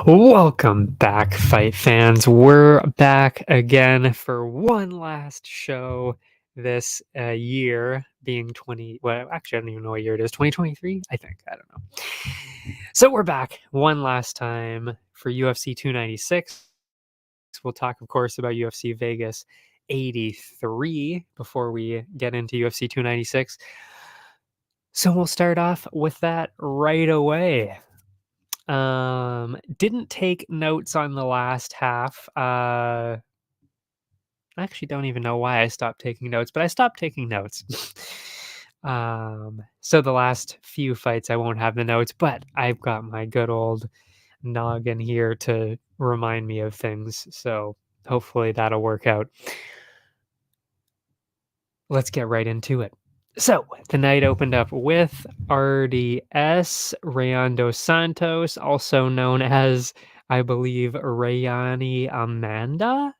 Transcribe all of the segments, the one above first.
Welcome back, fight fans. We're back again for one last show this year, being 20. Well, actually, I don't even know what year it is. 2023, I think. I don't know. So we're back one last time for UFC 296. We'll talk, of course, about UFC Vegas 83 before we get into UFC 296. So we'll start off with that right away. Didn't take notes on the last half. I actually don't even know why I stopped taking notes, but I stopped taking notes. So the last few fights I won't have the notes, but I've got my good old noggin here to remind me of things. So hopefully that'll work out. Let's get right into it. So the night opened up with RDS Rayon dos Santos, also known as, I believe, Rayani Amanda.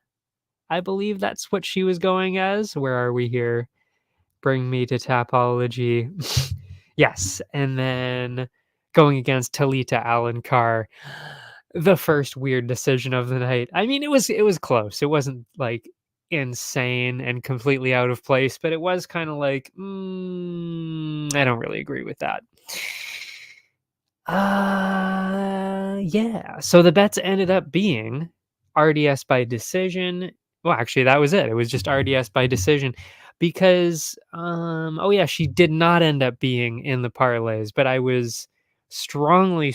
I believe that's what she was going as. Where are we here? Bring me to Tapology. Yes, and then going against Talita Alencar, the first weird decision of the night. I mean, it was close. It wasn't like insane and completely out of place, but it was kind of like, I don't really agree with that. Yeah. So the bets ended up being RDS by decision. Well, actually, that was it. It was just RDS by decision because, oh yeah, she did not end up being in the parlays, but I was strongly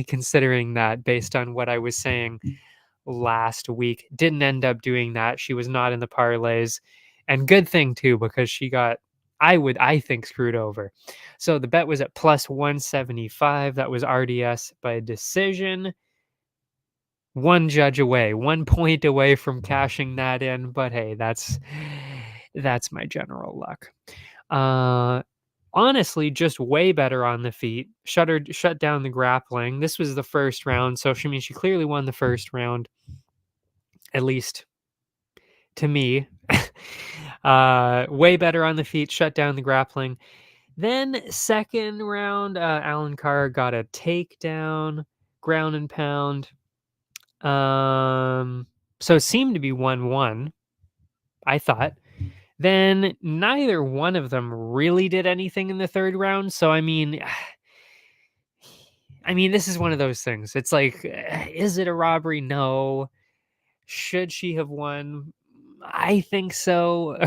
considering that based on what I was saying last week. Didn't end up doing that. She was not in the parlays, and good thing too, because she got, I think, screwed over. So the bet was at plus 175. That was RDS by decision. One judge away, 1 point away from cashing that in, but hey, that's my general luck. Honestly, just way better on the feet. Shut down the grappling. This was the first round, so she clearly won the first round, at least to me. Way better on the feet, shut down the grappling. Then second round, Alencar got a takedown, ground and pound. So it seemed to be 1-1, I thought. Then neither one of them really did anything in the third round. So I mean, this is one of those things. It's like, is it a robbery? No. Should she have won? I think so.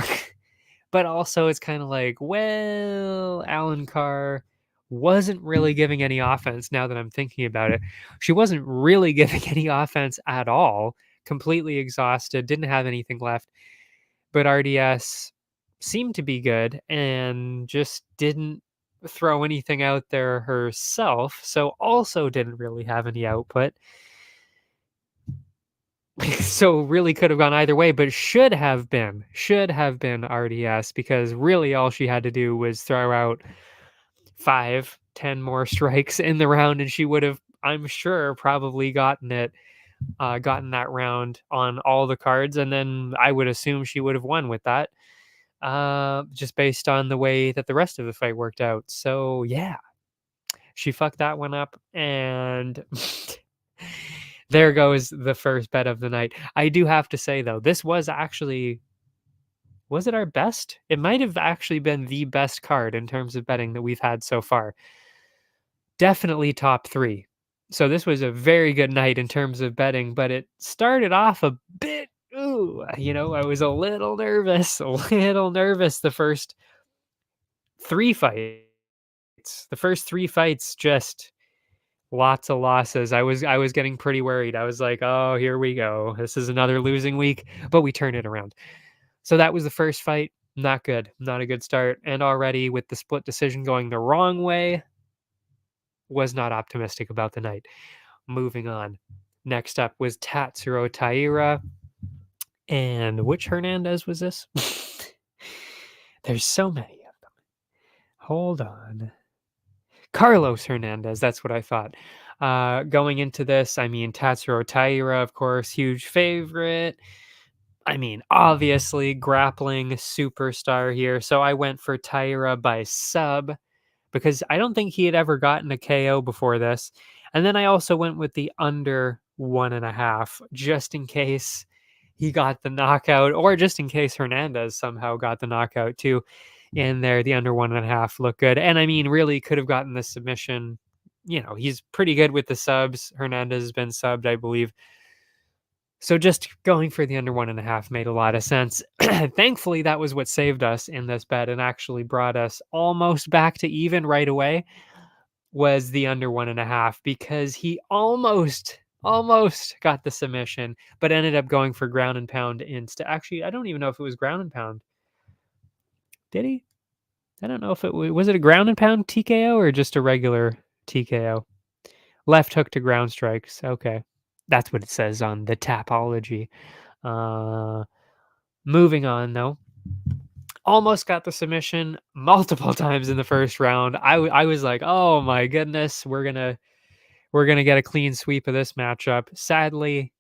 But also it's kind of like, well, Alencar wasn't really giving any offense now that I'm thinking about it. She wasn't really giving any offense at all, completely exhausted, didn't have anything left. But RDS seemed to be good and just didn't throw anything out there herself, so also didn't really have any output. So really could have gone either way, but should have been RDS, because really all she had to do was throw out 5-10 more strikes in the round, and she would have, I'm sure, probably gotten that round on all the cards, and then I would assume she would have won with that, just based on the way that the rest of the fight worked out. So yeah, she fucked that one up, and there goes the first bet of the night. I do have to say, though, this was actually, was it our best? It might have actually been the best card in terms of betting that we've had so far. Definitely top 3. So this was a very good night in terms of betting, but it started off a bit, I was a little nervous the first 3 fights. The first 3 fights, just lots of losses. I was getting pretty worried. I was like, "Oh, here we go. This is another losing week," but we turned it around. So that was the first fight. Not good. Not a good start. And already with the split decision going the wrong way, was not optimistic about the night. Moving on. Next up was Tatsuro Taira. And which Hernandez was this? There's so many of them. Hold on. Carlos Hernandez, that's what I thought. Going into this, Tatsuro Taira, of course, huge favorite. Obviously, grappling superstar here. So I went for Taira by sub, because I don't think he had ever gotten a KO before this. And then I also went with the under 1.5, just in case he got the knockout, or just in case Hernandez somehow got the knockout too in there. The under 1.5 looked good. And I mean, really could have gotten the submission. He's pretty good with the subs. Hernandez has been subbed, I believe. So just going for the under 1.5 made a lot of sense. Thankfully, that was what saved us in this bet and actually brought us almost back to even right away, was the under 1.5, because he almost got the submission, but ended up going for ground and pound instead. Actually, I don't even know if it was ground and pound. Did he? I don't know if was it a ground and pound TKO or just a regular TKO. Left hook to ground strikes. Okay. That's what it says on the Tapology. Uh, Moving on, though. Almost got the submission multiple times in the first round. I was like, oh my goodness, we're gonna get a clean sweep of this matchup. Sadly,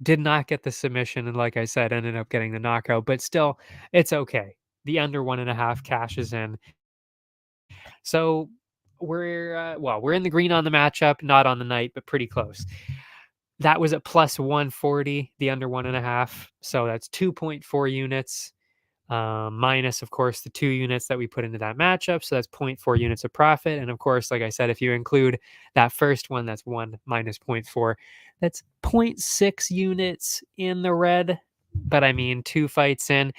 did not get the submission, and like I said, ended up getting the knockout. But still, it's okay. The under 1.5 cashes in. So we're in the green on the matchup, not on the night, but pretty close. That was at plus 140, the under 1.5. So that's 2.4 units, minus, of course, the 2 units that we put into that matchup. So that's 0.4 units of profit. And of course, like I said, if you include that first one, that's 1 minus 0.4. That's 0.6 units in the red. But I mean, 2 fights in,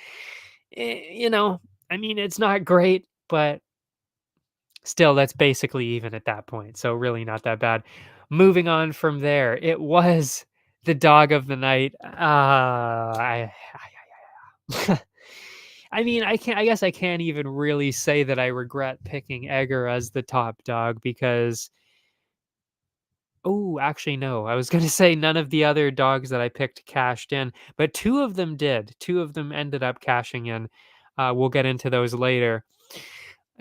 I mean, it's not great, but still, that's basically even at that point. So really not that bad. Moving on from there, it was the dog of the night. I mean, I guess I can't even really say that I regret picking Egger as the top dog because, oh, actually no. I was going to say none of the other dogs that I picked cashed in, but 2 of them did. 2 of them ended up cashing in. We'll get into those later.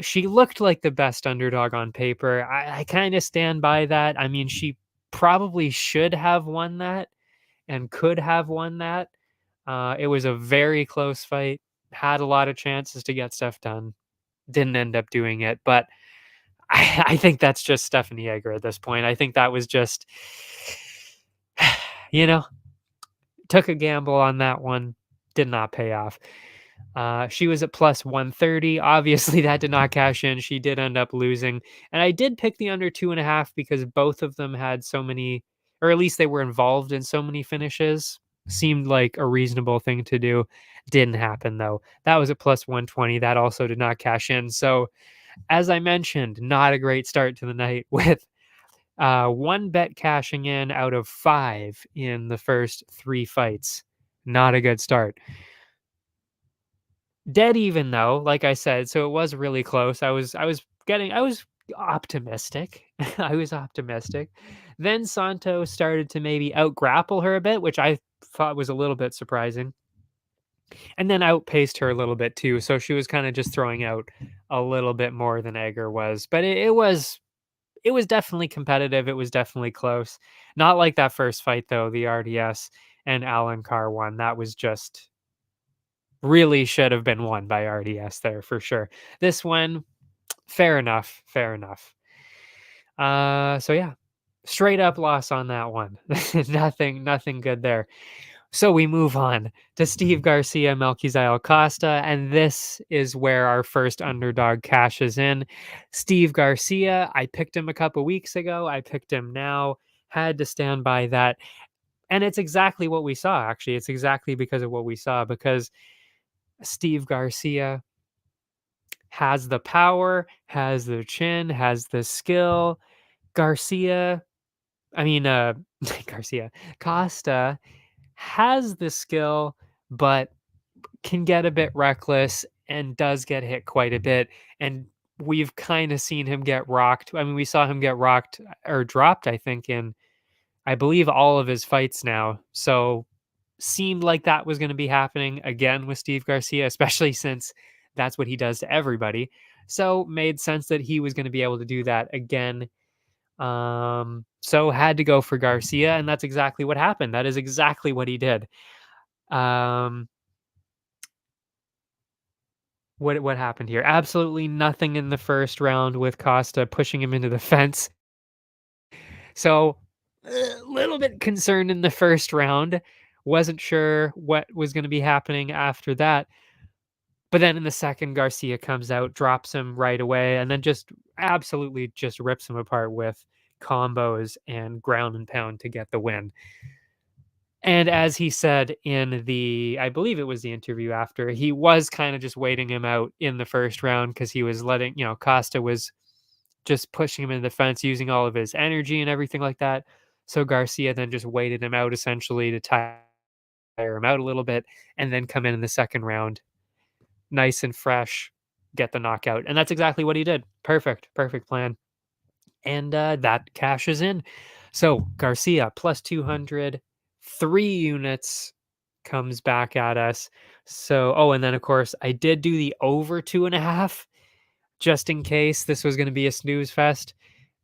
She looked like the best underdog on paper. I kind of stand by that. I mean, she probably should have won that and could have won that. It was a very close fight. Had a lot of chances to get stuff done. Didn't end up doing it. But I think that's just Stephanie Egger at this point. I think that was just, you know, took a gamble on that one. Did not pay off. She was at plus 130. Obviously, that did not cash in. She did end up losing. And I did pick the under 2.5 because both of them had so many, or at least they were involved in so many finishes. Seemed like a reasonable thing to do. Didn't happen, though. That was at plus 120. That also did not cash in. So, as I mentioned, not a great start to the night with 1 bet cashing in out of 5 in the first 3 fights. Not a good start. Dead even though, like I said, so it was really close. I was optimistic. I was optimistic. Then Santos started to maybe out grapple her a bit, which I thought was a little bit surprising. And then outpaced her a little bit too. So she was kind of just throwing out a little bit more than Egger was. But it was definitely competitive. It was definitely close. Not like that first fight though, the RDS and Alan Carr one. That was just really should have been won by RDS there for sure. This one, fair enough, fair enough. So yeah, straight up loss on that one. Nothing good there. So we move on to Steve Garcia, Melquizael Costa, and this is where our first underdog cashes in. Steve Garcia, I picked him a couple weeks ago. I picked him now. Had to stand by that. And it's exactly what we saw, actually. It's exactly because of what we saw, because Steve Garcia has the power, has the chin, has the skill. Garcia, I mean, Garcia, Costa has the skill, but can get a bit reckless and does get hit quite a bit. And we've kind of seen him get rocked. I mean, we saw him get rocked or dropped, I think, in, I believe, all of his fights now. So seemed like that was going to be happening again with Steve Garcia, especially since that's what he does to everybody. So made sense that he was going to be able to do that again. So had to go for Garcia, and that's exactly what happened. That is exactly what he did. What happened here? Absolutely nothing in the first round with Costa pushing him into the fence. So a little bit concerned in the first round. Wasn't sure what was going to be happening after that. But then in the second, Garcia comes out, drops him right away, and then just absolutely just rips him apart with combos and ground and pound to get the win. And as he said in I believe it was the interview after, he was kind of just waiting him out in the first round because he was letting, Costa was just pushing him in the fence, using all of his energy and everything like that. So Garcia then just waited him out essentially to tire him out a little bit and then come in the second round, nice and fresh, get the knockout. And that's exactly what he did. Perfect plan. And that cashes in. So Garcia plus 200, 3 units comes back at us. So, oh, and then of course I did do the over 2.5 just in case this was going to be a snooze fest.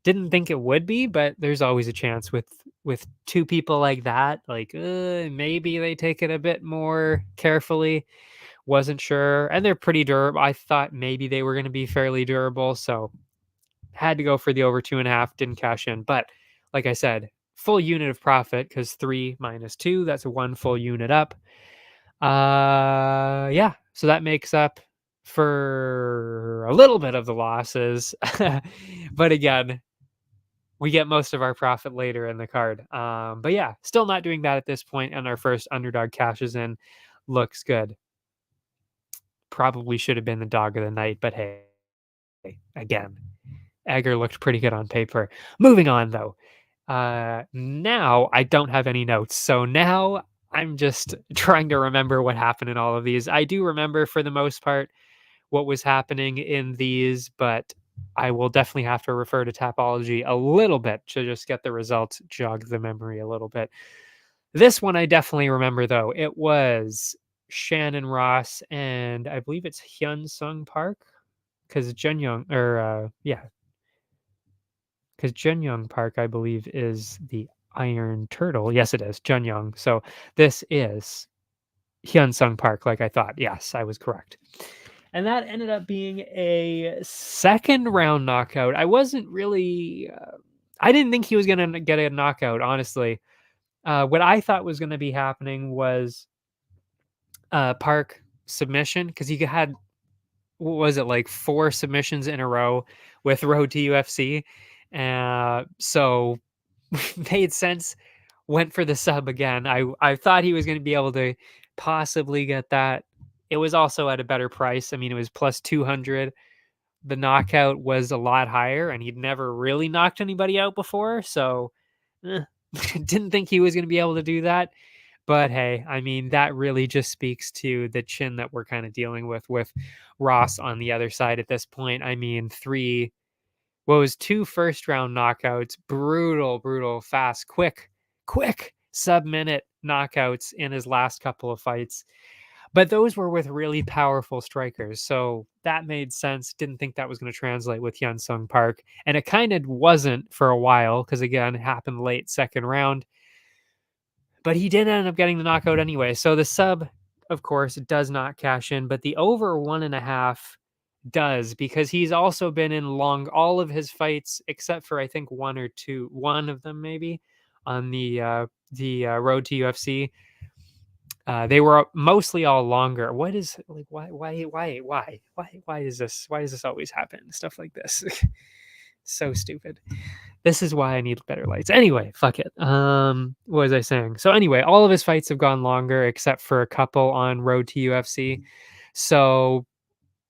Didn't think it would be, but there's always a chance with two people like that. Like maybe they take it a bit more carefully. Wasn't sure, and they're pretty durable. I thought maybe they were going to be fairly durable, so had to go for the over 2.5. Didn't cash in, but like I said, full unit of profit because 3 minus 2, that's a 1 full unit up. Yeah, so that makes up for a little bit of the losses, but again, we get most of our profit later in the card. But yeah, still not doing bad at this point, and our first underdog cashes in. Looks good. Probably should have been the dog of the night, but hey, again, Egger looked pretty good on paper. Moving on though. Now I don't have any notes. So now I'm just trying to remember what happened in all of these. I do remember for the most part what was happening in these, but I will definitely have to refer to Tapology a little bit to just get the results, jog the memory a little bit. This one I definitely remember though. It was Shannon Ross and I believe it's Hyun Sung Park because Jun Young or yeah, because Jun Young Park I believe is the Iron Turtle. Yes, it is Jun Young. So this is Hyun Sung Park, like I thought. Yes, I was correct. And that ended up being a second round knockout. I wasn't really, I didn't think he was going to get a knockout, honestly. What I thought was going to be happening was Park submission because he had, what was it, like 4 submissions in a row with Road to UFC. So made sense. Went for the sub again. I thought he was going to be able to possibly get that. It was also at a better price. I mean, it was plus 200. The knockout was a lot higher, and he'd never really knocked anybody out before. So, didn't think he was going to be able to do that. But hey, I mean, that really just speaks to the chin that we're kind of dealing with Ross on the other side at this point. I mean, 2 first round knockouts, brutal, fast, quick sub-minute knockouts in his last couple of fights. But those were with really powerful strikers. So that made sense. Didn't think that was going to translate with Hyun Sung Park. And it kind of wasn't for a while because, again, it happened late second round. But he did end up getting the knockout anyway. So the sub, of course, does not cash in, but the over 1.5 does because he's also been in all of his fights except for I think one of them maybe on the road to UFC. They were mostly all longer. What is like why does this always happen? Stuff like this. So stupid. This is why I need better lights. Anyway, fuck it. What was I saying? So anyway, all of his fights have gone longer except for a couple on road to UFC. So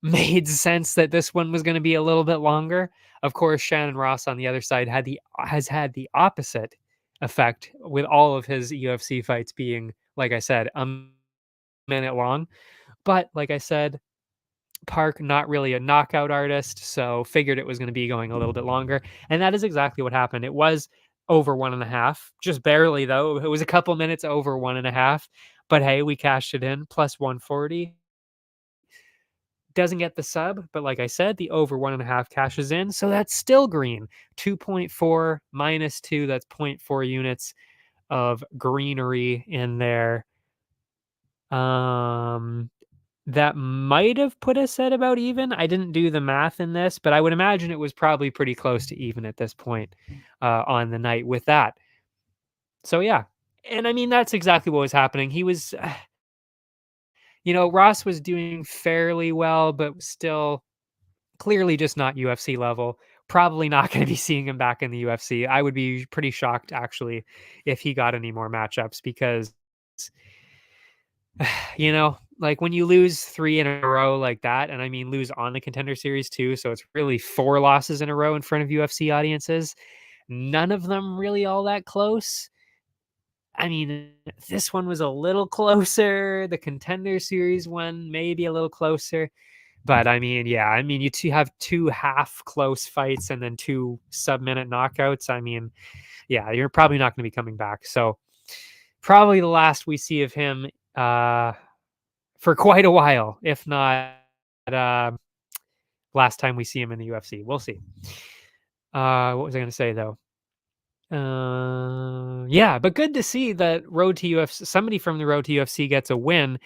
made sense that this one was going to be a little bit longer. Of course, Shannon Ross on the other side has had the opposite effect with all of his UFC fights being, like I said, a minute long. But like I said, Park not really a knockout artist, so figured it was going to be going a little bit longer, and that is exactly what happened. It was over 1.5, just barely though. It was a couple minutes over 1.5, but hey, we cashed it in plus 140. Doesn't get the sub, but like I said, the over 1.5 cashes in, so that's still green. 2.4 minus 2, that's 0.4 units of greenery in there. That might have put us at about even. I didn't do the math in this, but I would imagine it was probably pretty close to even at this point on the night with that. So yeah. And I mean, that's exactly what was happening. He was, Ross was doing fairly well, but still clearly just not UFC level. Probably not going to be seeing him back in the UFC. I would be pretty shocked actually if he got any more matchups because like when you lose 3 in a row like that, and I mean lose on the Contender Series too, so it's really 4 losses in a row in front of UFC audiences, none of them really all that close. I mean, this one was a little closer, the Contender Series one maybe a little closer, but I mean, yeah, I mean, have 2 half close fights and then 2 sub-minute knockouts. I mean, yeah, you're probably not gonna be coming back, so probably the last we see of him, uh for quite a while, if not uh, last time we see him in the UFC. We'll see. What was I going to say though? Yeah, but good to see that Road to UFC. Somebody from the Road to UFC gets a win.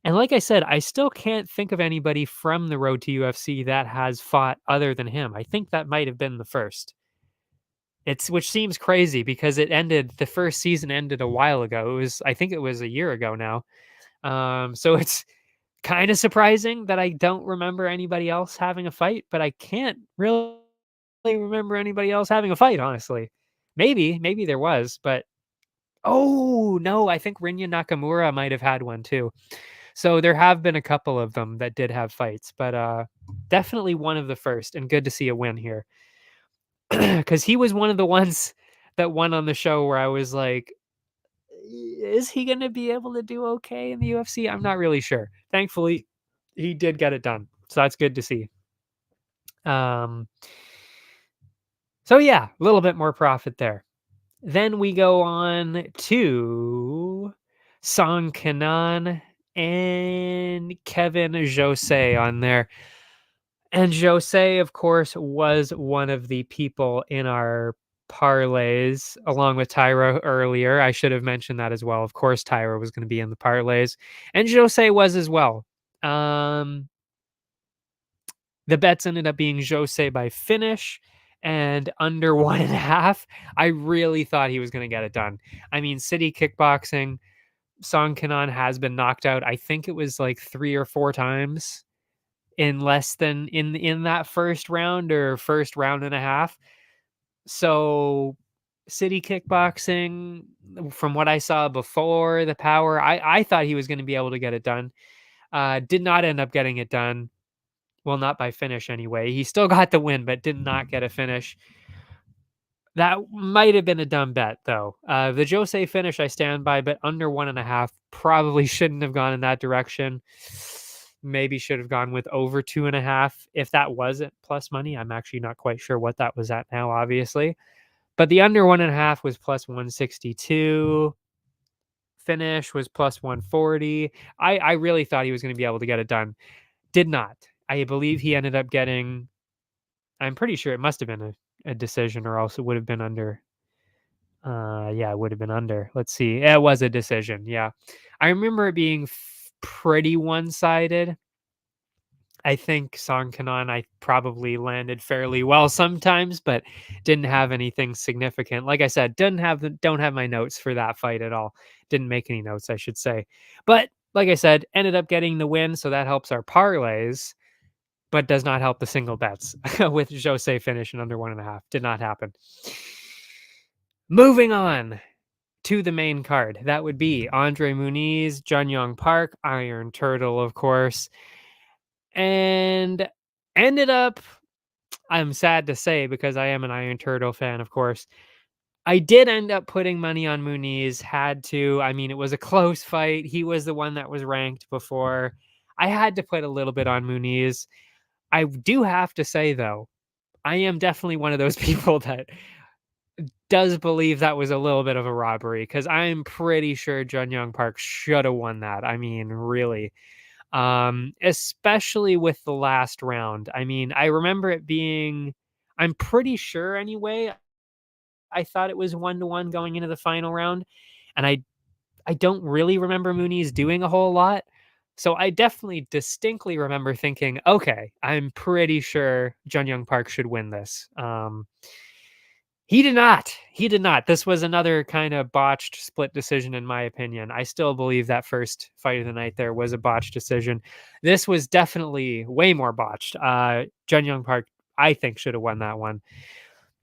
And like I said, I still can't think of anybody from the Road to UFC that has fought other than him. I think that might have been the first. It's which seems crazy because it ended. The first season ended a while ago. I think it was a year ago now. So it's kind of surprising that I don't remember anybody else having a fight, but I can't really remember anybody else having a fight, honestly. Maybe there was, but oh no, I think Rinya Nakamura might have had one too. So there have been a couple of them that did have fights, but definitely one of the first, and good to see a win here. Because he was one of the ones that won on the show where I was like, is he going to be able to do okay in the UFC? I'm not really sure. Thankfully, he did get it done. So that's good to see. Um, so yeah, a little bit more profit there. Then we go on to Song Kanan and Kevin Jose on there. And Jose, of course, was one of the people in our parlays along with Tyra earlier. I should have mentioned that as well. Of course, Tyra was going to be in the parlays, and Jose was as well. Um, the bets ended up being Jose by finish and under 1.5. I really thought he was going to get it done. I mean, City Kickboxing, Song Kanan has been knocked out. I think it was like 3 or 4 times in less than in that first round or first round and a half. So City Kickboxing, from what I saw before the power, I thought he was going to be able to get it done. Did not end up getting it done. Well, not by finish anyway. He still got the win, but did not get a finish. That might have been a dumb bet, though. The Jose finish I stand by, but under 1.5 probably shouldn't have gone in that direction. Maybe should have gone with over 2.5 if that wasn't plus money. I'm actually not quite sure what that was at now, obviously. But the under 1.5 was plus 162. Finish was plus 140. I really thought he was going to be able to get it done. Did not. I believe he ended up getting, I'm pretty sure it must have been a decision or else it would have been under. Yeah, it would have been under. Let's see. It was a decision. Yeah. I remember it being pretty one-sided. I think Song Kanan I probably landed fairly well sometimes, but didn't have anything significant. Like I said, don't have my notes for that fight at all. Didn't make any notes, I should say. But like I said, ended up getting the win, so that helps our parlays, but does not help the single bets with Jose finishing under 1.5. Did not happen. Moving on to the main card. That would be Andre Muniz, Jun Young Park, Iron Turtle, of course. And ended up, I'm sad to say, because I am an Iron Turtle fan, of course. I did end up putting money on Muniz, had to. I mean, it was a close fight. He was the one that was ranked before. I had to put a little bit on Muniz. I do have to say, though, I am definitely one of those people that does believe that was a little bit of a robbery because I'm pretty sure Jun Young Park should have won that. I mean, really. Especially with the last round. I mean, I remember it being, I'm pretty sure anyway, I thought it was 1-1 going into the final round. And I don't really remember Muniz doing a whole lot. So I definitely distinctly remember thinking, okay, I'm pretty sure Jun Young Park should win this. He did not. He did not. This was another kind of botched split decision, in my opinion. I still believe that first fight of the night there was a botched decision. This was definitely way more botched. Jun Young Park, I think, should have won that one.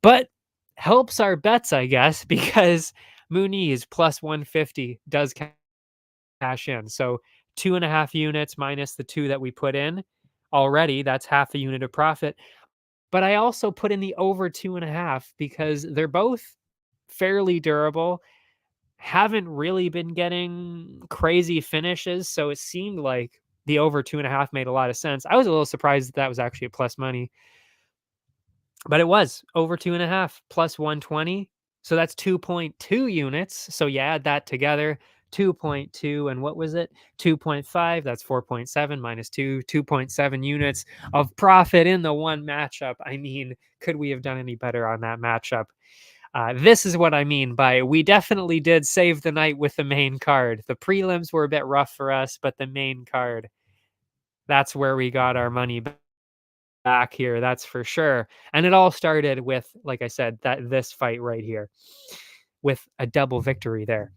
But helps our bets, I guess, because Muniz plus 150 does cash in. So 2.5 units minus the two that we put in already, that's half a unit of profit. But I also put in the over 2.5 because they're both fairly durable, haven't really been getting crazy finishes. So it seemed like the over 2.5 made a lot of sense. I was a little surprised that was actually a plus money, but it was over 2.5 plus 120. So that's 2.2 units. So you add that together, 2.2 and what was it? 2.5. That's 4.7 minus 2.7 units of profit in the one matchup. I mean, could we have done any better on that matchup? This is what I mean by we definitely did save the night with the main card. The prelims were a bit rough for us, but the main card, that's where we got our money back here, that's for sure. And it all started with, like I said, this fight right here with a double victory there.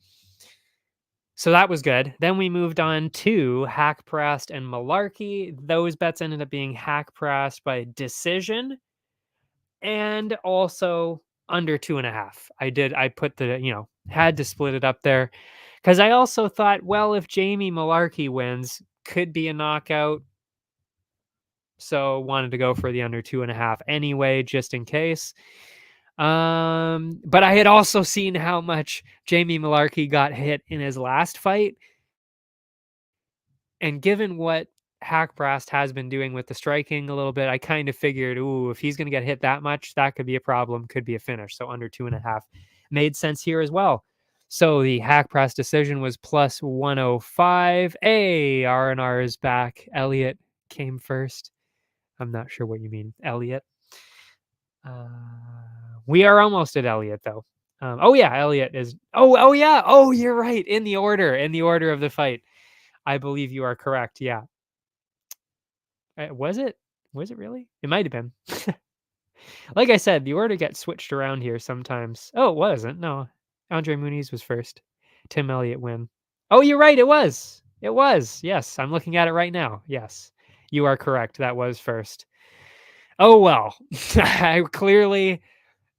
So that was good. Then we moved on to Hack Prast and Malarkey. Those bets ended up being Hack Prast by decision and also under 2.5. I put had to split it up there because I also thought, well, if Jamie Malarkey wins, could be a knockout. So wanted to go for the under 2.5 anyway, just in case. But I had also seen how much Jamie Malarkey got hit in his last fight. And given what Hackbrast has been doing with the striking a little bit, I kind of figured, ooh, if he's going to get hit that much, that could be a problem, could be a finish. So under 2.5 made sense here as well. So the Hackbrast decision was plus 105. Hey, R&R is back. Elliot came first. I'm not sure what you mean, Elliot. We are almost at Elliot though. Oh yeah, Elliot is. Oh yeah. Oh, you're right. In the order of the fight. I believe you are correct. Yeah. Was it? Was it really? It might have been. Like I said, the order gets switched around here sometimes. Oh, it wasn't. No, Andre Muniz was first. Tim Elliott win. Oh, you're right. It was. It was. Yes, I'm looking at it right now. Yes, you are correct. That was first. Oh well. I clearly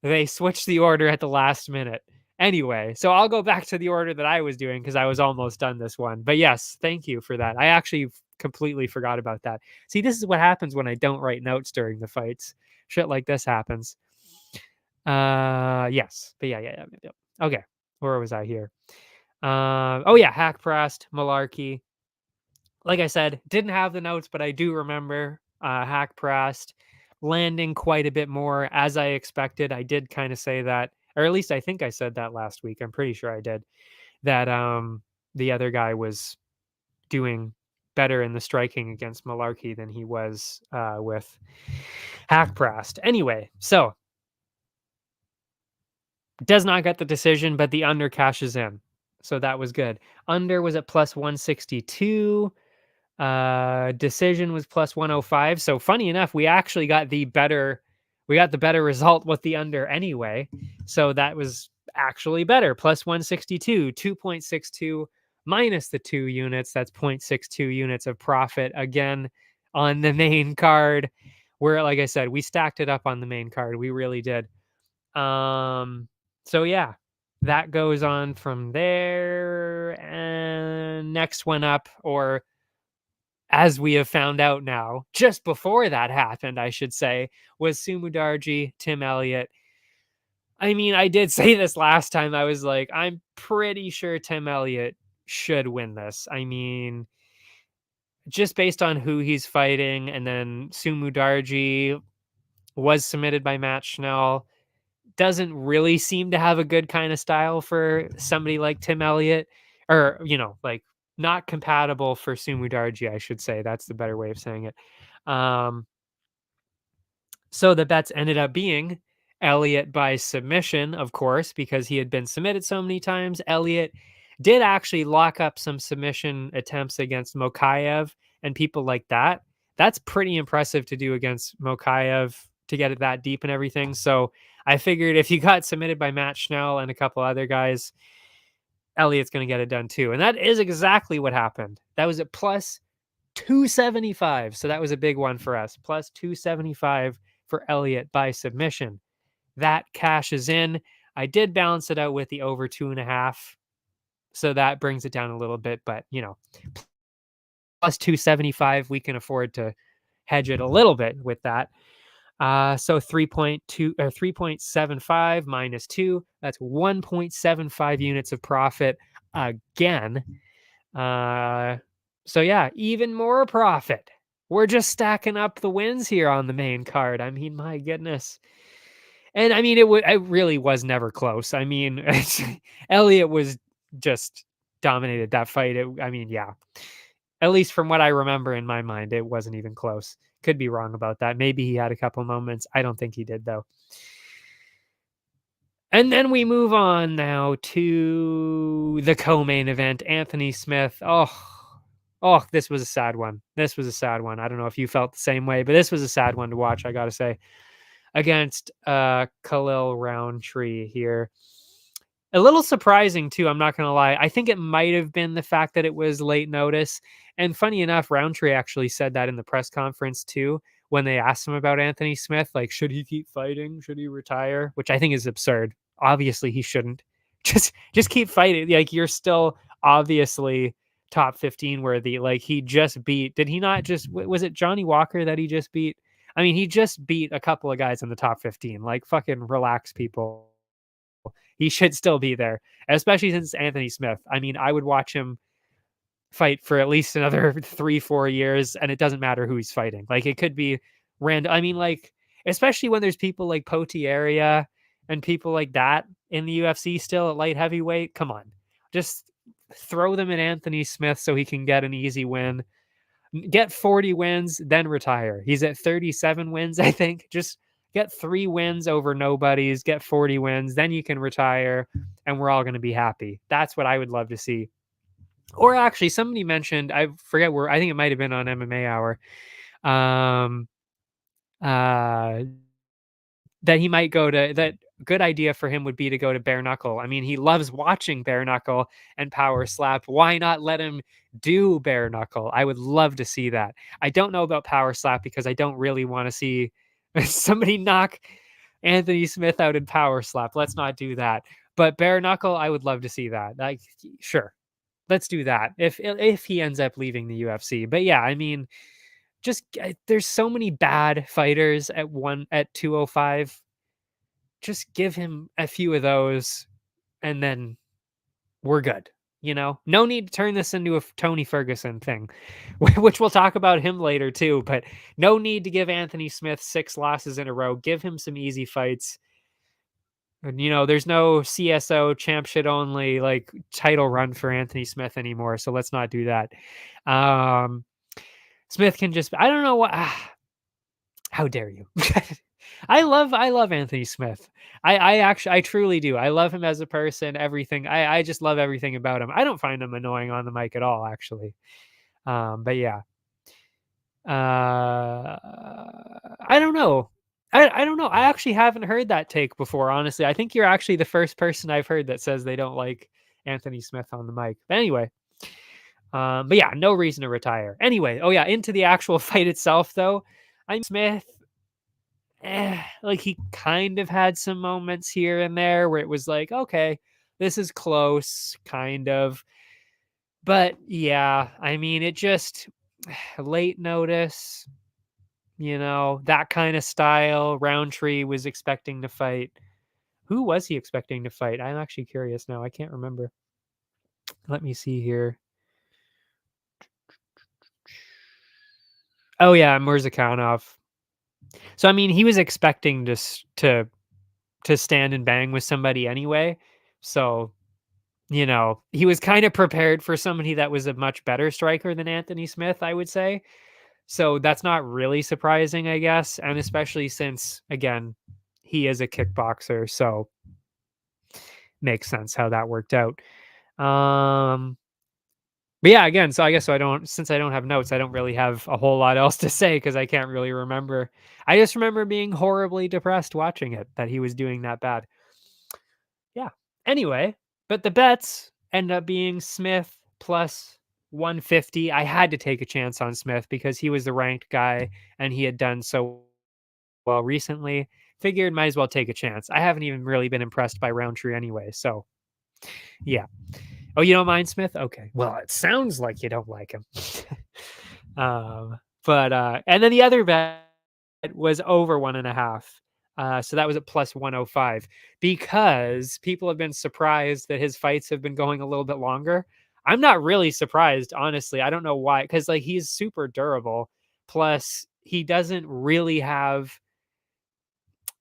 they switched the order at the last minute. Anyway, so I'll go back to the order that I was doing because I was almost done this one. But yes, thank you for that. I actually completely forgot about that. See, this is what happens when I don't write notes during the fights. Shit like this happens. Yes. But yeah. Okay. Where was I here? Oh yeah, Hackprast, Malarkey. Like I said, didn't have the notes, but I do remember Hackprast landing quite a bit more as I expected. I did kind of say that, or at least I think I said that last week. I'm pretty sure I did that. The other guy was doing better in the striking against Malarkey than he was with Hackprast. Anyway, so does not get the decision, but the under cashes in. So that was good. Under was at plus 162. Decision was plus 105. So funny enough, we actually got the better result with the under anyway. So that was actually better. Plus 162, 2.62 minus the 2 units. That's 0.62 units of profit again on the main card. Where, like I said, we stacked it up on the main card. We really did. So yeah, that goes on from there. And next one up, or as we have found out now, just before that happened, I should say, was Sumudarji, Tim Elliott. I mean, I did say this last time. I was like, I'm pretty sure Tim Elliott should win this. I mean, just based on who he's fighting, and then Sumudarji was submitted by Matt Schnell. Doesn't really seem to have a good kind of style for somebody like Tim Elliott, or, like not compatible for Sumudarji, I should say. That's the better way of saying it. So the bets ended up being Elliott by submission, of course, because he had been submitted so many times. Elliott did actually lock up some submission attempts against Mokaev and people like that. That's pretty impressive to do against Mokaev, to get it that deep and everything. So I figured if he got submitted by Matt Schnell and a couple other guys, Elliott's going to get it done too. And that is exactly what happened. That was at plus 275. So that was a big one for us. Plus 275 for Elliott by submission. That cashes in. I did balance it out with the over 2.5. So that brings it down a little bit, but plus 275, we can afford to hedge it a little bit with that. So 3.2 or 3.75 minus 2, that's 1.75 units of profit again. So yeah, even more profit. We're just stacking up the wins here on the main card. I mean, my goodness. And I mean, it really was never close. I mean, Elliott was just dominated that fight. I mean, yeah. At least from what I remember in my mind, it wasn't even close. Could be wrong about that. Maybe he had a couple moments. I don't think he did, though. And then we move on now to the co-main event, Anthony Smith. Oh, this was a sad one. This was a sad one. I don't know if you felt the same way, but this was a sad one to watch, I got to say, against Khalil Roundtree here. A little surprising too, I'm not going to lie. I think it might have been the fact that it was late notice. And funny enough, Roundtree actually said that in the press conference too, when they asked him about Anthony Smith, like, should he keep fighting? Should he retire? Which I think is absurd. Obviously he shouldn't. Just keep fighting. Like, you're still obviously top 15 worthy. Like, he just beat, did he not just, was it Johnny Walker that he just beat? I mean, he just beat a couple of guys in the top 15. Like, fucking relax, people. He should still be there, especially since Anthony Smith. I mean, I would watch him fight for at least another 3-4 years, and it doesn't matter who he's fighting. Like, it could be random. I mean, like, especially when there's people like Potieria and people like that in the UFC still at light heavyweight. Come on, just throw them in Anthony Smith so he can get an easy win. Get 40 wins, then retire. He's at 37 wins, I think. Just get 3 wins over nobodies, get 40 wins, then you can retire, and we're all going to be happy. That's what I would love to see. Or actually, somebody mentioned, I forget where, I think it might have been on MMA Hour, um, uh, that he might go to, that good idea for him would be to go to bare knuckle. I mean, he loves watching bare knuckle and power slap. Why not let him do bare knuckle? I would love to see that. I don't know about power slap because I don't really want to see somebody knock Anthony Smith out in power slap. Let's not do that. But bare knuckle, I would love to see that. Like, sure, let's do that if he ends up leaving the UFC. But yeah, I mean, just there's so many bad fighters at 205. Just give him a few of those, and then we're good. No need to turn this into a Tony Ferguson thing, which we'll talk about him later too. But no need to give Anthony Smith 6 losses in a row. Give him some easy fights. And there's no CSO champ shit only like title run for Anthony Smith anymore. So let's not do that. Smith can just, I don't know what, how dare you? I love Anthony Smith. I truly do. I love him as a person, everything. I just love everything about him. I don't find him annoying on the mic at all, actually. But yeah. I don't know. I don't know. I actually haven't heard that take before, honestly. I think you're actually the first person I've heard that says they don't like Anthony Smith on the mic. But anyway. But yeah, no reason to retire. Anyway, oh yeah, into the actual fight itself though. I'm Smith. Like, he kind of had some moments here and there where it was like, okay, this is close, kind of. But yeah, I mean, it just late notice, that kind of style. Roundtree was expecting to fight. Who was he expecting to fight? I'm actually curious now. I can't remember. Let me see here. Oh yeah, Murzakanov. So I mean, he was expecting to stand and bang with somebody anyway. So, he was kind of prepared for somebody that was a much better striker than Anthony Smith, I would say. So that's not really surprising, I guess. And especially since, again, he is a kickboxer. So makes sense how that worked out. But yeah, again, so I guess so I don't since I don't have notes, I don't really have a whole lot else to say because I can't really remember. I just remember being horribly depressed watching it, that he was doing that bad. Yeah. Anyway, but the bets end up being Smith plus 150. I had to take a chance on Smith because he was the ranked guy and he had done so well recently. Figured might as well take a chance. I haven't even really been impressed by Roundtree anyway. So yeah. Oh, you don't mind Smith? Okay. Well, it sounds like you don't like him. But and then the other bet was over 1.5. So that was at plus 105 because people have been surprised that his fights have been going a little bit longer. I'm not really surprised, honestly. I don't know why, because like he's super durable. Plus, he doesn't really have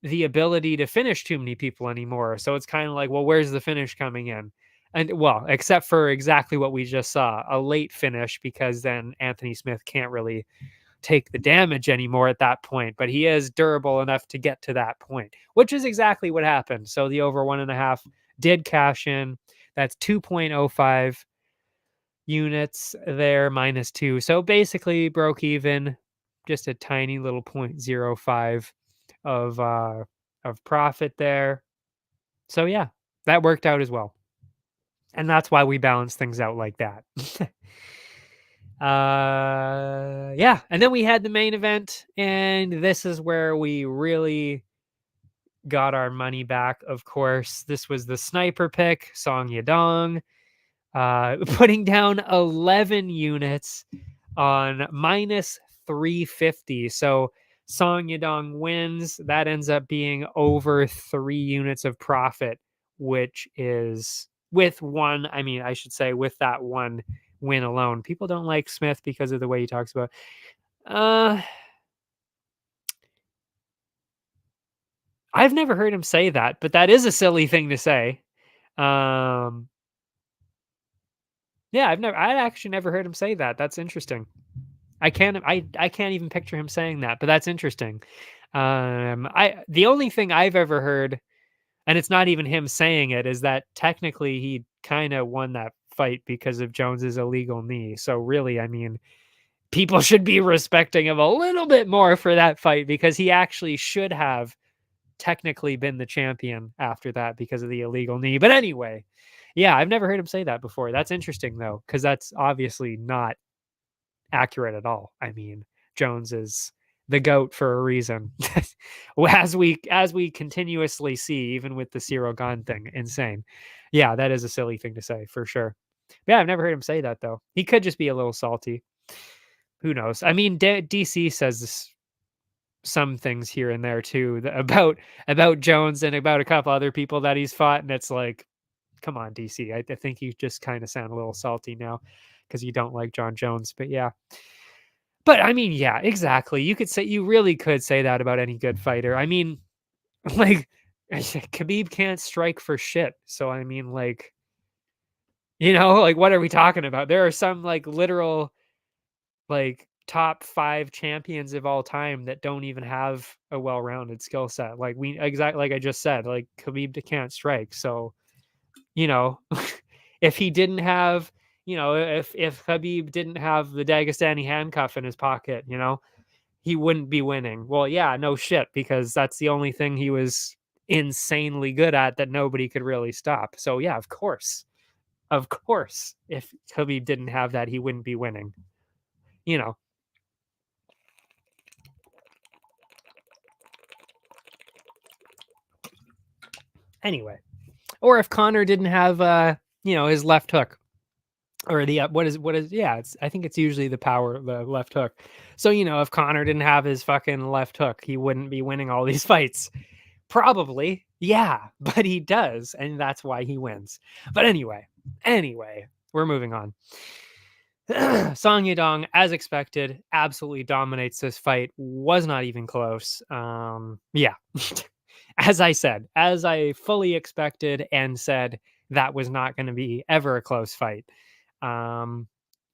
the ability to finish too many people anymore. So it's kind of like, well, where's the finish coming in? And well, except for exactly what we just saw, a late finish, because then Anthony Smith can't really take the damage anymore at that point, but he is durable enough to get to that point, which is exactly what happened. So the over 1.5 did cash in. That's 2.05 units there, -2. So basically broke even, just a tiny little 0.05 of profit there. So yeah, that worked out as well. And that's why we balance things out like that. Yeah, and then we had the main event, and this is where we really got our money back. Of course, this was the sniper pick, Song Yadong, putting down 11 units on -350. So Song Yadong wins. That ends up being over 3 units of profit, which is with one. I mean, I should say with that one win alone. People don't like Smith because of the way he talks about. Uh, I've never heard him say that, but that is a silly thing to say. Um, yeah, I actually never heard him say that. That's interesting. I can't even picture him saying that, but that's interesting. I the only thing I've ever heard, and it's not even him saying it, is that technically he kind of won that fight because of Jones's illegal knee. So really, I mean, people should be respecting him a little bit more for that fight because he actually should have technically been the champion after that because of the illegal knee. But anyway, yeah, I've never heard him say that before. That's interesting though, because that's obviously not accurate at all. I mean, Jones is the goat for a reason. As we continuously see, even with the Cyril Gahn thing, insane. Yeah, that is a silly thing to say for sure. Yeah, I've never heard him say that though. He could just be a little salty. Who knows? I mean, DC says this, some things here and there too about Jones and about a couple other people that he's fought, and it's like, come on, DC. I think you just kind of sound a little salty now because you don't like John Jones. But yeah, but I mean, yeah, exactly. You really could say that about any good fighter. I mean, like Khabib can't strike for shit. So I mean, like, like what are we talking about? There are some like literal like top 5 champions of all time that don't even have a well-rounded skill set. Like like I just said, like Khabib can't strike. So, you know, if he didn't have, if Khabib didn't have the Dagestani handcuff in his pocket, he wouldn't be winning. Well, yeah, no shit, because that's the only thing he was insanely good at that nobody could really stop. So yeah, of course. Of course, if Khabib didn't have that, he wouldn't be winning. You know. Anyway, or if Connor didn't have his left hook, or the what is yeah, it's I think it's usually the left hook. So, if Connor didn't have his fucking left hook, he wouldn't be winning all these fights. Probably, yeah, but he does, and that's why he wins. But anyway, we're moving on. Song Yadong, as expected, absolutely dominates this fight. Was not even close. Yeah, as I said, as I fully expected and said, that was not going to be ever a close fight. Um,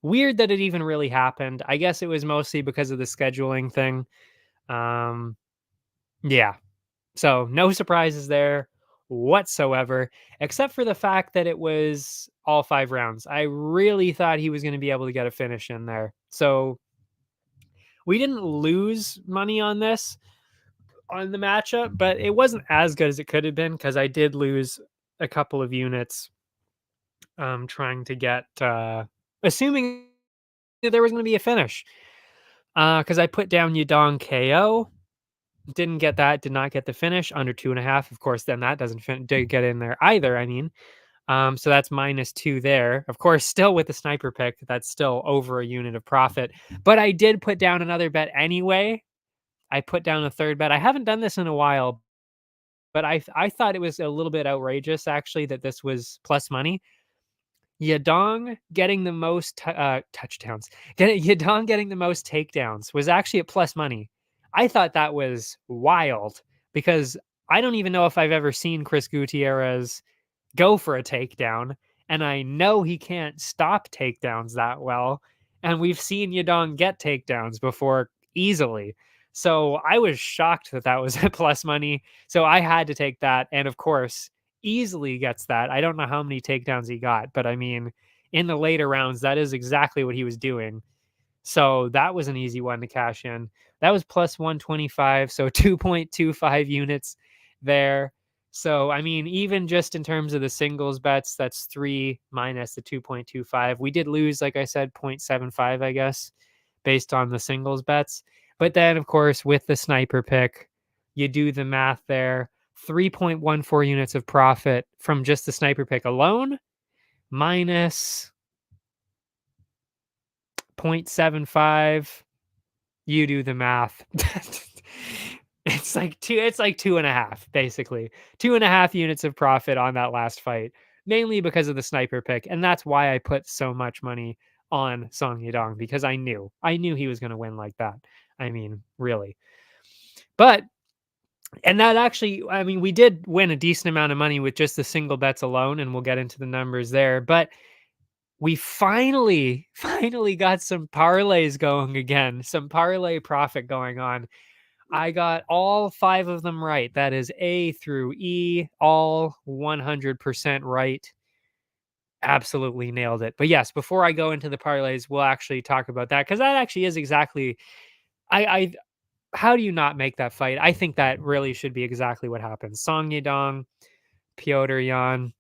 Weird that it even really happened. I guess it was mostly because of the scheduling thing. Yeah, so no surprises there whatsoever, except for the fact that it was all 5 rounds. I really thought he was going to be able to get a finish in there. So we didn't lose money on this, on the matchup, but it wasn't as good as it could have been because I did lose a couple of units trying to get, assuming that there was going to be a finish. Because I put down Yadong KO, didn't get that, did not get the finish under 2.5. Of course, then that doesn't get in there either. I mean, so that's -2 there. Of course, still with the sniper pick, that's still over a unit of profit. But I did put down another bet anyway. I put down a third bet. I haven't done this in a while, but I thought it was a little bit outrageous actually that this was plus money. Yadong getting the most touchdowns, Yadong getting the most takedowns was actually at plus money. I thought that was wild because I don't even know if I've ever seen Chris Gutierrez go for a takedown, and I know he can't stop takedowns that well. And we've seen Yadong get takedowns before easily. So I was shocked that that was at plus money. So I had to take that. And of course, easily gets that. I don't know how many takedowns he got, but I mean, in the later rounds, that is exactly what he was doing. So that was an easy one to cash in. That was plus 125, so 2.25 units there. So, I mean, even just in terms of the singles bets, that's 3 minus the 2.25. We did lose, like I said, 0.75, I guess, based on the singles bets. But then, of course, with the sniper pick, you do the math there. 3.14 units of profit from just the sniper pick alone, minus 0.75. You do the math. It's like 2.5, basically. 2.5 units of profit on that last fight, mainly because of the sniper pick. And that's why I put so much money on Song Yadong, because I knew he was going to win like that. I mean, really. But, and that actually, I mean, we did win a decent amount of money with just the single bets alone, and we'll get into the numbers there. But we finally got some parlays going again, some parlay profit going on. I got all 5 of them right. That is A through E, all 100% right. Absolutely nailed it. But yes, before I go into the parlays, we'll actually talk about that because that actually is exactly, I how do you not make that fight? I think that really should be exactly what happens. Song Yadong, Piotr Yan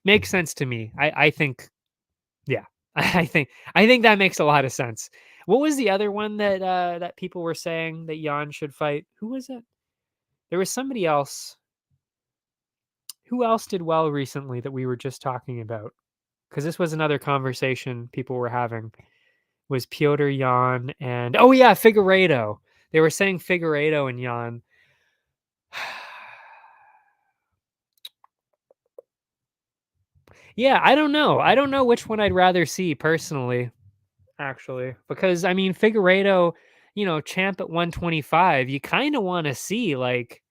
makes sense to me. I think, yeah, I think that makes a lot of sense. What was the other one that that people were saying that Yan should fight? Who was it? There was somebody else. Who else did well recently that we were just talking about? Because this was another conversation people were having. Was Piotr Yan and, oh yeah, Figueiredo. They were saying Figueiredo and Yan. Yeah, I don't know. I don't know which one I'd rather see personally, actually, because I mean Figueiredo, champ at 125. You kind of want to see, like,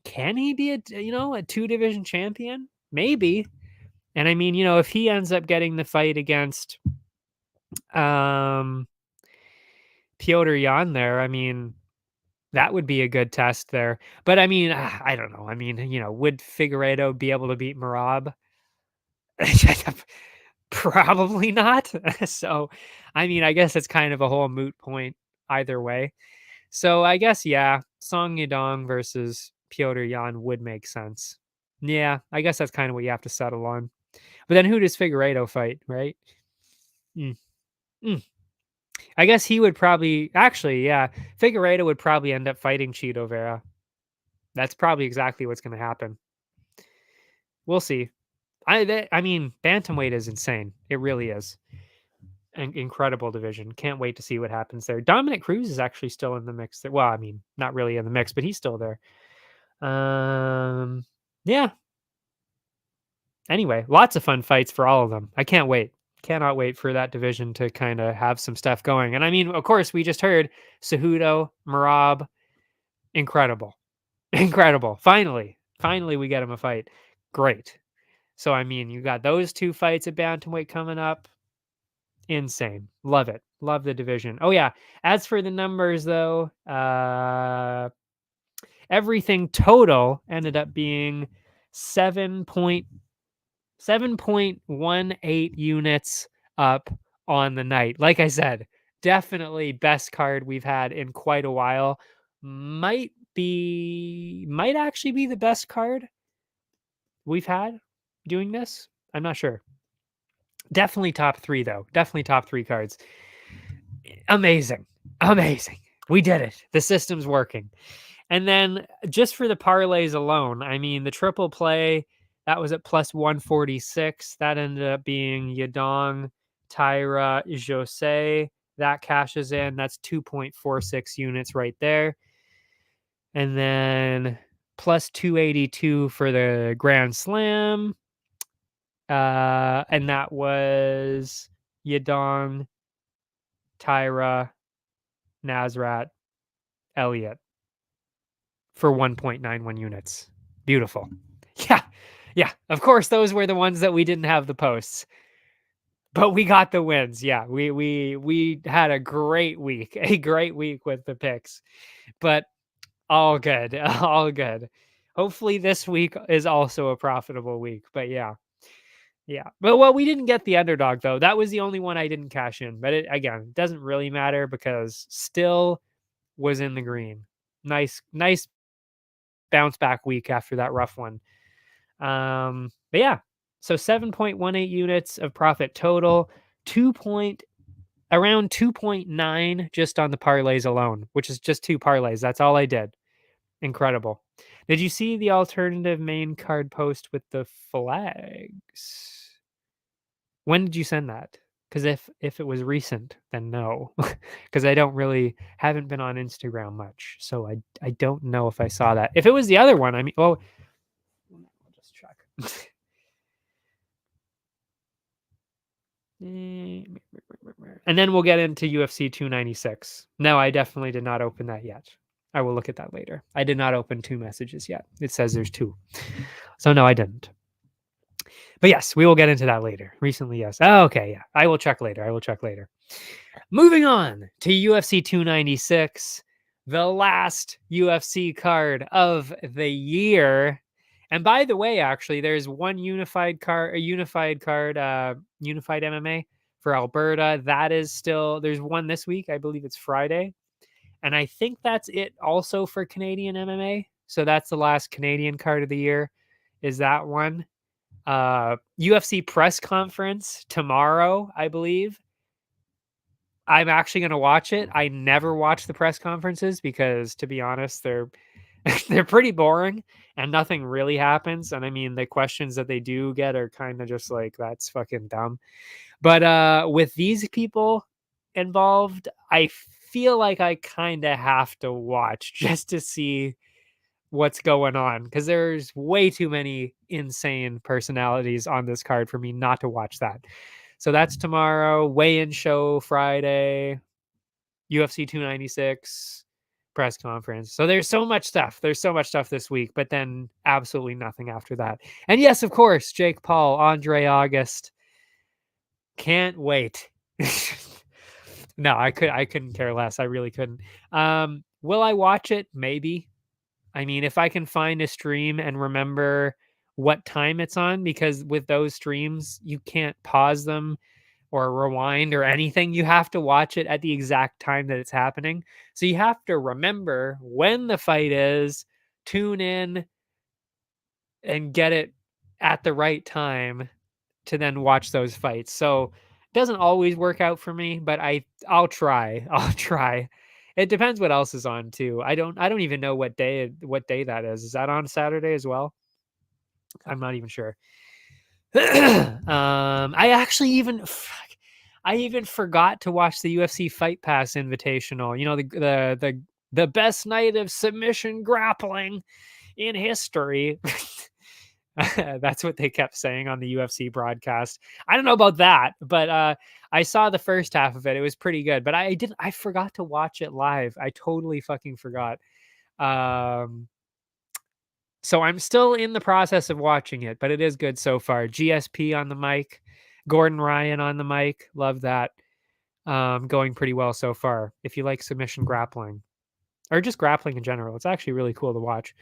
can he be a 2 division champion? Maybe. And I mean, if he ends up getting the fight against um Piotr Yan there, I mean, that would be a good test there. But I mean, I don't know. I mean, would Figueiredo be able to beat Marab? Probably not. So, I mean, I guess it's kind of a whole moot point either way. So I guess, yeah, Song Yadong versus Piotr Yan would make sense. Yeah, I guess that's kind of what you have to settle on. But then who does Figueiredo fight, right? Mm. Mm. I guess he would probably, actually, yeah, Figueiredo would probably end up fighting Chito Vera. That's probably exactly what's going to happen. We'll see. I mean, bantamweight is insane. It really is an incredible division. Can't wait to see what happens there. Dominic Cruz is actually still in the mix. There. Well, I mean, not really in the mix, but he's still there. Yeah. Anyway, lots of fun fights for all of them. I can't wait. Cannot wait for that division to kind of have some stuff going. And I mean, of course, we just heard Cejudo, Marab, incredible. Incredible. Finally we get him a fight. Great. So I mean, you got those 2 fights at bantamweight coming up. Insane. Love it. Love the division. Oh yeah. As for the numbers though, everything total ended up being 7.2 7.18 units up on the night. Like I said, definitely best card we've had in quite a while. Might actually be the best card we've had doing this. I'm not sure. Definitely top 3 though. Definitely top 3 cards. Amazing. Amazing. We did it. The system's working. And then just for the parlays alone, I mean, the triple play, that was at plus 146. That ended up being Yadong, Tyra, Jose. That cashes in. That's 2.46 units right there. And then plus 282 for the Grand Slam. And that was Yadong, Tyra, Nazrat, Elliott for 1.91 units. Beautiful. Yeah. Yeah. Of course, those were the ones that we didn't have the posts. But we got the wins. Yeah. We had a great week. A great week with the picks. But all good. All good. Hopefully this week is also a profitable week. But yeah. Yeah. But well, we didn't get the underdog though. That was the only one I didn't cash in. But it again, doesn't really matter because still was in the green. Nice bounce back week after that rough one. But yeah, so 7.18 units of profit total, around 2.9 just on the parlays alone, which is just 2 parlays. That's all I did. Incredible. Did you see the alternative main card post with the flags? When did you send that? Because if it was recent, then no, because I haven't been on Instagram much, so I don't know if I saw that. If it was the other one, I mean, oh, I'll just check. And then we'll get into UFC 296. No, I definitely did not open that yet. I will look at that later. I did not open 2 messages yet. It says there's 2. So no, I didn't. But yes, we will get into that later. Recently, yes. Oh, okay, yeah. I will check later. Moving on to UFC 296, the last UFC card of the year. And by the way, actually, there's one unified MMA for Alberta. That is still, there's one this week. I believe it's Friday. And I think that's it also for Canadian MMA. So that's the last Canadian card of the year, is that one. UFC press conference tomorrow, I believe. I'm actually going to watch it. I never watch the press conferences because, to be honest, they're they're pretty boring and nothing really happens. And I mean, the questions that they do get are kind of just like, that's fucking dumb. But with these people involved, I feel like I kind of have to watch just to see what's going on, because there's way too many insane personalities on this card for me not to watch that. So that's tomorrow. Weigh-in show Friday. UFC 296 press conference. So there's so much stuff. There's so much stuff this week, but then absolutely nothing after that. And yes, of course, Jake Paul, Andre August. Can't wait. No, I couldn't care less. I really couldn't. Will I watch it? Maybe. I mean, if I can find a stream and remember what time it's on, because with those streams, you can't pause them or rewind or anything. You have to watch it at the exact time that it's happening. So you have to remember when the fight is, tune in and get it at the right time to then watch those fights. So it doesn't always work out for me, but I'll try. I'll try. It depends what else is on too. I don't even know what day that is. Is that on Saturday as well? I'm not even sure. I even forgot to watch the UFC Fight Pass Invitational. You know, the best night of submission grappling in history. That's what they kept saying on the UFC broadcast. I don't know about that, but I saw the first half of it. It was pretty good, but I forgot to watch it live. I totally fucking forgot. So I'm still in the process of watching it, but it is good so far. GSP on the mic, Gordon Ryan on the mic. Love that. Going pretty well so far. If you like submission grappling or just grappling in general, it's actually really cool to watch.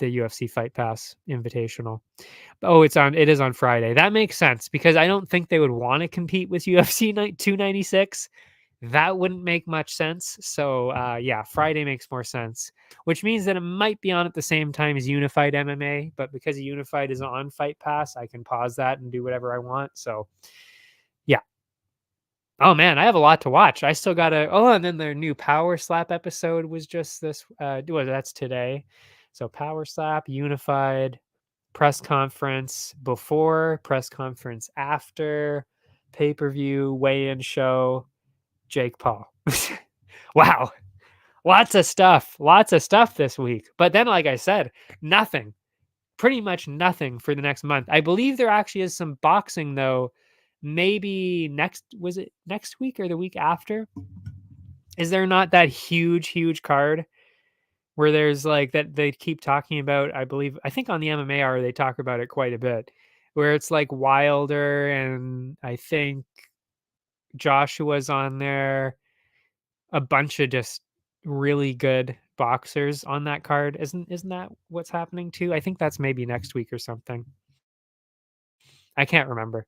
UFC Fight Pass Invitational. Oh, it is on Friday. That makes sense because I don't think they would want to compete with UFC 296. That wouldn't make much sense. So yeah, Friday makes more sense, which means that it might be on at the same time as Unified MMA. But because Unified is on Fight Pass, I can pause that and do whatever I want. So yeah. Oh man, I have a lot to watch. I still gotta. Oh, and then their new Power Slap episode was just this. Well, that's today. So Power Slap, Unified, press conference before, press conference after, pay per view, weigh in show, Jake Paul. Wow, lots of stuff this week. But then, like I said, nothing, pretty much nothing for the next month. I believe there actually is some boxing though. Maybe was it next week or the week after? Is there not that huge card where there's like that they keep talking about? I think on the MMA hour they talk about it quite a bit, where it's like Wilder and I think Joshua's on there, a bunch of just really good boxers on that card. Isn't that what's happening too? I think that's maybe next week or something. I can't remember.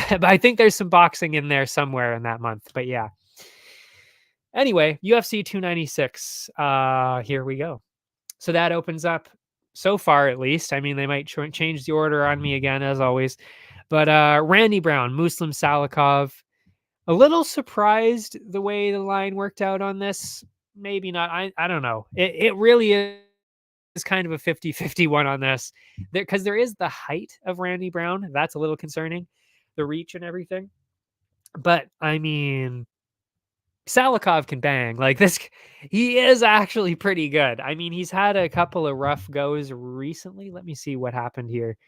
But I think there's some boxing in there somewhere in that month. But yeah. Anyway, UFC 296. Here we go. So that opens up so far, at least. I mean, they might change the order on me again, as always. But Randy Brown, Muslim Salikov. A little surprised the way the line worked out on this. Maybe not. I don't know. It really is kind of a 50-50 one on this. Because there is the height of Randy Brown. That's a little concerning. The reach and everything. But, I mean, Salikov can bang. Like this, he is actually pretty good. I mean, he's had a couple of rough goes recently. Let me see what happened here.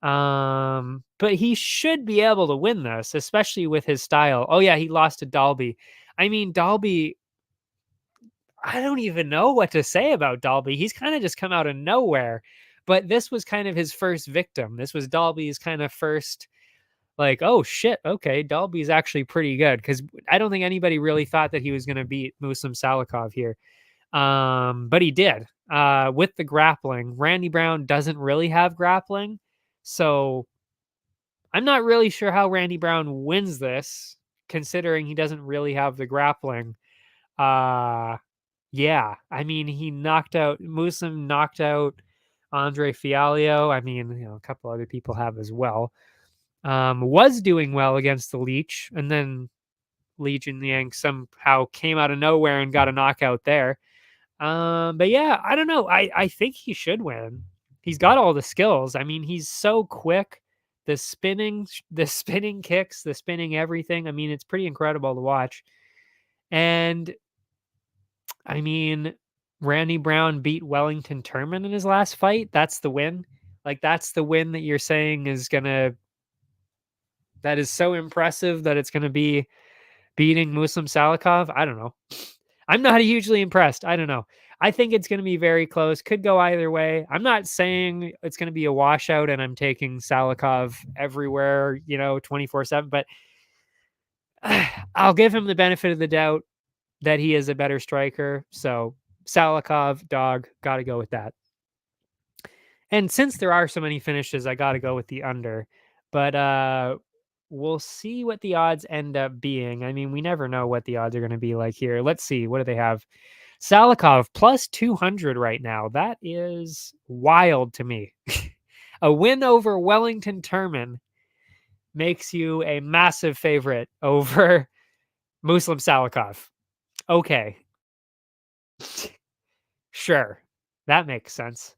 But he should be able to win this, especially with his style. Oh yeah, he lost to Dalby. I mean, Dalby, I don't even know what to say about Dalby. He's kind of just come out of nowhere. But this was kind of his first victim. This was Dalby's kind of first, like, oh shit, okay, Dalby's actually pretty good, because I don't think anybody really thought that he was going to beat Muslim Salikov here. But he did. With the grappling, Randy Brown doesn't really have grappling, so I'm not really sure how Randy Brown wins this, considering he doesn't really have the grappling. Yeah, I mean, Muslim knocked out Andre Fialio. I mean, a couple other people have as well. Was doing well against the Leech, and then Li Jinliang somehow came out of nowhere and got a knockout there. But yeah, I don't know. I think he should win. He's got all the skills. I mean, he's so quick. The spinning kicks, the spinning everything. I mean, it's pretty incredible to watch. And I mean, Randy Brown beat Wellington Turman in his last fight. That's the win. Like, that's the win that you're saying that is so impressive that it's going to be beating Muslim Salikov. I don't know. I'm not hugely impressed. I don't know. I think it's going to be very close. Could go either way. I'm not saying it's going to be a washout and I'm taking Salikov everywhere, 24/7, but I'll give him the benefit of the doubt that he is a better striker. So Salikov, dog, got to go with that. And since there are so many finishes, I got to go with the under. But we'll see what the odds end up being. I mean, we never know what the odds are going to be like here. Let's see. What do they have? Salikov plus 200 right now. That is wild to me. A win over Wellington Turman makes you a massive favorite over Muslim Salikov. Okay. Sure. That makes sense.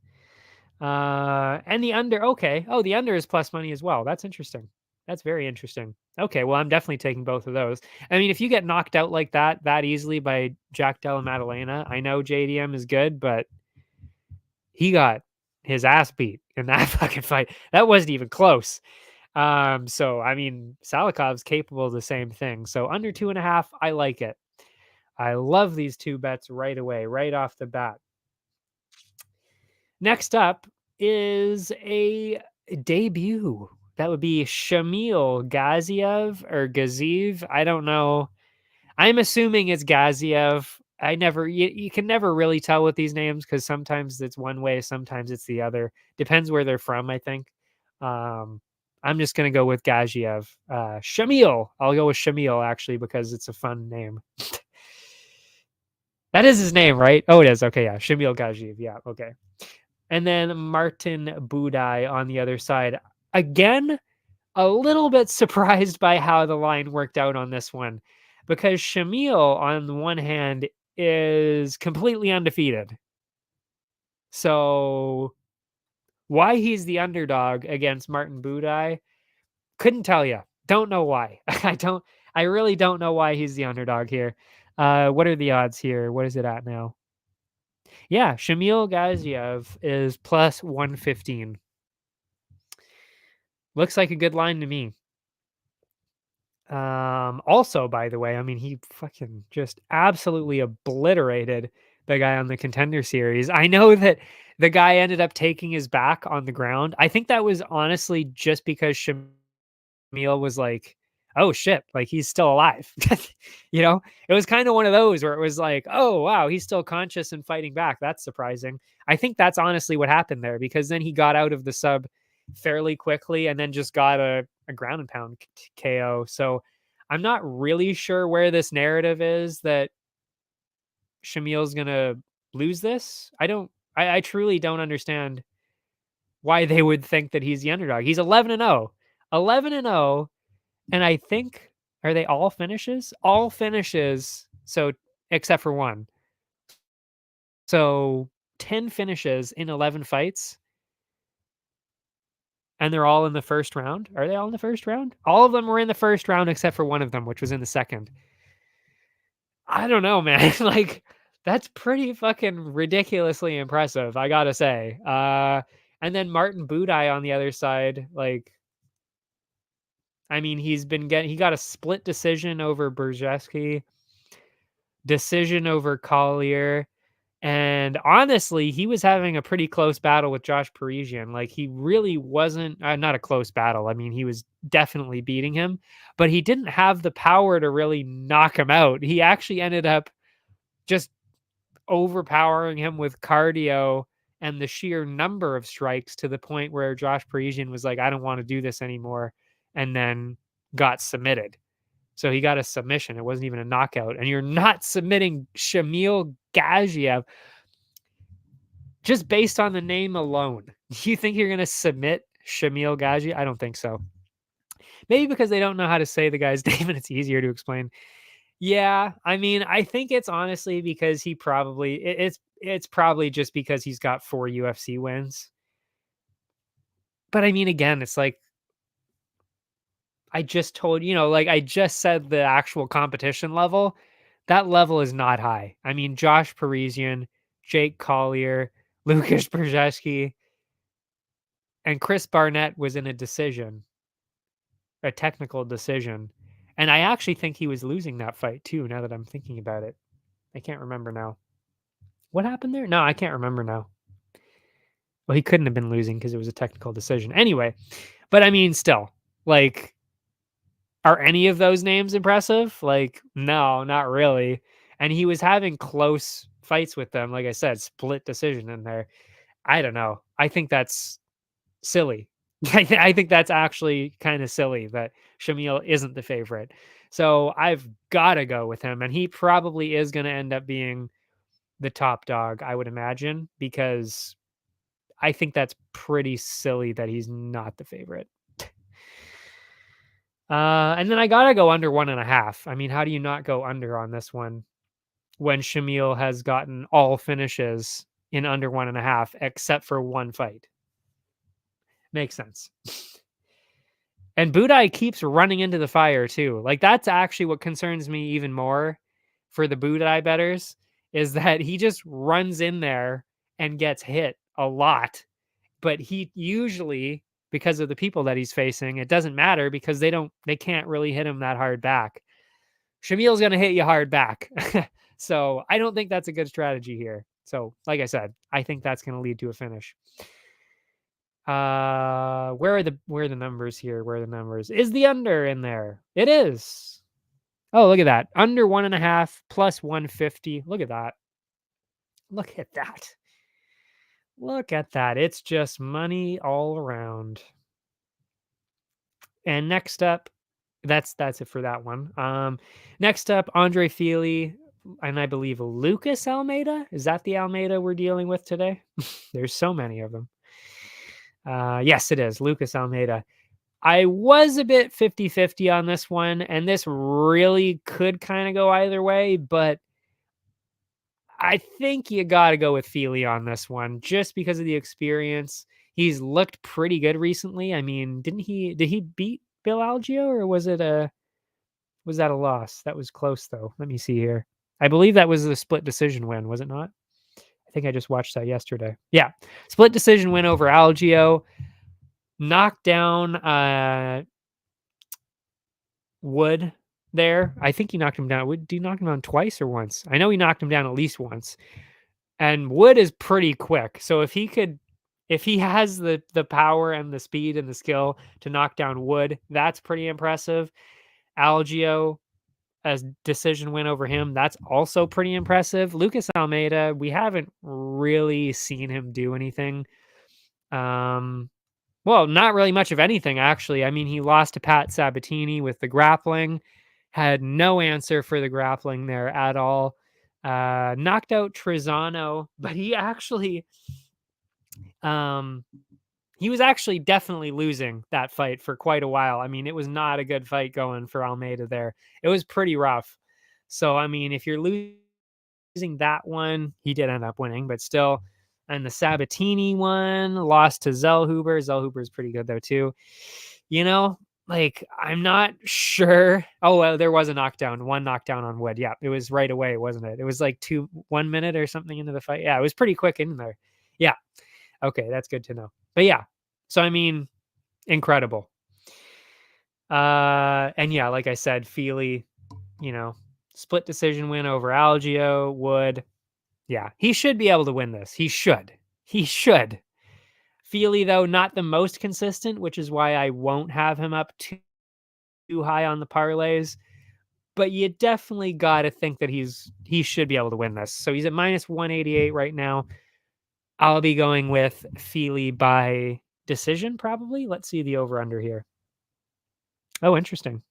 And the under, okay. Oh, the under is plus money as well. That's interesting. That's very interesting. Okay, well, I'm definitely taking both of those. I mean, if you get knocked out like that easily by Jack Della Maddalena, I know JDM is good, but he got his ass beat in that fucking fight. That wasn't even close. So I mean, Salikov's capable of the same thing. So under 2.5, I like it. I love these two bets right away, right off the bat. Next up is a debut. That would be Shamil Gaziev or Gaziev. I don't know. I'm assuming it's Gaziev. you can never really tell with these names because sometimes it's one way, sometimes it's the other. Depends where they're from, I think. Um, I'm just gonna go with Gaziev. Shamil. I'll go with Shamil actually because it's a fun name. That is his name, right? Oh, it is. Okay, yeah. Shamil Gaziev. Yeah, okay. And then Martin Budai on the other side. Again, a little bit surprised by how the line worked out on this one because Shamil, on the one hand, is completely undefeated. So why he's the underdog against Martin Budai, couldn't tell you. Don't know why. I really don't know why he's the underdog here. What are the odds here? What is it at now? Yeah, Shamil Gaziev is plus 115. Looks like a good line to me. Also, by the way, I mean, he fucking just absolutely obliterated the guy on the Contender Series. I know that the guy ended up taking his back on the ground. I think that was honestly just because Shamil was like, "Oh shit, like he's still alive." You know, it was kind of one of those where it was like, "Oh wow, he's still conscious and fighting back." That's surprising. I think that's honestly what happened there because then he got out of the sub fairly quickly and then just got a ground and pound KO. So I'm not really sure where this narrative is that Shamil's gonna lose this. I truly don't understand why they would think that he's the underdog. He's 11 and 0. 11 and 0, and I think are they all finishes? All finishes, so except for one. So 10 finishes in 11 fights. And they're all in the first round. Are they all in the first round? All of them were in the first round except for one of them, which was in the second. I don't know, man. Like, that's pretty fucking ridiculously impressive, I gotta say. And then Martin Budai on the other side, like, I mean, he got a split decision over Brzezinski, decision over Collier, and honestly, he was having a pretty close battle with Josh Parisian. Like he really wasn't not a close battle. I mean, he was definitely beating him, but he didn't have the power to really knock him out. He actually ended up just overpowering him with cardio and the sheer number of strikes to the point where Josh Parisian was like, I don't want to do this anymore, and then got submitted. So he got a submission. It wasn't even a knockout. And you're not submitting Shamil Gaziev just based on the name alone. Do you think you're going to submit Shamil Ghazi? I don't think so. Maybe because they don't know how to say the guy's name and it's easier to explain. Yeah, I mean, I think it's honestly because it's probably just because he's got 4 UFC wins. But I mean, again, it's like I just told like I just said the actual competition level. That level is not high. I mean, Josh Parisian, Jake Collier, Lucas Brzezinski, and Chris Barnett was in a technical decision. And I actually think he was losing that fight too, now that I'm thinking about it. I can't remember now. What happened there? No, I can't remember now. Well, he couldn't have been losing because it was a technical decision. Anyway, but I mean, still, like, are any of those names impressive? Like, no, not really. And he was having close fights with them. Like I said, split decision in there. I don't know. I think that's silly. I think that's actually kind of silly that Shamil isn't the favorite. So I've got to go with him. And he probably is going to end up being the top dog, I would imagine, because I think that's pretty silly that he's not the favorite. And then I got to go under 1.5. I mean, how do you not go under on this one when Shamil has gotten all finishes in under 1.5, except for one fight? Makes sense. And Budai keeps running into the fire too. Like that's actually what concerns me even more for the Budai betters is that he just runs in there and gets hit a lot. But he usually, because of the people that he's facing, it doesn't matter because they can't really hit him that hard back. Shamil's gonna hit you hard back. So I don't think that's a good strategy here. So, like I said, I think that's gonna lead to a finish. Where are the numbers here? Where are the numbers? Is the under in there? It is. Oh, look at that. Under 1.5 plus 150. Look at that. Look at that. Look at that. It's just money all around. And next up, that's it for that one. Next up, Andre Feely, and I believe Lucas Almeida. Is that the Almeida we're dealing with today? There's so many of them. Yes, it is. Lucas Almeida. I was a bit 50-50 on this one, and this really could kind of go either way, but I think you got to go with Feely on this one just because of the experience. He's looked pretty good recently. I mean, did he beat Bill Algeo, or was that a loss? That was close though. Let me see here. I believe that was a split decision win, was it not? I think I just watched that yesterday. Yeah. Split decision win over Algeo. Knocked down Wood there. I think he knocked him down. Did he knock him down twice or once? I know he knocked him down at least once. And Wood is pretty quick. So if he has the power and the speed and the skill to knock down Wood, that's pretty impressive. Algeo, a decision win over him, that's also pretty impressive. Lucas Almeida, we haven't really seen him do anything. Well, not really much of anything, actually. I mean, he lost to Pat Sabatini with the grappling, had no answer for the grappling there at all. Knocked out Trezano, but he was actually definitely losing that fight for quite a while. I mean, it was not a good fight going for Almeida there. It was pretty rough. So, I mean, if you're losing that one, he did end up winning, but still. And the Sabatini one lost to Zellhuber. Zellhuber is pretty good though too. You know, like I'm not sure. Oh well, there was a knockdown, one knockdown on Wood. Yeah, it was right away, wasn't it? It was like 1 minute or something into the fight. Yeah, it was pretty quick in there. Yeah. Okay, that's good to know. But yeah, so I mean, incredible. And yeah, like I said, Feely, split decision win over Algeo, Wood. Yeah, he should be able to win this. He should. He should. Feely, though, not the most consistent, which is why I won't have him up too high on the parlays. But you definitely got to think that he should be able to win this. So he's at minus 188 right now. I'll be going with Feely by decision, probably. Let's see the over-under here. Oh, interesting.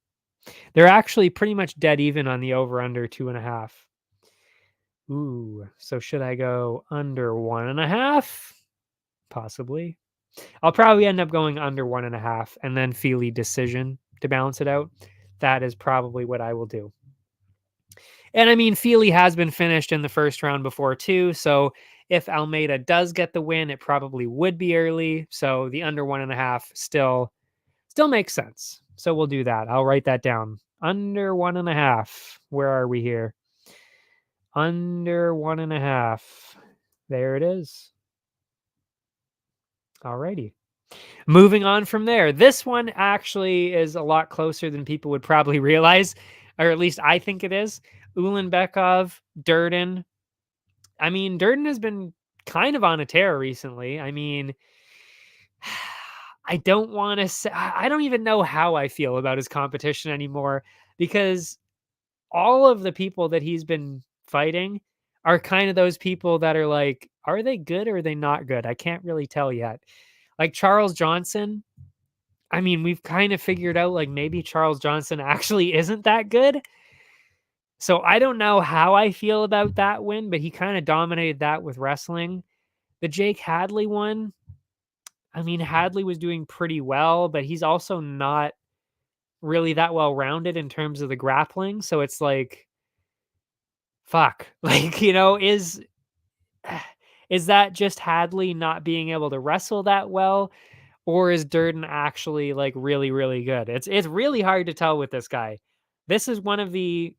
They're actually pretty much dead even on the over-under 2.5. Ooh, so should I go under 1.5? Possibly. I'll probably end up going under 1.5 and then Feely decision to balance it out. That is probably what I will do. And I mean, Feely has been finished in the first round before too. So if Almeida does get the win, it probably would be early. So the under 1.5 still makes sense. So we'll do that. I'll write that down. Under 1.5. Where are we here? Under 1.5. There it is. Alrighty. Moving on from there. This one actually is a lot closer than people would probably realize, or at least I think it is. Ulanbekov, Durden. I mean, Durden has been kind of on a tear recently. I mean, I don't want to say, I don't even know how I feel about his competition anymore because all of the people that he's been fighting are kind of those people that are like, are they good or are they not good? I can't really tell yet. Like Charles Johnson, I mean, we've kind of figured out like maybe Charles Johnson actually isn't that good. So I don't know how I feel about that win, but he kind of dominated that with wrestling. The Jake Hadley one, I mean, Hadley was doing pretty well, but he's also not really that well rounded in terms of the grappling. So it's like, fuck, like, is that just Hadley not being able to wrestle that well? Or is Durden actually like really, really good? It's really hard to tell with this guy. This is one of the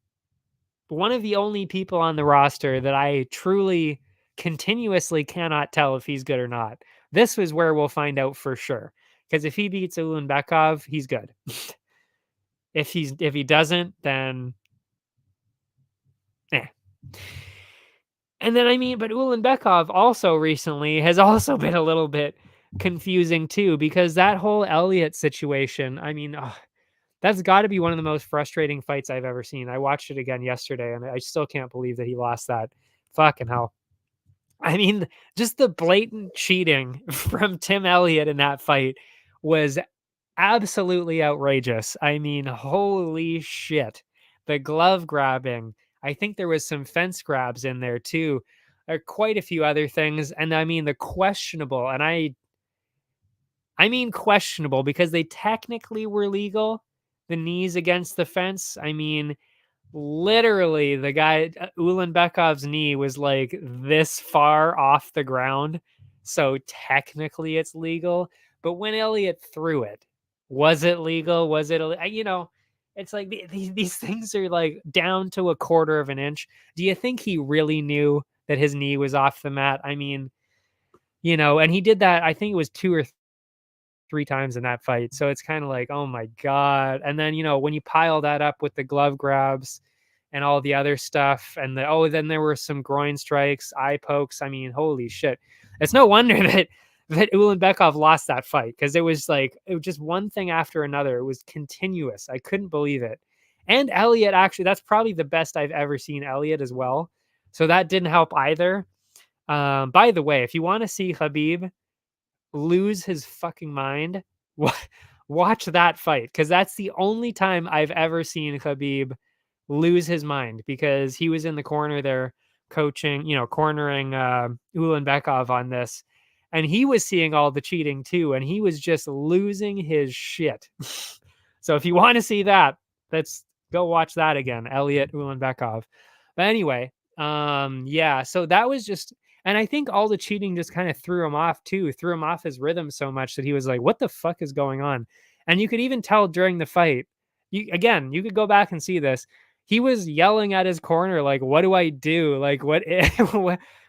only people on the roster that I truly continuously cannot tell if he's good or not. This is where we'll find out for sure. Because if he beats Ulanbekov, he's good. If he doesn't, then eh. And then I mean, but Ulanbekov also recently has also been a little bit confusing too, because that whole Elliott situation, I mean, That's got to be one of the most frustrating fights I've ever seen. I watched it again yesterday, and I still can't believe that he lost that. Fucking hell. I mean, just the blatant cheating from Tim Elliott in that fight was absolutely outrageous. I mean, holy shit. The glove grabbing. I think there was some fence grabs in there too. Quite a few other things. And I mean, the questionable, and I mean questionable because they technically were legal. The knees against the fence. I mean, literally the guy Ulanbekov's knee was like this far off the ground, so technically it's legal. But when Elliott threw it, was it legal? Was it it's like these things are like down to a quarter of an inch. Do you think he really knew that his knee was off the mat? I mean, and he did that, I think it was 2 or 3 times in that fight. So it's kind of like, oh my God. And then, when you pile that up with the glove grabs and all the other stuff, and then there were some groin strikes, eye pokes. I mean, holy shit. It's no wonder that Ulanbekov lost that fight, because it was just one thing after another. It was continuous. I couldn't believe it. And Elliott, actually, that's probably the best I've ever seen Elliott as well. So that didn't help either. By the way, if you want to see Khabib lose his fucking mind, watch that fight, because that's the only time I've ever seen Khabib lose his mind, because he was in the corner there coaching, cornering Ulanbekov on this, and he was seeing all the cheating too, and he was just losing his shit. So if you want to see that, let's go watch that again, Elliott Ulanbekov. But anyway, yeah, so that was just, and I think all the cheating just kind of threw him off too, threw him off his rhythm so much that he was like, what the fuck is going on? And you could even tell during the fight, you could go back and see this. He was yelling at his corner, like, what do I do? Like, what,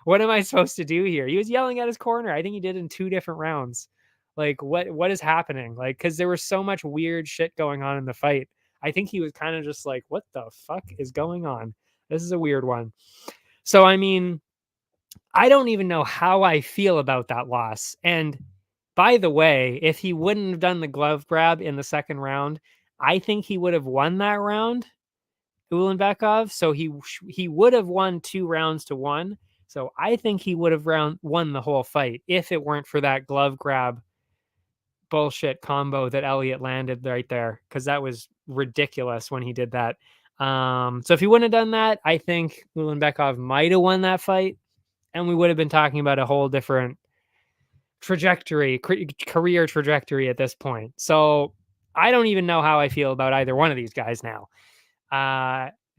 what am I supposed to do here? He was yelling at his corner. I think he did in 2 different rounds. Like, what is happening? Like, because there was so much weird shit going on in the fight. I think he was kind of just like, what the fuck is going on? This is a weird one. So, I mean, I don't even know how I feel about that loss. And by the way, if he wouldn't have done the glove grab in the second round, I think he would have won that round, Ulanbekov. So he would have won 2 rounds to 1. So I think he would have won the whole fight if it weren't for that glove grab bullshit combo that Elliott landed right there, because that was ridiculous when he did that. So if he wouldn't have done that, I think Ulanbekov might have won that fight, and we would have been talking about a whole different trajectory, career trajectory at this point. So I don't even know how I feel about either one of these guys now.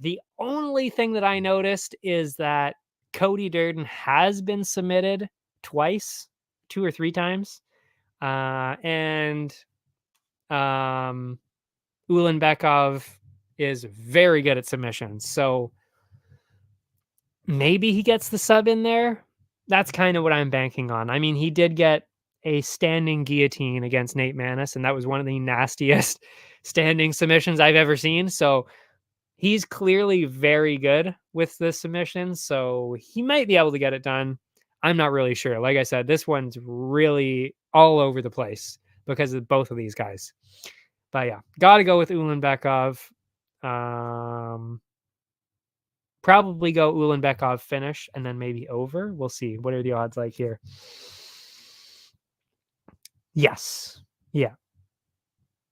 The only thing that I noticed is that Cody Durden has been submitted twice, 2 or 3 times. And Ulanbekov is very good at submissions. So maybe he gets the sub in there. That's kind of what I'm banking on. I mean, he did get a standing guillotine against Nate Maness, and that was one of the nastiest standing submissions I've ever seen. So he's clearly very good with the submissions, so he might be able to get it done. I'm not really sure. Like I said, this one's really all over the place because of both of these guys. But yeah, got to go with Ulanbekov. Probably go Ulanbekov finish and then maybe over. We'll see. What are the odds like here? Yes. Yeah.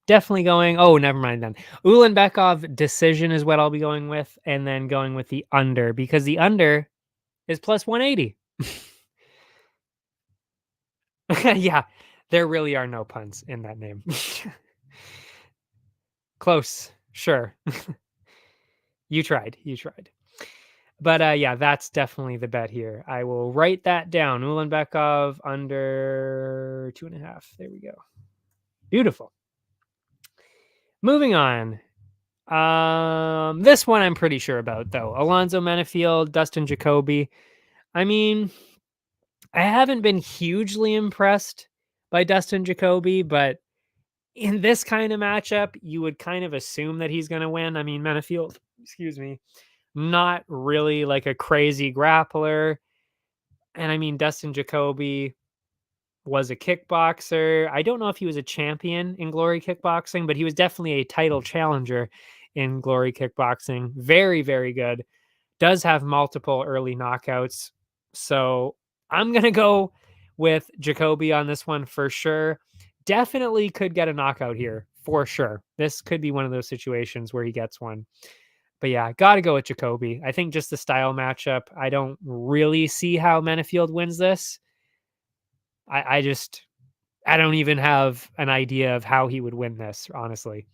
Definitely going. Oh, never mind then. Ulanbekov decision is what I'll be going with, and then going with the under, because the under is plus 180. Yeah, there really are no puns in that name. Close. Sure. You tried. But yeah, that's definitely the bet here. I will write that down. Ulanbekov under 2.5. There we go. Beautiful. Moving on. This one I'm pretty sure about, though. Alonzo Menifield, Dustin Jacoby. I mean, I haven't been hugely impressed by Dustin Jacoby, but in this kind of matchup, you would kind of assume that he's going to win. I mean, Menifield, not really like a crazy grappler. And I mean, Dustin Jacoby, was a kickboxer. I don't know if he was a champion in Glory Kickboxing, but he was definitely a title challenger in Glory Kickboxing. Very, very good. Does have multiple early knockouts. So I'm going to go with Jacoby on this one for sure. Definitely could get a knockout here for sure. This could be one of those situations where he gets one. But yeah, got to go with Jacoby. I think just the style matchup, I don't really see how Menafield wins this. I don't even have an idea of how he would win this, honestly.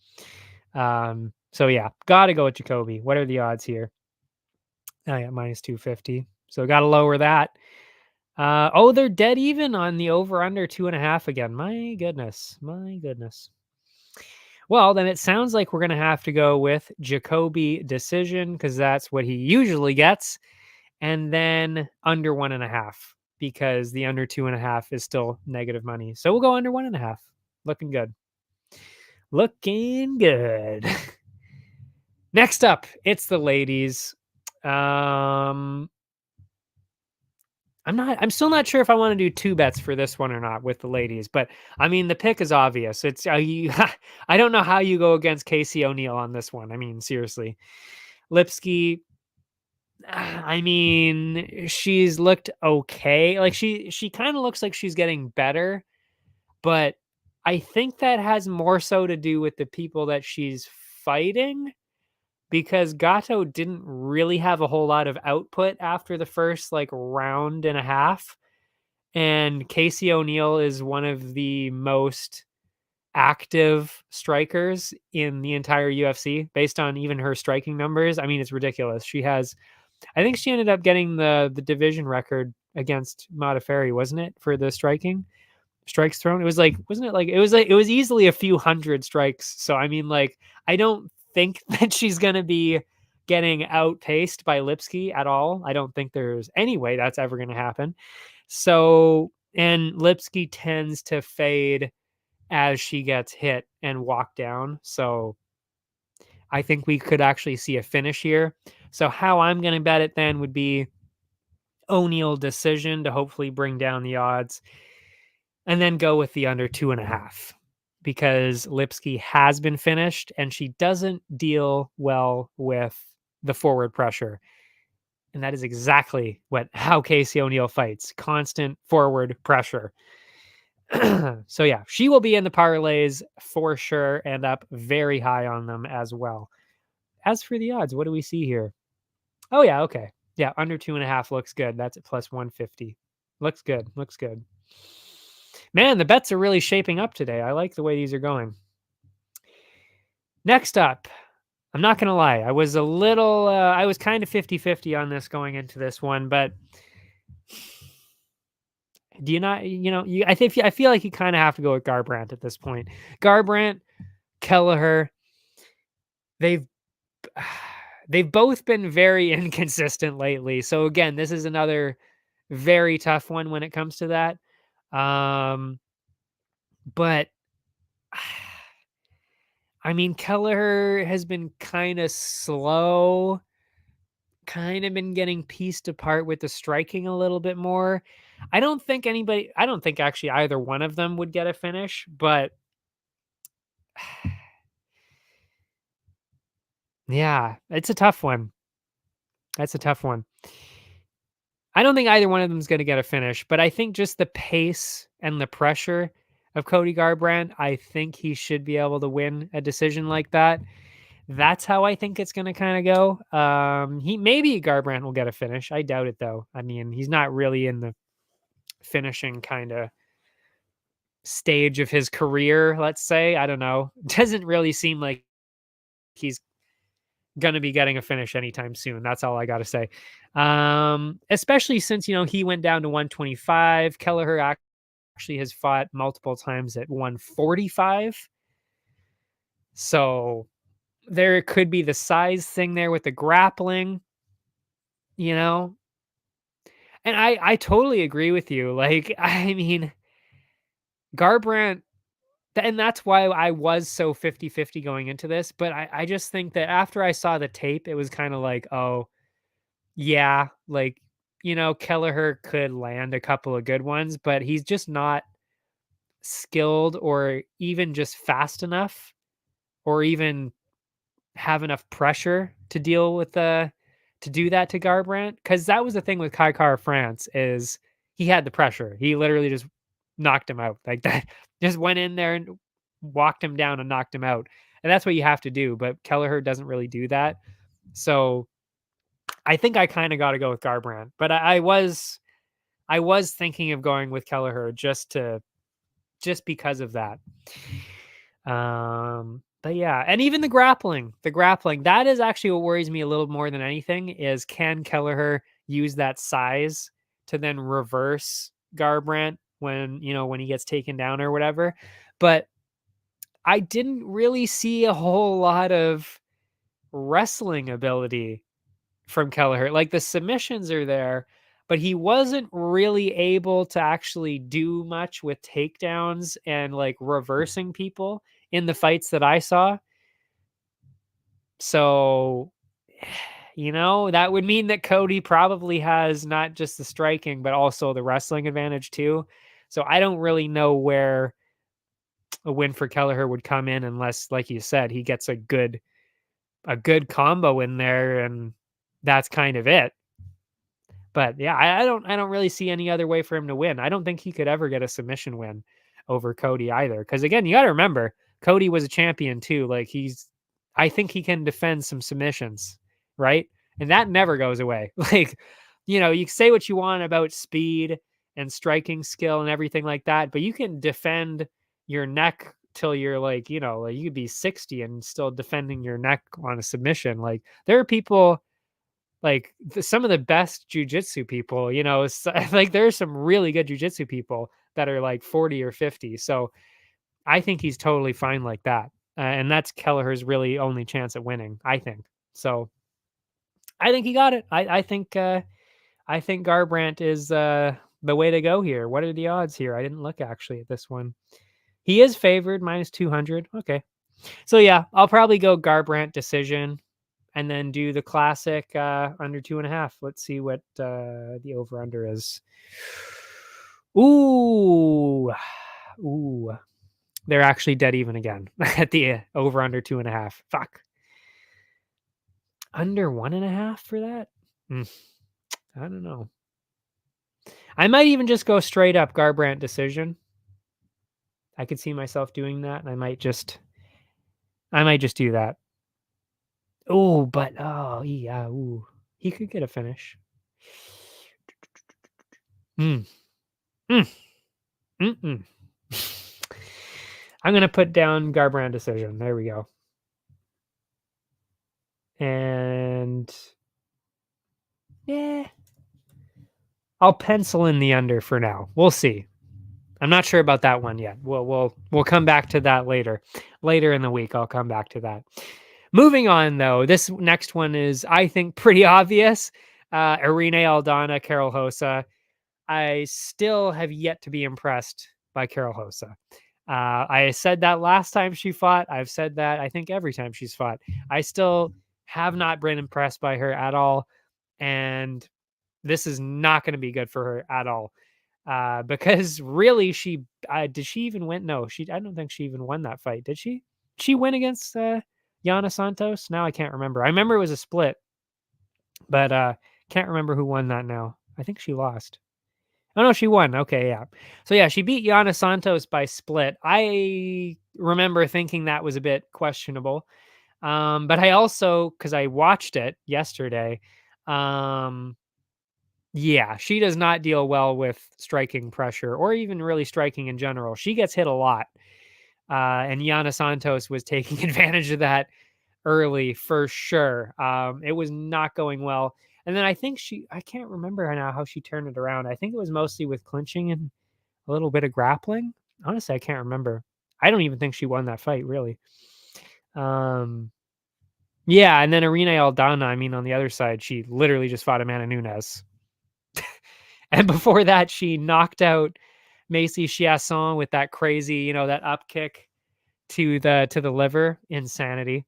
So yeah, got to go with Jacoby. What are the odds here? Oh yeah, minus 250. So got to lower that. Oh, they're dead even on the over under 2.5 again. My goodness. My goodness. Well, then it sounds like we're going to have to go with Jacoby decision because that's what he usually gets. And then under 1.5 because the under 2.5 is still negative money. So we'll go under 1.5. Looking good. Looking good. Next up, it's the ladies. I'm still not sure if I want to do two bets for this one or not with the ladies, but I mean, the pick is obvious. It's I don't know how you go against Casey O'Neill on this one. I mean, seriously. Lipsky, I mean, she's looked okay. Like she kind of looks like she's getting better, but I think that has more so to do with the people that she's fighting because Gato didn't really have a whole lot of output after the first like round and a half. And Casey O'Neill is one of the most active strikers in the entire UFC based on even her striking numbers. I mean, it's ridiculous. I think she ended up getting the division record against Modafferi, wasn't it, for the strikes thrown? It was like, wasn't it like it was easily a few hundred strikes. So I mean, like, I don't think that she's gonna be getting outpaced by Lipsky at all. I don't think there's any way that's ever gonna happen. So, and Lipsky tends to fade as she gets hit and walk down. So I think we could actually see a finish here. So how I'm going to bet it then would be O'Neill decision to hopefully bring down the odds and then go with the under 2.5 because Lipsky has been finished and she doesn't deal well with the forward pressure. And that is exactly how Casey O'Neill fights. Constant forward pressure. So yeah, she will be in the parlays for sure and up very high on them as well. As for the odds, what do we see here? Oh yeah, okay. Yeah, under 2.5 looks good. That's at plus 150. Looks good. Looks good. Man, the bets are really shaping up today. I like the way these are going. Next up, I'm not going to lie. I was I was kind of 50-50 on this going into this one, but do you not, I feel like you kind of have to go with Garbrandt at this point. Garbrandt, Kelleher, they've they've both been very inconsistent lately. So again, this is another very tough one when it comes to that. But I mean, Kelleher has been kind of slow, kind of been getting pieced apart with the striking a little bit more. I don't think actually either one of them would get a finish, but yeah, it's a tough one. That's a tough one. I don't think either one of them is going to get a finish, but I think just the pace and the pressure of Cody Garbrandt, I think he should be able to win a decision like that. That's how I think it's going to kind of go. Maybe Garbrandt will get a finish. I doubt it though. I mean, he's not really in the finishing kind of stage of his career, let's say. I don't know. Doesn't really seem like he's going to be getting a finish anytime soon. That's all I got to say. Especially since, he went down to 125. Kelleher actually has fought multiple times at 145. So there could be the size thing there with the grappling, you know? And I totally agree with you. Like, I mean, Garbrandt, and that's why I was so 50-50 going into this. But I just think that after I saw the tape, it was kind of like, oh, yeah, like, Kelleher could land a couple of good ones, but he's just not skilled or even just fast enough or even have enough pressure to deal with to do that to Garbrandt, because that was the thing with Kai Kara France is he had the pressure. He literally just knocked him out like that. Just went in there and walked him down and knocked him out. And that's what you have to do. But Kelleher doesn't really do that. So I think I kind of got to go with Garbrandt. But I was thinking of going with Kelleher just because of that. But yeah, and even the grappling, that is actually what worries me a little more than anything is can Kelleher use that size to then reverse Garbrandt when, when he gets taken down or whatever. But I didn't really see a whole lot of wrestling ability from Kelleher. Like the submissions are there, but he wasn't really able to actually do much with takedowns and like reversing people in the fights that I saw. So, that would mean that Cody probably has not just the striking, but also the wrestling advantage too. So I don't really know where a win for Kelleher would come in unless, like you said, he gets a good combo in there, and that's kind of it. But yeah, I don't really see any other way for him to win. I don't think he could ever get a submission win over Cody either. Because again, you got to remember, Cody was a champion too. Like I think he can defend some submissions, right? And that never goes away. Like, you say what you want about speed and striking skill and everything like that, but you can defend your neck till you're like, like you could be 60 and still defending your neck on a submission. Like there are people like some of the best jujitsu people, like there's some really good jujitsu people that are like 40 or 50. So I think he's totally fine like that. And that's Kelleher's really only chance at winning, I think. So I think he got it. I think Garbrandt is the way to go here. What are the odds here? I didn't look actually at this one. He is favored -200. Okay. So yeah, I'll probably go Garbrandt decision and then do the classic under 2.5. Let's see what the over under is. Ooh. They're actually dead even again at the over under 2.5. Fuck. Under 1.5 for that? I don't know. I might even just go straight up Garbrandt decision. I could see myself doing that, and I might just do that. Oh, yeah, he could get a finish. I'm gonna put down Garbrandt decision. There we go. And yeah, I'll pencil in the under for now. We'll see. I'm not sure about that one yet. We'll come back to that later. Later in the week, I'll come back to that. Moving on, though, this next one is, I think, pretty obvious. Irene Aldana, Carol Hossa. I still have yet to be impressed by Carol Hossa. I said that last time she fought. I've said that, I think, every time she's fought. I still have not been impressed by her at all. And this is not going to be good for her at all. Because really, did she even win? No, I don't think she even won that fight. Did she? She win against Yana Santos? Now I can't remember. I remember it was a split, but can't remember who won that now. I think she lost. Oh no, she won. Okay, yeah. So yeah, she beat Yana Santos by split. I remember thinking that was a bit questionable. But I also, because I watched it yesterday, yeah, she does not deal well with striking pressure or even really striking in general. She gets hit a lot. And Yana Santos was taking advantage of that early for sure. It was not going well. And then I think I can't remember now how she turned it around. I think it was mostly with clinching and a little bit of grappling. Honestly, I can't remember. I don't even think she won that fight, really. Yeah, and then Irene Aldana, I mean, on the other side, she literally just fought Amanda Nunes. And before that, she knocked out Macy Chiasson with that crazy, that up kick to the liver. Insanity.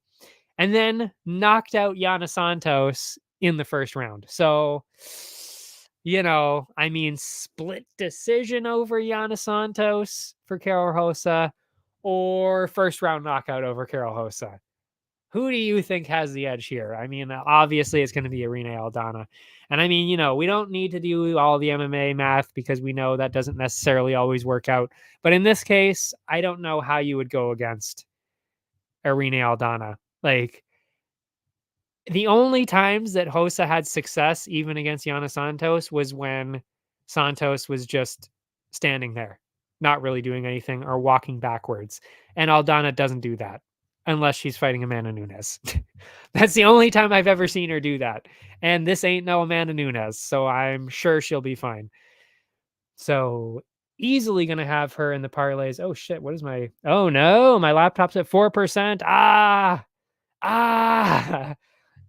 And then knocked out Yana Santos in the first round. So, I mean, split decision over Yana Santos for Karol Rosa or first round knockout over Karol Rosa? Who do you think has the edge here? I mean, obviously it's going to be Irene Aldana. And I mean, we don't need to do all the MMA math because we know that doesn't necessarily always work out. But in this case, I don't know how you would go against Irene Aldana. Like, the only times that Hosa had success, even against Yana Santos, was when Santos was just standing there, not really doing anything or walking backwards. And Aldana doesn't do that unless she's fighting Amanda Nunes. That's the only time I've ever seen her do that. And this ain't no Amanda Nunes, so I'm sure she'll be fine. So easily going to have her in the parlays. Oh shit, what is my... Oh no, my laptop's at 4%. Ah!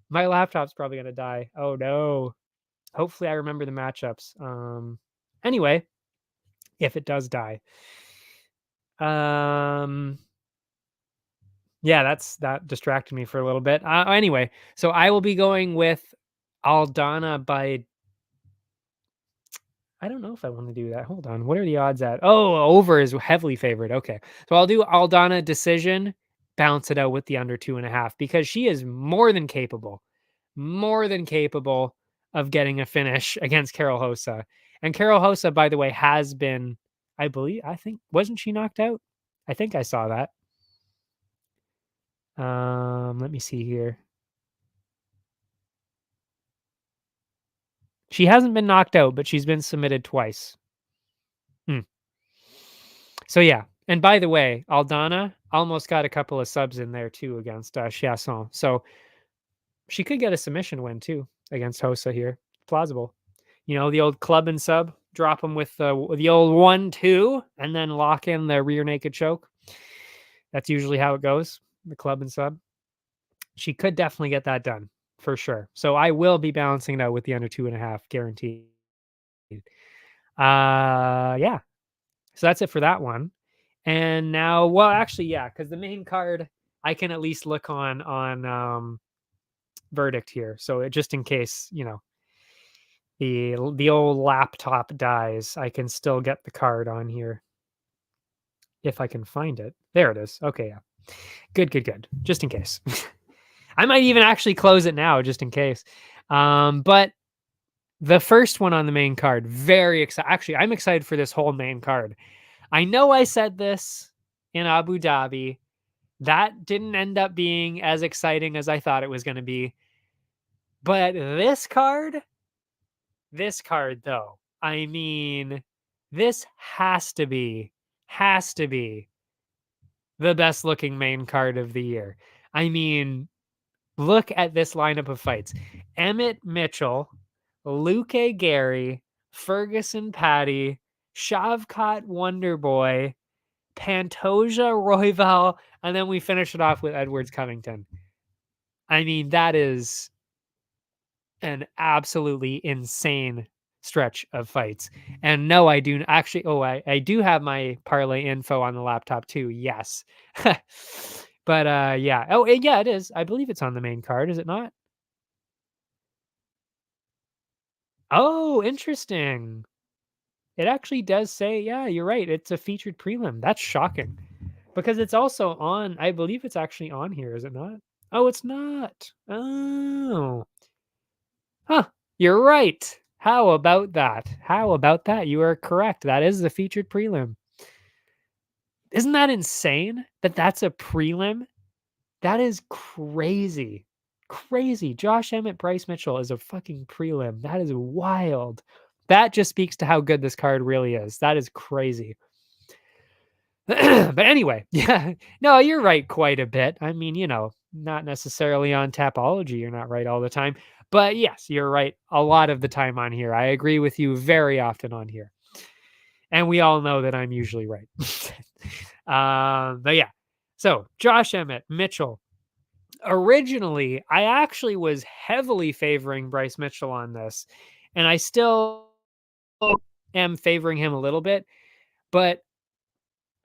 My laptop's probably going to die. Oh no. Hopefully I remember the matchups. Anyway, if it does die. Yeah, that distracted me for a little bit. Anyway, so I will be going with Aldana by... I don't know if I want to do that. Hold on. What are the odds at? Oh, over is heavily favored. Okay. So I'll do Aldana decision, balance it out with the under 2.5 because she is more than capable of getting a finish against Karol Rosa. And Karol Rosa, by the way, has been, I think, wasn't she knocked out? I think I saw that. Let me see here. She hasn't been knocked out, but she's been submitted twice. So yeah. And by the way, Aldana almost got a couple of subs in there too against Chiasson. So she could get a submission win too against Hosa here. Plausible. The old club and sub, drop them with the old 1-2 and then lock in the rear naked choke. That's usually how it goes, the club and sub. She could definitely get that done for sure. So I will be balancing it out with the under 2.5 guaranteed. Yeah. So that's it for that one. And now, well, actually, yeah, because the main card I can at least look on verdict here. So just in case, the old laptop dies, I can still get the card on here if I can find it. There it is. Okay, yeah. Good. Just in case. I might even actually close it now just in case. But the first one on the main card, very excited. Actually, I'm excited for this whole main card. I know I said this in Abu Dhabi. That didn't end up being as exciting as I thought it was going to be. But this card, though, I mean, this has to be the best looking main card of the year. I mean, look at this lineup of fights. Emmett Mitchell, Luke Gary, Ferguson Patty, Shavkat Wonderboy, Pantoja Royval, and then we finish it off with Edwards Covington. I mean, that is an absolutely insane stretch of fights. And no, I do actually. Oh, I do have my parlay info on the laptop too. Yes. But yeah. Oh, yeah, it is. I believe it's on the main card. Is it not? Oh, interesting. It actually does say, yeah, you're right. It's a featured prelim. That's shocking. Because it's also on, I believe it's actually on here, is it not? Oh, it's not. Oh. Huh. You're right. How about that? You are correct. That is the featured prelim. Isn't that insane that that's a prelim? That is crazy. Crazy. Josh Emmett, Bryce Mitchell is a fucking prelim. That is wild. That just speaks to how good this card really is. That is crazy. But anyway, yeah. No, you're right quite a bit. I mean, not necessarily on Tapology, you're not right all the time. But yes, you're right a lot of the time on here. I agree with you very often on here. And we all know that I'm usually right. But yeah. So Josh Emmett, Mitchell. Originally, I actually was heavily favoring Bryce Mitchell on this. And I still am favoring him a little bit. But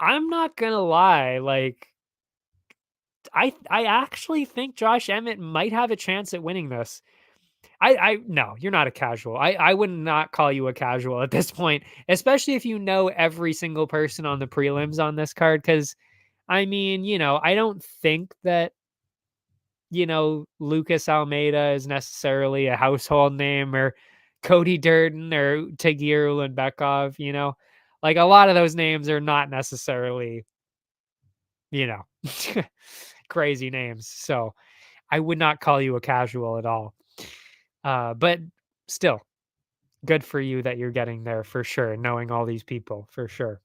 I'm not gonna lie, like I actually think Josh Emmett might have a chance at winning this. No, you're not a casual. I would not call you a casual at this point, especially if you know every single person on the prelims on this card. Because I mean, I don't think that Lucas Almeida is necessarily a household name, or Cody Durden or Tagir Ulanbekov. Like a lot of those names are not necessarily you know crazy names. So I would not call you a casual at all. But still, good for you that you're getting there for sure, knowing all these people for sure.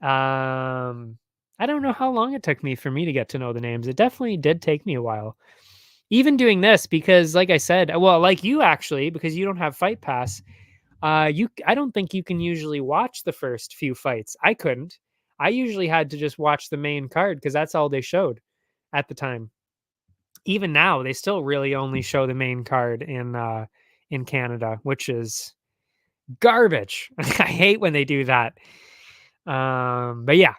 I don't know how long it took me for me to get to know the names. It definitely did take me a while. Even doing this because like I said, well, like you actually, because you don't have Fight Pass, I don't think you can usually watch the first few fights. I couldn't. I usually had to just watch the main card because that's all they showed at the time. Even now, they still really only show the main card in Canada, which is garbage. I hate when they do that. But yeah.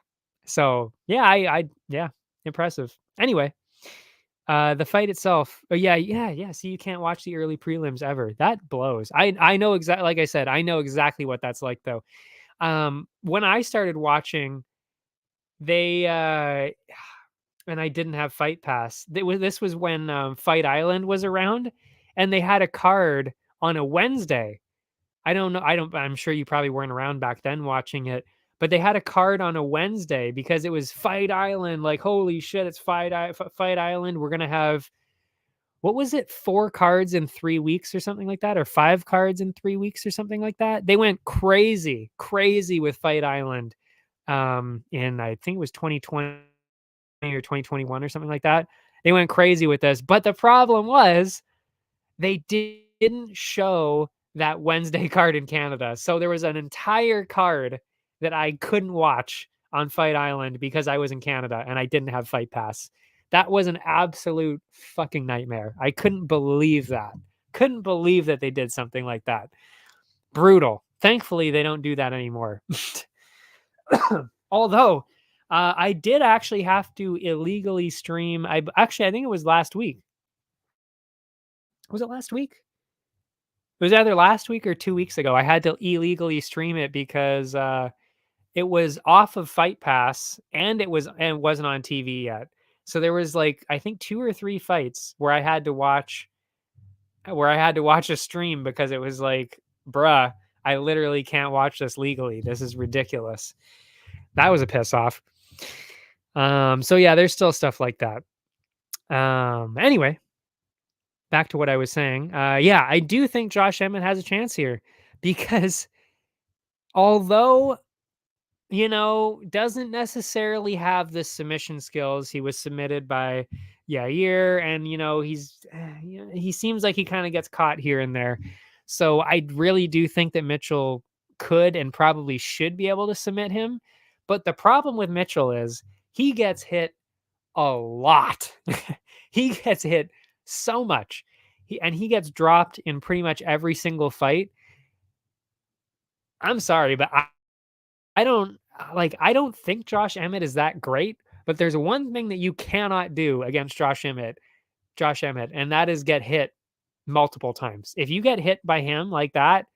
So yeah, yeah, impressive. Anyway, the fight itself. Oh yeah. So you can't watch the early prelims ever. That blows. I know exactly. Like I said, I know exactly what that's like though. When I started watching, they and I didn't have Fight Pass. This was when Fight Island was around, and they had a card on a Wednesday. I don't know. I'm sure you probably weren't around back then watching it, but they had a card on a Wednesday because it was Fight Island. Like, holy shit, it's Fight Island. We're gonna have what was it, 4 cards in 3 weeks or something like that, or 5 cards in 3 weeks or something like that. They went crazy, crazy with Fight Island. In I think it was 2020 or 2021 or something like that. They went crazy with this, but the problem was they didn't show that Wednesday card in Canada. So there was an entire card that I couldn't watch on Fight Island because I was in Canada and I didn't have Fight Pass. That was an absolute fucking nightmare. I couldn't believe that. Couldn't believe that they did something like that. Brutal. Thankfully, they don't do that anymore. Although, I did actually have to illegally stream. I think it was last week. Was it last week? It was either last week or 2 weeks ago. I had to illegally stream it because it was off of Fight Pass and wasn't on TV yet. So there was like I think 2 or 3 fights where I had to watch a stream because it was like, bruh, I literally can't watch this legally. This is ridiculous. That was a piss off. So yeah, there's still stuff like that. Anyway, back to what I was saying. Yeah, I do think Josh Emmett has a chance here because although doesn't necessarily have the submission skills. He was submitted by Yair, and he seems like he kind of gets caught here and there. So I really do think that Mitchell could and probably should be able to submit him. But the problem with Mitchell is he gets hit a lot. He gets hit so much. He gets dropped in pretty much every single fight. I'm sorry, but I don't think Josh Emmett is that great, but there's one thing that you cannot do against Josh Emmett, and that is get hit multiple times. If you get hit by him like that,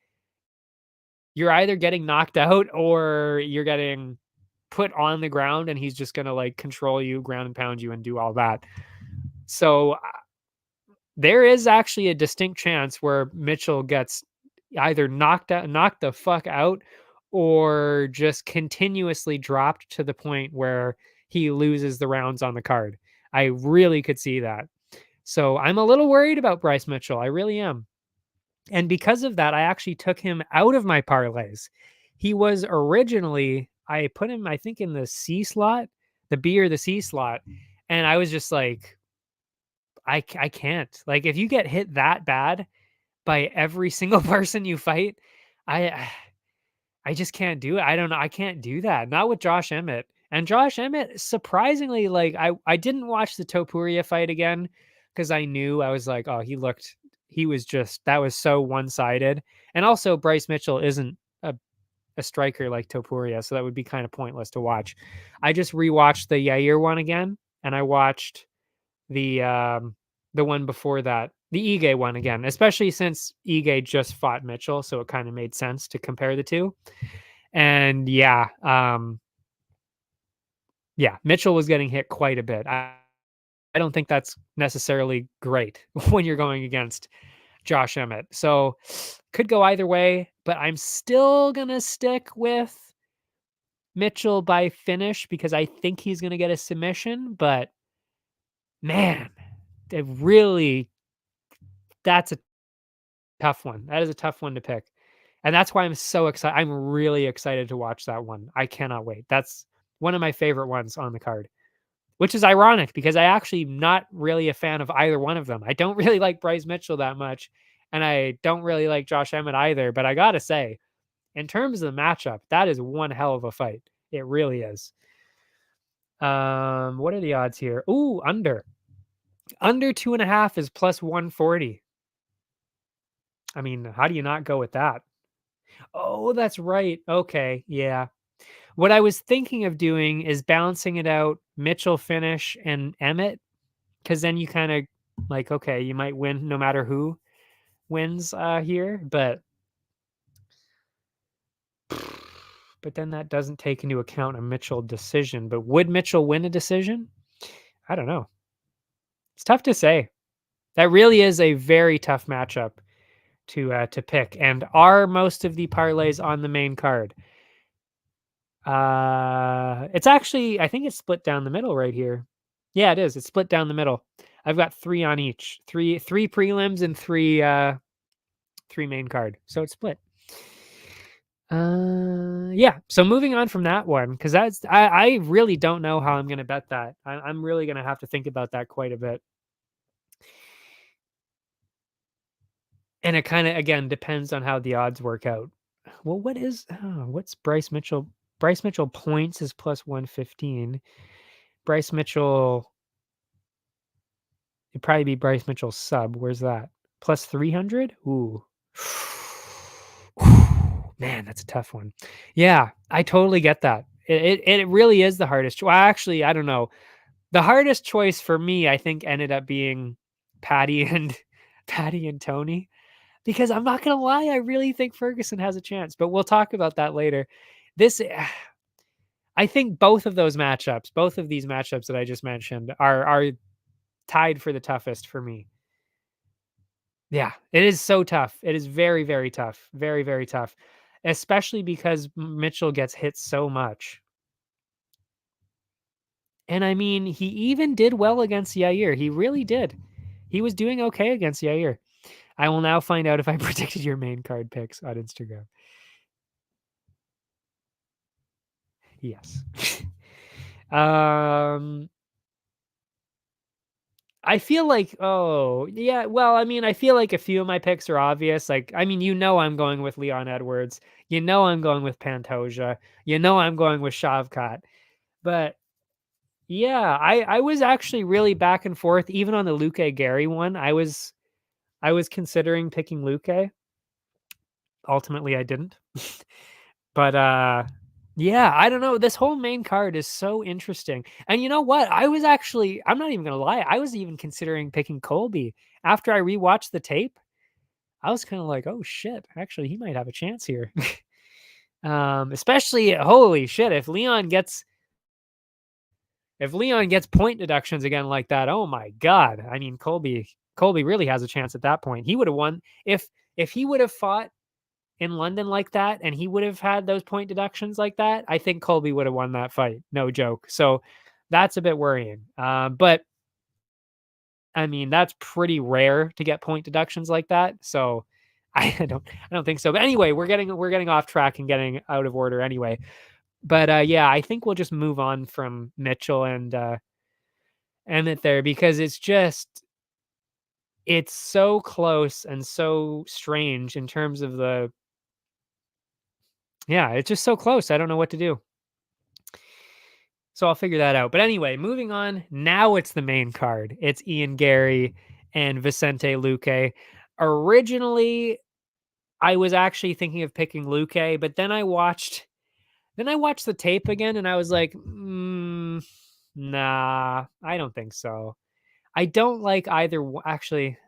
you're either getting knocked out or you're getting put on the ground and he's just going to like control you, ground and pound you and do all that. So there is actually a distinct chance where Mitchell gets either knocked the fuck out, or just continuously dropped to the point where he loses the rounds on the card. I really could see that. So I'm a little worried about Bryce Mitchell. I really am. And because of that, I actually took him out of my parlays. He was originally, I put him, I think, in the C slot, the B or the C slot. And I was just like, I can't. Like, if you get hit that bad by every single person you fight, I I just can't do it. I don't know. I can't do that. Not with Josh Emmett. And Josh Emmett, surprisingly, like I didn't watch the Topuria fight again because I was like, oh, he was just, that was so one-sided. And also Bryce Mitchell isn't a striker like Topuria, so that would be kind of pointless to watch. I just rewatched the Yair one again, and I watched the one before that, The Ige one again, especially since Ige just fought Mitchell, so it kind of made sense to compare the two. And yeah, Mitchell was getting hit quite a bit. I don't think that's necessarily great when you're going against Josh Emmett. So could go either way, but I'm still gonna stick with Mitchell by finish because I think he's gonna get a submission. But man, it really that's a tough one. That is a tough one to pick. And that's why I'm so excited. I'm really excited to watch that one. I cannot wait. That's one of my favorite ones on the card, which is ironic because I actually not really a fan of either one of them. I don't really like Bryce Mitchell that much, and I don't really like Josh Emmett either. But I gotta say, in terms of the matchup, that is one hell of a fight. It really is. What are the odds here? Ooh, under. Under 2.5 is plus 140. I mean, how do you not go with that? Oh, that's right. Okay, yeah. What I was thinking of doing is balancing it out Mitchell finish and Emmett, because then you kind of like, okay, you might win no matter who wins here, but then that doesn't take into account a Mitchell decision. But would Mitchell win a decision? I don't know. It's tough to say. That really is a very tough matchup to pick. And are most of the parlays on the main card? It's actually, I think it's split down the middle right here. Yeah, it is. It's split down the middle. I've got 3 on each. Three prelims and three main card. So it's split. Yeah. So moving on from that one, because I really don't know how I'm gonna bet that. I'm really gonna have to think about that quite a bit. And it kind of again depends on how the odds work out. Well, what's Bryce Mitchell? Bryce Mitchell points is plus 115. Bryce Mitchell, it'd probably be Bryce Mitchell's sub. Where's that? Plus 300? Ooh. Man, that's a tough one. Yeah, I totally get that. It really is the hardest. Well, actually, I don't know. The hardest choice for me, I think, ended up being Patty and Patty and Tony. Because I'm not gonna lie, I really think Ferguson has a chance, but we'll talk about that later. This I think both of those matchups, both of these matchups that I just mentioned are tied for the toughest for me. Yeah, it is so tough. It is very, very tough. Very, very tough. Especially because Mitchell gets hit so much. And I mean, he even did well against Yair. He really did. He was doing okay against Yair. I will now find out if I predicted your main card picks on Instagram. Yes. um I feel like, oh, yeah, well, I mean, I feel like a few of my picks are obvious. Like, I mean, I'm going with Leon Edwards. I'm going with Pantoja. I'm going with Shavkat. But yeah, I was actually really back and forth, even on the Luque Gary one. I was considering picking Luque. Ultimately, I didn't. But yeah, I don't know. This whole main card is so interesting. And you know what? I'm not even gonna lie, I was even considering picking Colby. After I rewatched the tape, I was kind of like, oh shit, actually he might have a chance here. Especially holy shit, if Leon gets point deductions again like that, oh my god. I mean, Colby really has a chance at that point. He would have won if he would have fought in London like that and he would have had those point deductions like that. I think Colby would have won that fight. No joke. So that's a bit worrying. But I mean, that's pretty rare to get point deductions like that. So I don't think so. But anyway, we're getting off track and getting out of order anyway. But yeah, I think we'll just move on from Mitchell and Emmett there because it's so close and so strange in terms of it's just so close. I don't know what to do. So I'll figure that out. But anyway, moving on. Now it's the main card. It's Ian Gary and Vicente Luque. Originally, I was actually thinking of picking Luque, but then I watched the tape again and I was like, nah, I don't think so. I don't like either. Actually,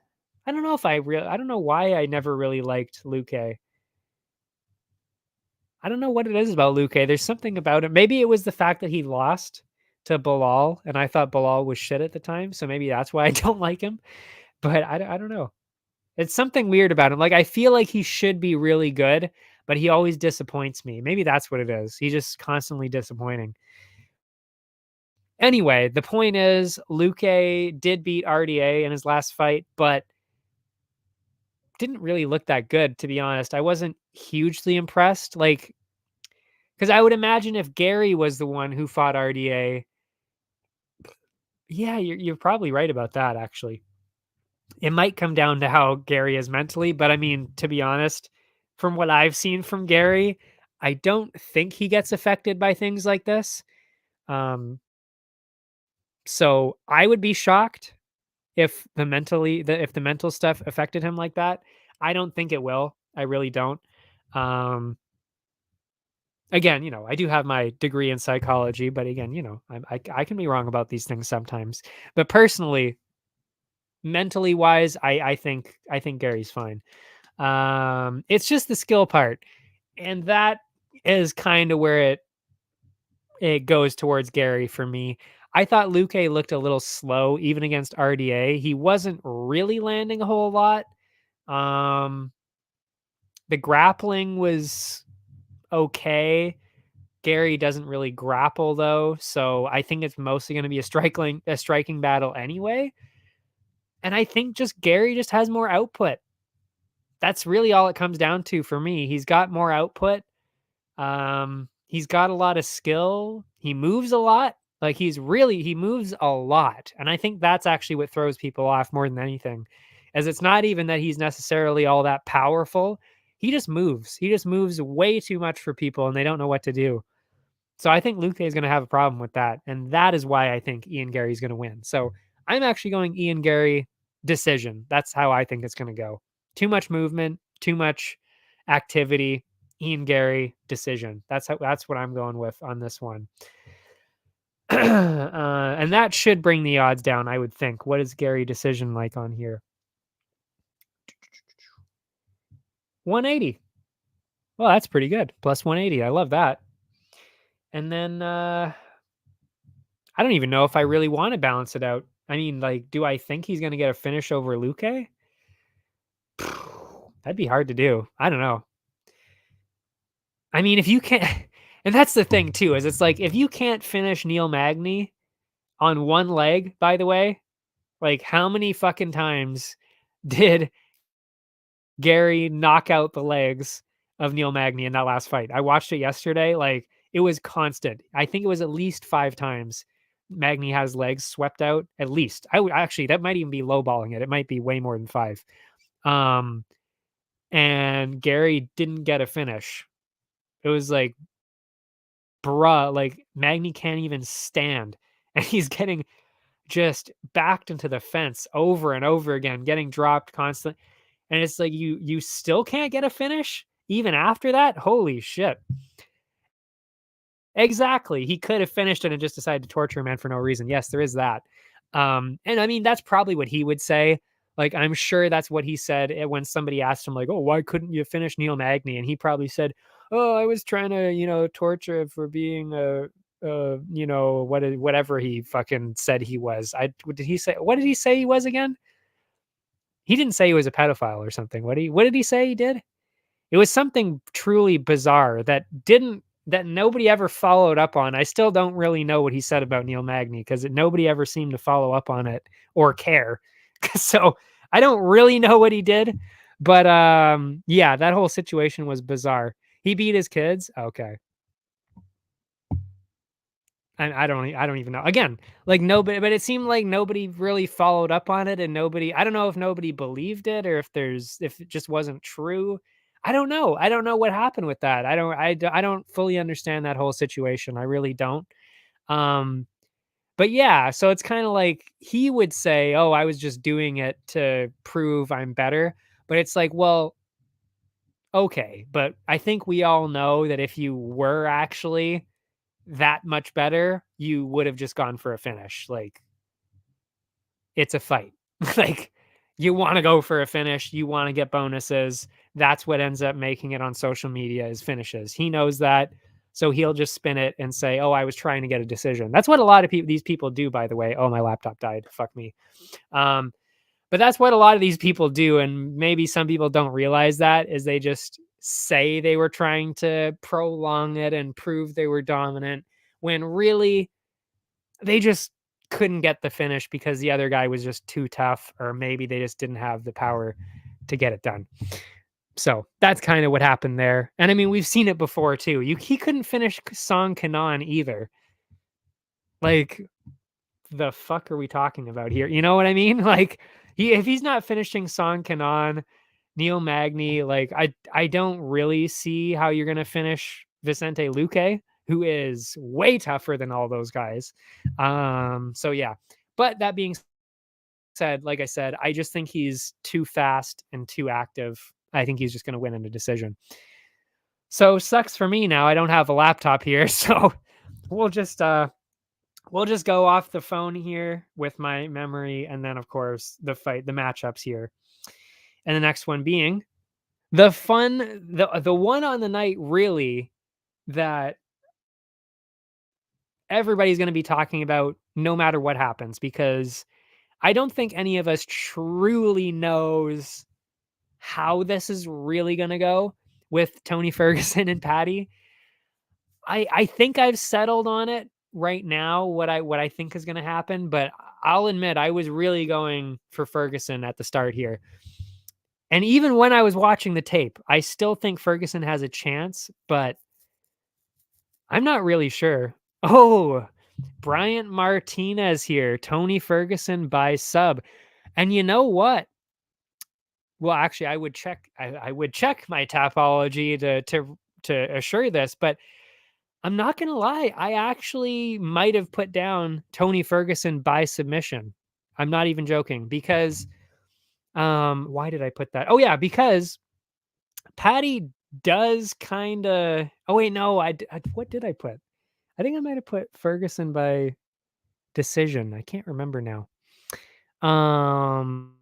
I don't know if I don't know why I never really liked Luque. I don't know what it is about Luque. There's something about him. Maybe it was the fact that he lost to Bilal, and I thought Bilal was shit at the time, so maybe that's why I don't like him. But I don't know. It's something weird about him. Like, I feel like he should be really good, but he always disappoints me. Maybe that's what it is. He's just constantly disappointing. Anyway, the point is, Luque did beat RDA in his last fight, but didn't really look that good, to be honest. I wasn't hugely impressed. Like, because I would imagine if Gary was the one who fought RDA, yeah, you're probably right about that, actually. It might come down to how Gary is mentally, but I mean, to be honest, from what I've seen from Gary, I don't think he gets affected by things like this. Um, so I would be shocked if if the mental stuff affected him like that. I don't think it will. I really don't. Um, Again, I do have my degree in psychology, but again, I can be wrong about these things sometimes. But personally, mentally wise, I think Gary's fine. It's just the skill part, and that is kind of where it goes towards Gary for me. I thought Luque looked a little slow even against RDA. He wasn't really landing a whole lot. Um, the grappling was okay. Gary doesn't really grapple though, so I think it's mostly going to be a striking battle anyway. And I think just Gary just has more output. That's really all it comes down to for me. He's got more output. He's got a lot of skill. He moves a lot. Like he moves a lot. And I think that's actually what throws people off more than anything. As it's not even that he's necessarily all that powerful. He just moves. He just moves way too much for people and they don't know what to do. So I think Luque is going to have a problem with that. And that is why I think Ian Gary is going to win. So I'm actually going Ian Gary decision. That's how I think it's going to go. Too much movement, too much activity. Ian Gary decision. That's what I'm going with on this one. And that should bring the odds down, I would think. What is Gary decision like on here? 180. Well, that's pretty good. Plus 180. I love that. And then I don't even know if I really want to balance it out. I mean, like, do I think he's going to get a finish over Luque? That'd be hard to do. I don't know. I mean, if you can't, and that's the thing too, is it's like if you can't finish Neil Magny on one leg, by the way, like how many fucking times did Gary knock out the legs of Neil Magny in that last fight? I watched it yesterday. Like it was constant. I think it was at least 5 times Magny had his legs swept out. At least. I would actually, that might even be lowballing it. It might be way more than 5. Um, and Gary didn't get a finish. It was like, bruh, like Magny can't even stand. And he's getting just backed into the fence over and over again, getting dropped constantly. And it's like you still can't get a finish even after that? Holy shit. Exactly. He could have finished it and just decided to torture a man for no reason. Yes, there is that. And I mean, that's probably what he would say. Like, I'm sure that's what he said when somebody asked him, like, oh, why couldn't you finish Neil Magny? And he probably said, oh, I was trying to, torture him for being whatever he fucking said he was. What did he say he was again? He didn't say he was a pedophile or something. What did he say he did? It was something truly bizarre that nobody ever followed up on. I still don't really know what he said about Neil Magny because nobody ever seemed to follow up on it or care. So I don't really know what he did, but yeah, that whole situation was bizarre. He beat his kids. Okay. And I don't even know. Again, like nobody, but it seemed like nobody really followed up on it, and I don't know if nobody believed it or if it just wasn't true. I don't know. I don't know what happened with that. I don't fully understand that whole situation. I really don't. Um, but yeah, so it's kind of like he would say, "Oh, I was just doing it to prove I'm better." But it's like, well, okay, but I think we all know that if you were actually that much better, you would have just gone for a finish. Like, it's a fight. Like, You want to go for a finish. You want to get bonuses. That's what ends up making it on social media is finishes. He knows that. So he'll just spin it and say, oh, I was trying to get a decision. That's what a lot of these people do, by the way. Oh, my laptop died. Fuck me. But that's what a lot of these people do. And maybe some people don't realize that is they just say they were trying to prolong it and prove they were dominant when really they just couldn't get the finish because the other guy was just too tough, or maybe they just didn't have the power to get it done. So that's kind of what happened there. And I mean, we've seen it before too. He couldn't finish Song Kanan either. Like, the fuck are we talking about here? You know what I mean? Like, if he's not finishing Song Kanan, Neil Magny, like I don't really see how you're gonna finish Vicente Luque, who is way tougher than all those guys. So yeah. But that being said, like I said, I just think he's too fast and too active. I think he's just gonna win in a decision. So sucks for me now. I don't have a laptop here, so we'll just go off the phone here with my memory, and then of course the matchups here, and the next one being the one on the night really that everybody's going to be talking about no matter what happens, because I don't think any of us truly knows how this is really going to go with Tony Ferguson and Patty. I think I've settled on it right now, what I think is going to happen, but I'll admit I was really going for Ferguson at the start here. And even when I was watching the tape, I still think Ferguson has a chance, but I'm not really sure. Oh, Bryant Martinez here. Tony Ferguson by sub. And you know what? Well, actually, I would check. I would check my Tapology to assure this, but I'm not gonna lie. I actually might have put down Tony Ferguson by submission. I'm not even joking, because why did I put that? Oh yeah, because Patty does kind of. Oh wait, no. What did I put? I think I might have put Ferguson by decision. I can't remember now. Um,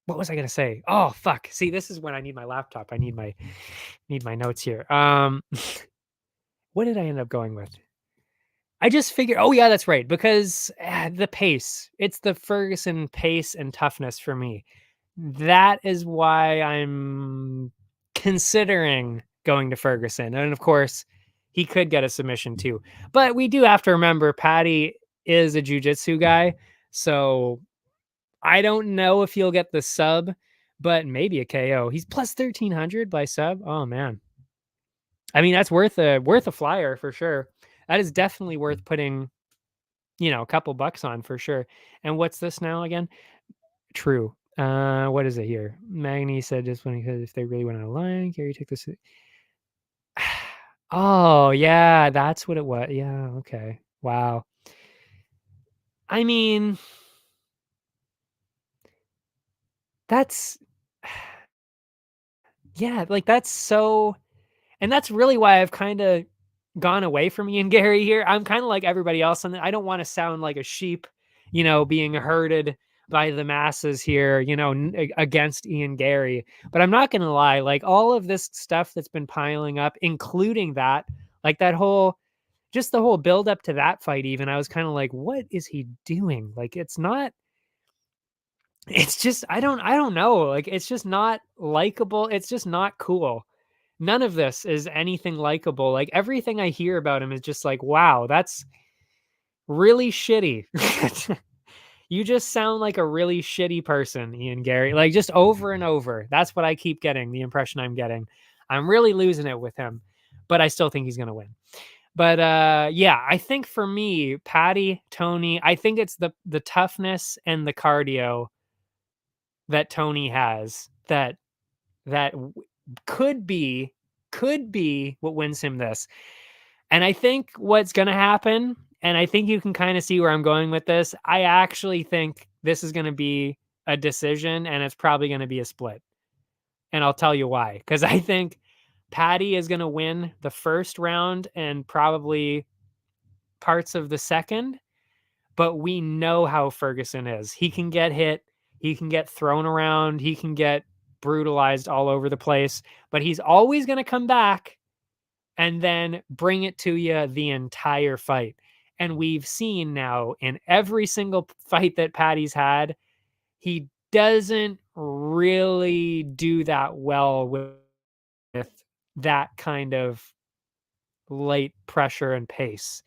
what was I gonna say? Oh fuck! See, this is when I need my laptop. I need my notes here. What did I end up going with? I just figured. Oh yeah, that's right. Because the pace. It's the Ferguson pace and toughness for me. That is why I'm considering going to Ferguson. And of course, he could get a submission too. But we do have to remember Patty is a jiu-jitsu guy. So I don't know if he'll get the sub, but maybe a KO. He's plus 1,300 by sub. Oh man. I mean, that's worth a flyer for sure. That is definitely worth putting, a couple bucks on for sure. And what's this now again? True. What is it here? Magny said just when because if they really went out of line, Gary took this. Oh yeah, that's what it was. Yeah, okay. Wow. I mean, that's yeah, like that's so, and that's really why I've kind of gone away from Ian Gary here. I'm kind of like everybody else, and I don't want to sound like a sheep, being herded by the masses here, against Ian Gary. But I'm not going to lie, like all of this stuff that's been piling up, including that, like that whole, just the whole build up to that fight, even, I was kind of like, what is he doing? Like, it's just, I don't know. Like, it's just not likable. It's just not cool. None of this is anything likable. Like everything I hear about him is just like, wow, that's really shitty. You just sound like a really shitty person, Ian Gary. Like just over and over. That's what I keep getting, the impression I'm getting. I'm really losing it with him, but I still think he's going to win. But yeah, I think for me, Patty, Tony, I think it's the toughness and the cardio that Tony has that could be what wins him this. And I think what's going to happen, and I think you can kind of see where I'm going with this, I actually think this is going to be a decision, and it's probably going to be a split. And I'll tell you why. Because I think Patty is going to win the first round and probably parts of the second. but we know how Ferguson is. He can get hit, he can get thrown around, he can get brutalized all over the place, but he's always going to come back and then bring it to you the entire fight. And we've seen now in every single fight that Patty's had, he doesn't really do that well with that kind of light pressure and pace.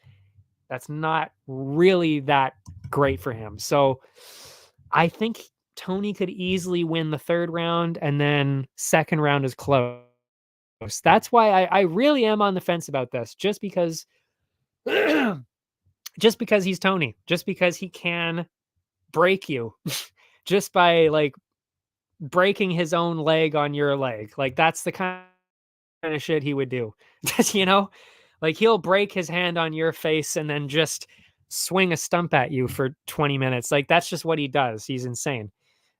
That's not really that great for him. So I think Tony could easily win the third round, and then second round is close. That's why I really am on the fence about this, just because just because he's Tony, just because he can break you just by like breaking his own leg on your leg. Like that's the kind of shit he would do. you know? Like he'll break his hand on your face and then just swing a stump at you for 20 minutes. Like that's just what he does. He's insane.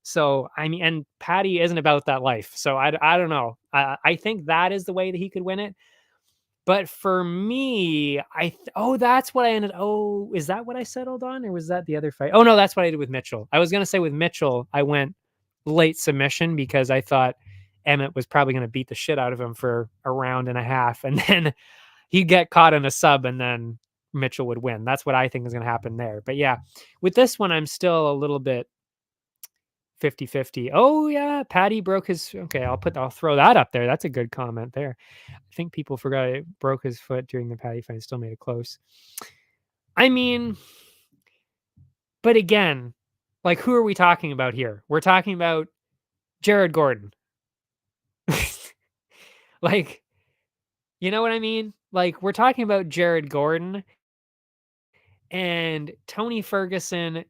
So, I mean, and Patty isn't about that life. So I don't know. I think that is the way that he could win it. But for me, that's what I ended. Oh, is that what I settled on? Or was that the other fight? Oh, no, that's what I did with Mitchell. I was going to say with Mitchell, I went late submission because I thought Emmett was probably going to beat the shit out of him for a round and a half. And then he'd get caught in a sub and then Mitchell would win. That's what I think is going to happen there. But yeah, with this one, I'm still a little bit 50-50. Oh yeah, Patty broke his. Okay, I'll throw that up there. That's a good comment there. I think people forgot it broke his foot during the Patty fight. Still made it close. I mean, but again, like who are we talking about here? We're talking about Jared Gordon. Like, you know what I mean? Like we're talking about Jared Gordon, and Tony Ferguson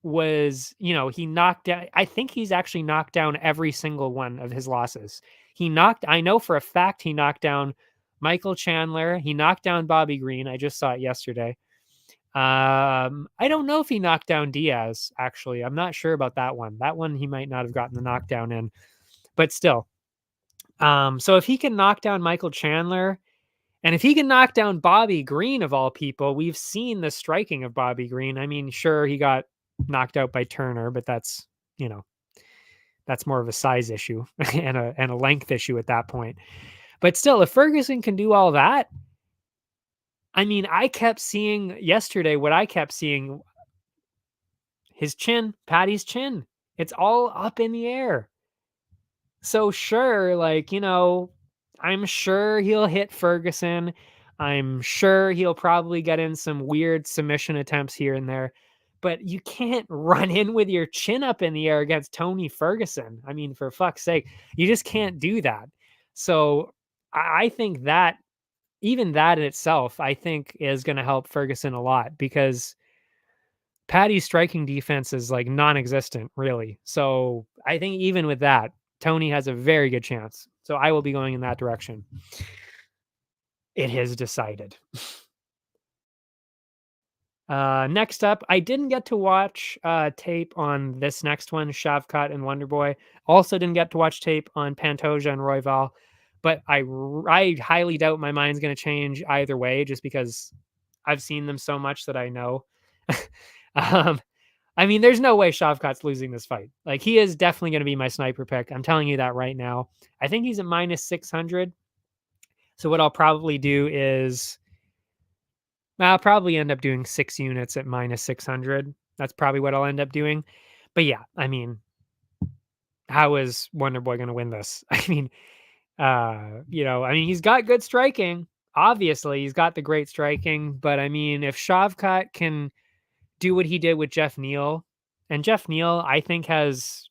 was, he knocked down, I think he's actually knocked down every single one of his losses. I know for a fact he knocked down Michael Chandler. He knocked down Bobby Green. I just saw it yesterday. I don't know if he knocked down Diaz, actually. I'm not sure about that one. That one he might not have gotten the knockdown in, but still. So if he can knock down Michael Chandler, and if he can knock down Bobby Green of all people, we've seen the striking of Bobby Green. I mean, sure, he got knocked out by Turner, but that's, that's more of a size issue and a length issue at that point. But still, if Ferguson can do all that, I mean, I kept seeing yesterday what I kept seeing, his chin, Patty's chin. It's all up in the air. So sure, like, I'm sure he'll hit Ferguson. I'm sure he'll probably get in some weird submission attempts here and there, but you can't run in with your chin up in the air against Tony Ferguson. I mean, for fuck's sake, you just can't do that. So I think that even that in itself, I think is going to help Ferguson a lot because Patty's striking defense is like non-existent, really. So I think even with that, Tony has a very good chance. So I will be going in that direction. It is decided. Next up, I didn't get to watch tape on this next one, Shavkat and Wonderboy. Also didn't get to watch tape on Pantoja and Royval, but I highly doubt my mind's going to change either way, just because I've seen them so much that I know. I mean, there's no way Shavkat's losing this fight. Like, he is definitely going to be my sniper pick. I'm telling you that right now. I think he's at minus 600. So what I'll probably do is I'll probably end up doing 6 units at minus 600. That's probably what I'll end up doing. But yeah, I mean, how is Wonderboy going to win this? I mean, he's got good striking. Obviously, he's got the great striking. But I mean, if Shavkat can do what he did with Jeff Neal, and Jeff Neal, I think, has,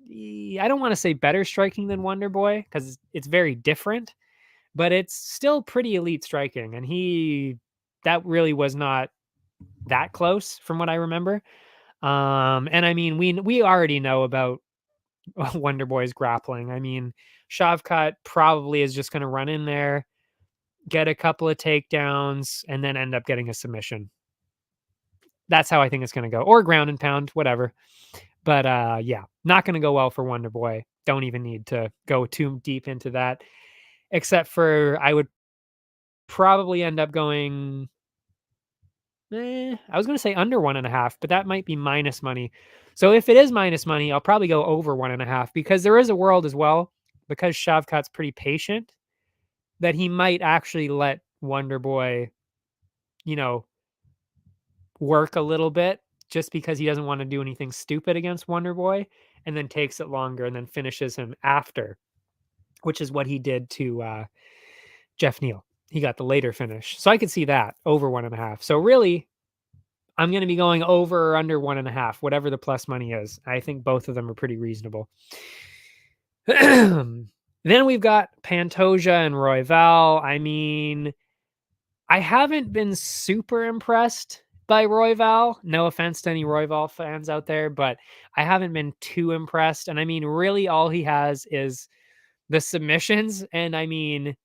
I don't want to say better striking than Wonderboy because it's very different, but it's still pretty elite striking. And that really was not that close from what I remember. And I mean, we already know about Wonderboy's grappling. I mean, Shavkat probably is just going to run in there, get a couple of takedowns, and then end up getting a submission. That's how I think it's going to go, or ground and pound, whatever. But yeah, not going to go well for Wonderboy. Don't even need to go too deep into that, except for I would probably end up going I was going to say under 1.5, but that might be minus money. So if it is minus money, I'll probably go over 1.5 because there is a world as well, because Shavkat's pretty patient, that he might actually let Wonder Boy, you know, work a little bit just because he doesn't want to do anything stupid against Wonder Boy, and then takes it longer and then finishes him after, which is what he did to Jeff Neal. He got the later finish. So I could see that over 1.5. So really, I'm going to be going over or under 1.5, whatever the plus money is. I think both of them are pretty reasonable. Then we've got Pantoja and Royval. I mean, I haven't been super impressed by Royval. No offense to any Royval fans out there, but I haven't been too impressed. And I mean, really, all he has is the submissions. And I mean,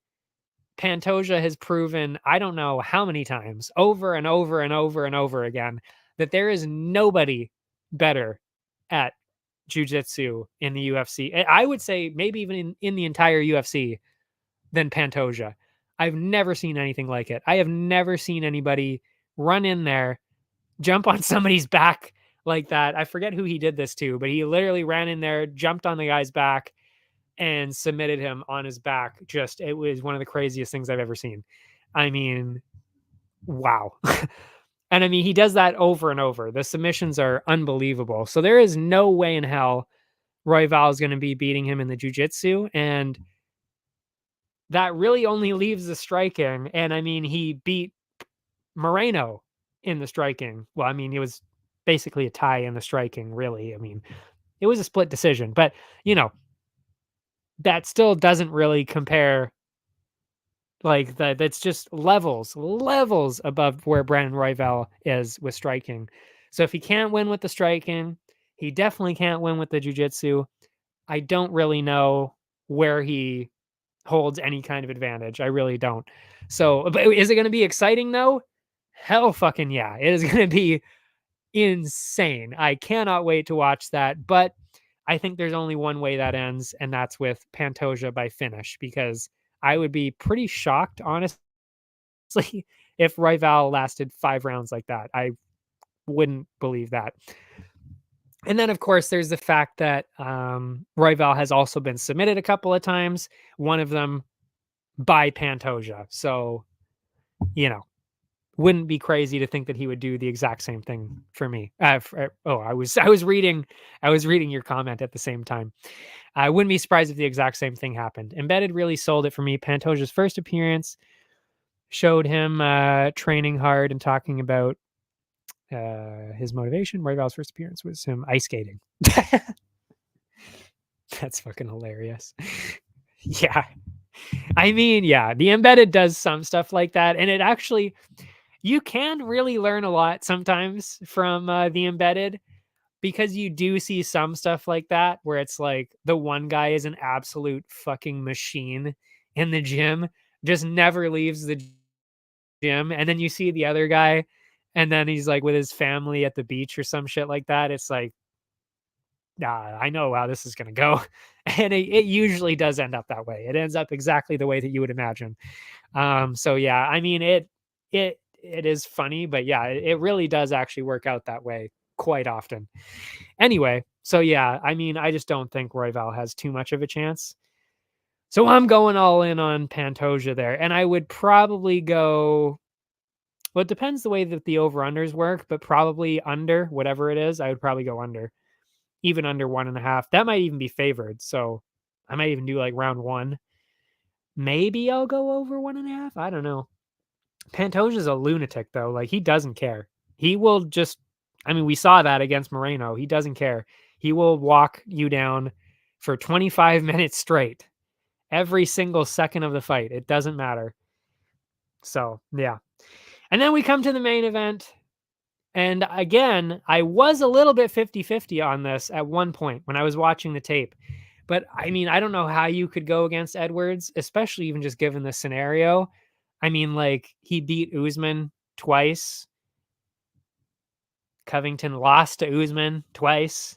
Pantoja has proven, I don't know how many times, over and over and over and over again, that there is nobody better at jiu-jitsu in the UFC. I would say maybe even in the entire UFC than Pantoja. I've never seen anything like it. I have never seen anybody run in there, jump on somebody's back like that. I forget who he did this to, but he literally ran in there, jumped on the guy's back, and submitted him on his back. Just, it was one of the craziest things I've ever seen. I mean, wow. And I mean, he does that over and over. The submissions are unbelievable. So there is no way in hell Royval is going to be beating him in the jiu-jitsu. And that really only leaves the striking. And I mean, he beat Moreno in the striking. Well, I mean, it was basically a tie in the striking, really. I mean, it was a split decision, but you know, that still doesn't really compare. Like that's just levels above where Brandon Royval is with striking. So if he can't win with the striking, he definitely can't win with the jiu-jitsu. I don't really know where he holds any kind of advantage. I really don't. So, but is it going to be exciting though? Hell fucking yeah. It is going to be insane. I cannot wait to watch that. But I think there's only one way that ends, and that's with Pantoja by finish, because I would be pretty shocked, honestly, if Royval lasted 5 rounds like that. I wouldn't believe that. And then, of course, there's the fact that Royval has also been submitted a couple of times, one of them by Pantoja. So, you know, wouldn't be crazy to think that he would do the exact same thing for me. I was reading your comment at the same time. I wouldn't be surprised if the exact same thing happened. Embedded really sold it for me. Pantoja's first appearance showed him training hard and talking about his motivation. Royval's first appearance was him ice skating. That's fucking hilarious. Yeah. I mean, yeah, the Embedded does some stuff like that. And it actually, you can really learn a lot sometimes from the Embedded, because you do see some stuff like that where it's like the one guy is an absolute fucking machine in the gym, just never leaves the gym. And then you see the other guy, and then he's like with his family at the beach or some shit like that. It's like, nah, I know how this is going to go. And it usually does end up that way. It ends up exactly the way that you would imagine. So yeah, I mean, it is funny, but yeah, it really does actually work out that way quite often. Anyway, so yeah, I mean, I just don't think Royval has too much of a chance. So I'm going all in on Pantoja there. And I would probably go, well, it depends the way that the over-unders work, but probably under, whatever it is, I would probably go under. Even under 1.5. That might even be favored. So I might even do like round 1. Maybe I'll go over 1.5. I don't know. Pantoja's a lunatic though. Like, he doesn't care. He will just, I mean, we saw that against Moreno. He doesn't care. He will walk you down for 25 minutes straight. Every single second of the fight. It doesn't matter. So, yeah. And then we come to the main event. And again, I was a little bit 50-50 on this at one point when I was watching the tape. But I mean, I don't know how you could go against Edwards, especially even just given the scenario. I mean, like, he beat Usman twice. Covington lost to Usman twice.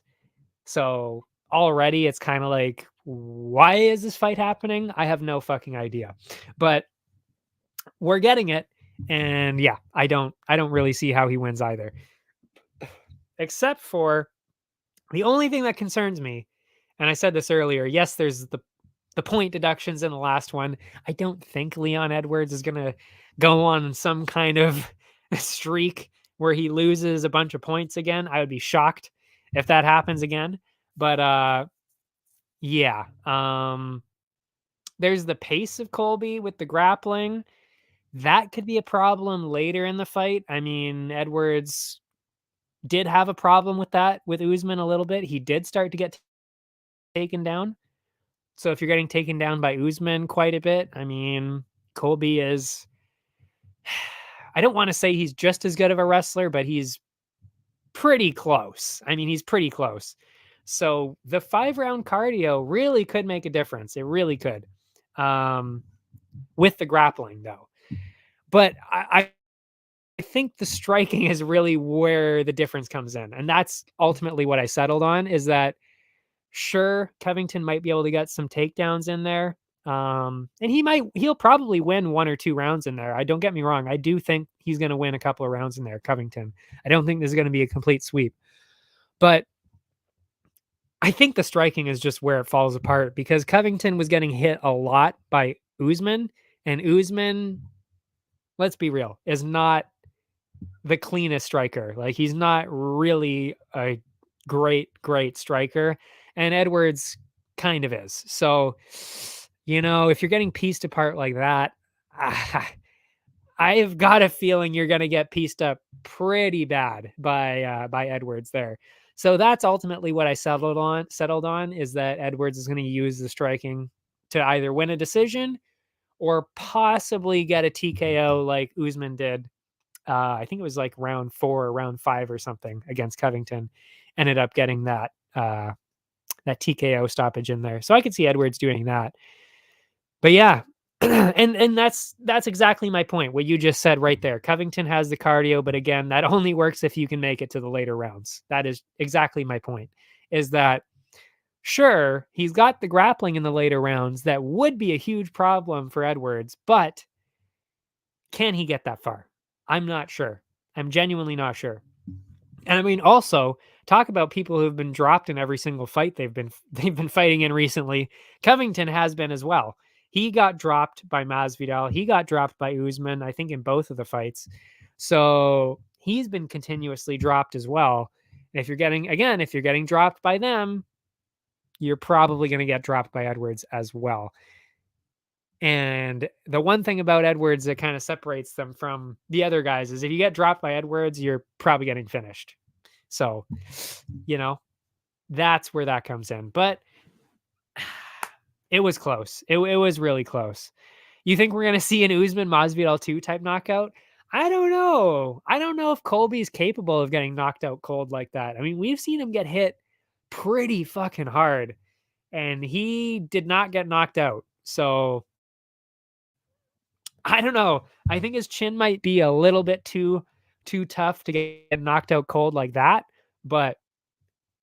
So already it's kind of like, why is this fight happening? I have no fucking idea. But we're getting it. And yeah, I don't really see how he wins either. Except for the only thing that concerns me, and I said this earlier, yes, there's the point deductions in the last one. I don't think Leon Edwards is going to go on some kind of streak where he loses a bunch of points again. I would be shocked if that happens again. But yeah, there's the pace of Colby with the grappling. That could be a problem later in the fight. I mean, Edwards did have a problem with that with Usman a little bit. He did start to get taken down. So if you're getting taken down by Usman quite a bit, I mean, Colby is, I don't want to say he's just as good of a wrestler, but he's pretty close. I mean, he's pretty close. So the 5-round cardio really could make a difference. It really could. With the grappling though. But I think the striking is really where the difference comes in. And that's ultimately what I settled on, is that sure, Covington might be able to get some takedowns in there. And he'll probably win 1 or 2 rounds in there. I don't get me wrong. I do think he's going to win a couple of rounds in there, Covington. I don't think this is going to be a complete sweep. But I think the striking is just where it falls apart, because Covington was getting hit a lot by Usman, and Usman, let's be real, is not the cleanest striker. Like, he's not really a great striker, and Edwards kind of is. So, if you're getting pieced apart like that, I've got a feeling you're going to get pieced up pretty bad by Edwards there. So that's ultimately what I settled on, is that Edwards is going to use the striking to either win a decision or possibly get a TKO like Usman did. I think it was like round 4 or round 5 or something against Covington. Ended up getting that TKO stoppage in there. So I could see Edwards doing that. But yeah, and that's exactly my point. What you just said right there. Covington has the cardio, but again, that only works if you can make it to the later rounds. That is exactly my point. Is that sure, he's got the grappling in the later rounds that would be a huge problem for Edwards, but can he get that far? I'm not sure. I'm genuinely not sure. And I mean, also talk about people who've been dropped in every single fight they've been fighting in recently. Covington has been as well. He got dropped by Masvidal. He got dropped by Usman, I think, in both of the fights. So he's been continuously dropped as well. And if you're getting dropped by them, you're probably going to get dropped by Edwards as well. And the one thing about Edwards that kind of separates them from the other guys is if you get dropped by Edwards, you're probably getting finished. So, that's where that comes in. But it was close. It was really close. You think we're going to see an Usman Masvidal 2 type knockout? I don't know. I don't know if Colby's capable of getting knocked out cold like that. I mean, we've seen him get hit pretty fucking hard, and he did not get knocked out. So I don't know. I think his chin might be a little bit too tough to get knocked out cold like that. But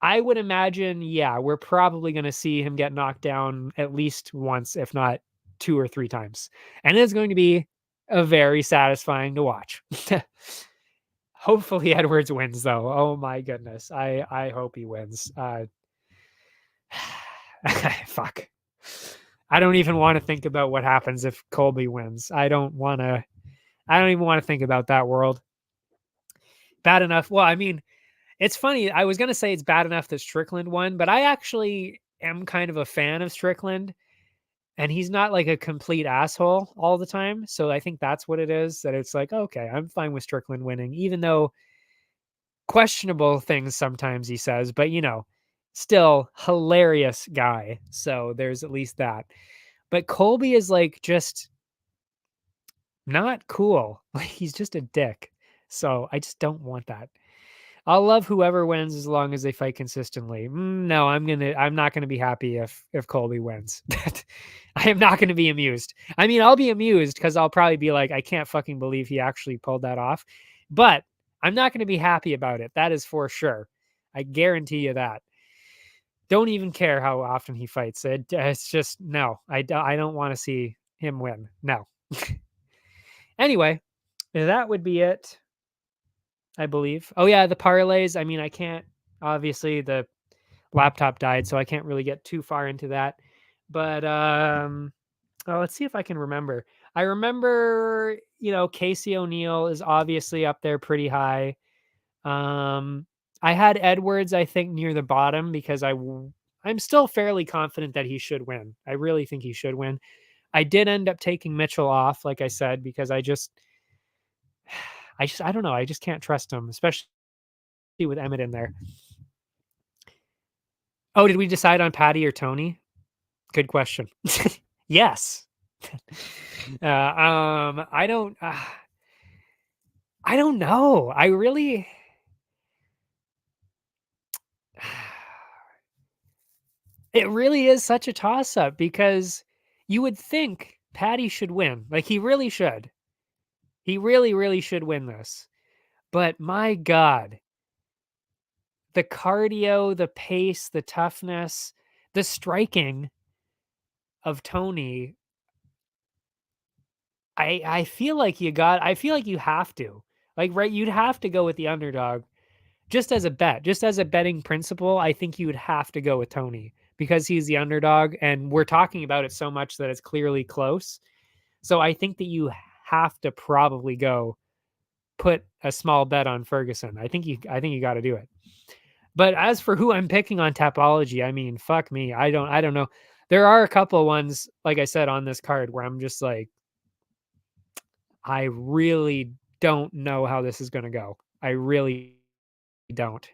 I would imagine, yeah, we're probably going to see him get knocked down at least once, if not 2 or 3 times. And it's going to be a very satisfying to watch. Hopefully Edwards wins, though. Oh my goodness. I hope he wins. Fuck. I don't even want to think about what happens if Colby wins. I don't even want to think about that world. Bad enough. Well, I mean, it's funny. I was going to say it's bad enough that Strickland won, but I actually am kind of a fan of Strickland, and he's not like a complete asshole all the time. So I think that's what it is, that it's like, okay, I'm fine with Strickland winning, even though questionable things sometimes he says, but still hilarious guy. So there's at least that. But Colby is like just not cool. Like, he's just a dick. So I just don't want that. I'll love whoever wins as long as they fight consistently. No, I'm not gonna be happy if Colby wins. I am not gonna be amused. I mean, I'll be amused because I'll probably be like, I can't fucking believe he actually pulled that off. But I'm not gonna be happy about it. That is for sure. I guarantee you that. Don't even care how often he fights. It's just no. I don't want to see him win. No. Anyway, That would be it, I believe. Oh yeah, the parlays. I mean, I can't. Obviously, the laptop died, so I can't really get too far into that. But let's see if I can remember. I remember, Casey O'Neill is obviously up there pretty high. I had Edwards, I think, near the bottom because I'm still fairly confident that he should win. I really think he should win. I did end up taking Mitchell off, like I said, because I don't know. I just can't trust him, especially with Emmett in there. Oh, did we decide on Patty or Tony? Good question. Yes. I don't. I don't know. I really. It really is such a toss up because you would think Patty should win. Like he really should. He really, really should win this. But my God, the cardio, the pace, the toughness, the striking of Tony, I feel like you have to. Like, right, you'd have to go with the underdog just as a bet, just as a betting principle. I think you would have to go with Tony because he's the underdog and we're talking about it so much that it's clearly close. So I think that you have to probably go put a small bet on Ferguson. I think you got to do it. But as for who I'm picking on Tapology, I mean, fuck me. I don't know. There are a couple of ones, like I said, on this card where I'm just like, I really don't know how this is going to go. I really don't.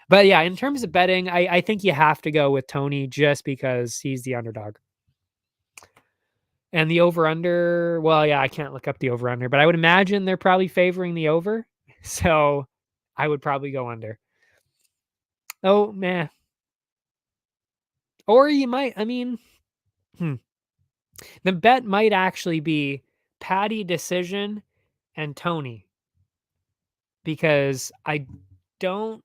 But yeah, in terms of betting, I think you have to go with Tony just because he's the underdog. And the over under, well, yeah, I can't look up the over under, but I would imagine they're probably favoring the over. So I would probably go under. Oh, man. Or you might, I mean, the bet might actually be Patty decision and Tony because I don't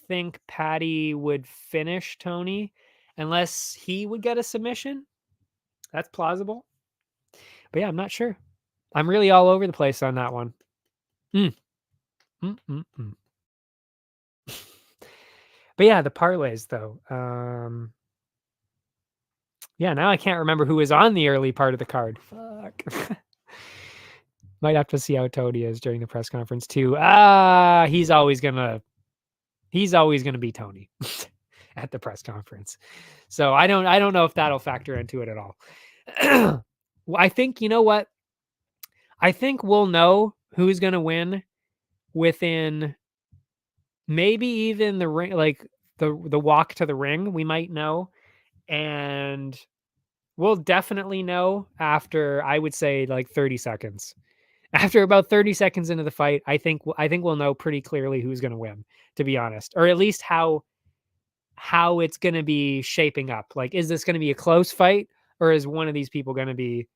think Patty would finish Tony unless he would get a submission. That's plausible. But yeah, I'm not sure. I'm really all over the place on that one. Mm. Mm, mm, mm. But yeah, the parlays though. Yeah, now I can't remember who was on the early part of the card. Fuck. Might have to see how Tony is during the press conference too. He's always gonna be Tony at the press conference. So I don't know if that'll factor into it at all. I think, you know what? I think we'll know who's gonna win within maybe even the ring, like the walk to the ring. We might know, and we'll definitely know after, I would say, like 30 seconds. After about 30 seconds into the fight, I think we'll know pretty clearly who's going to win, to be honest, or at least how it's going to be shaping up. Like, is this going to be a close fight, or is one of these people going to be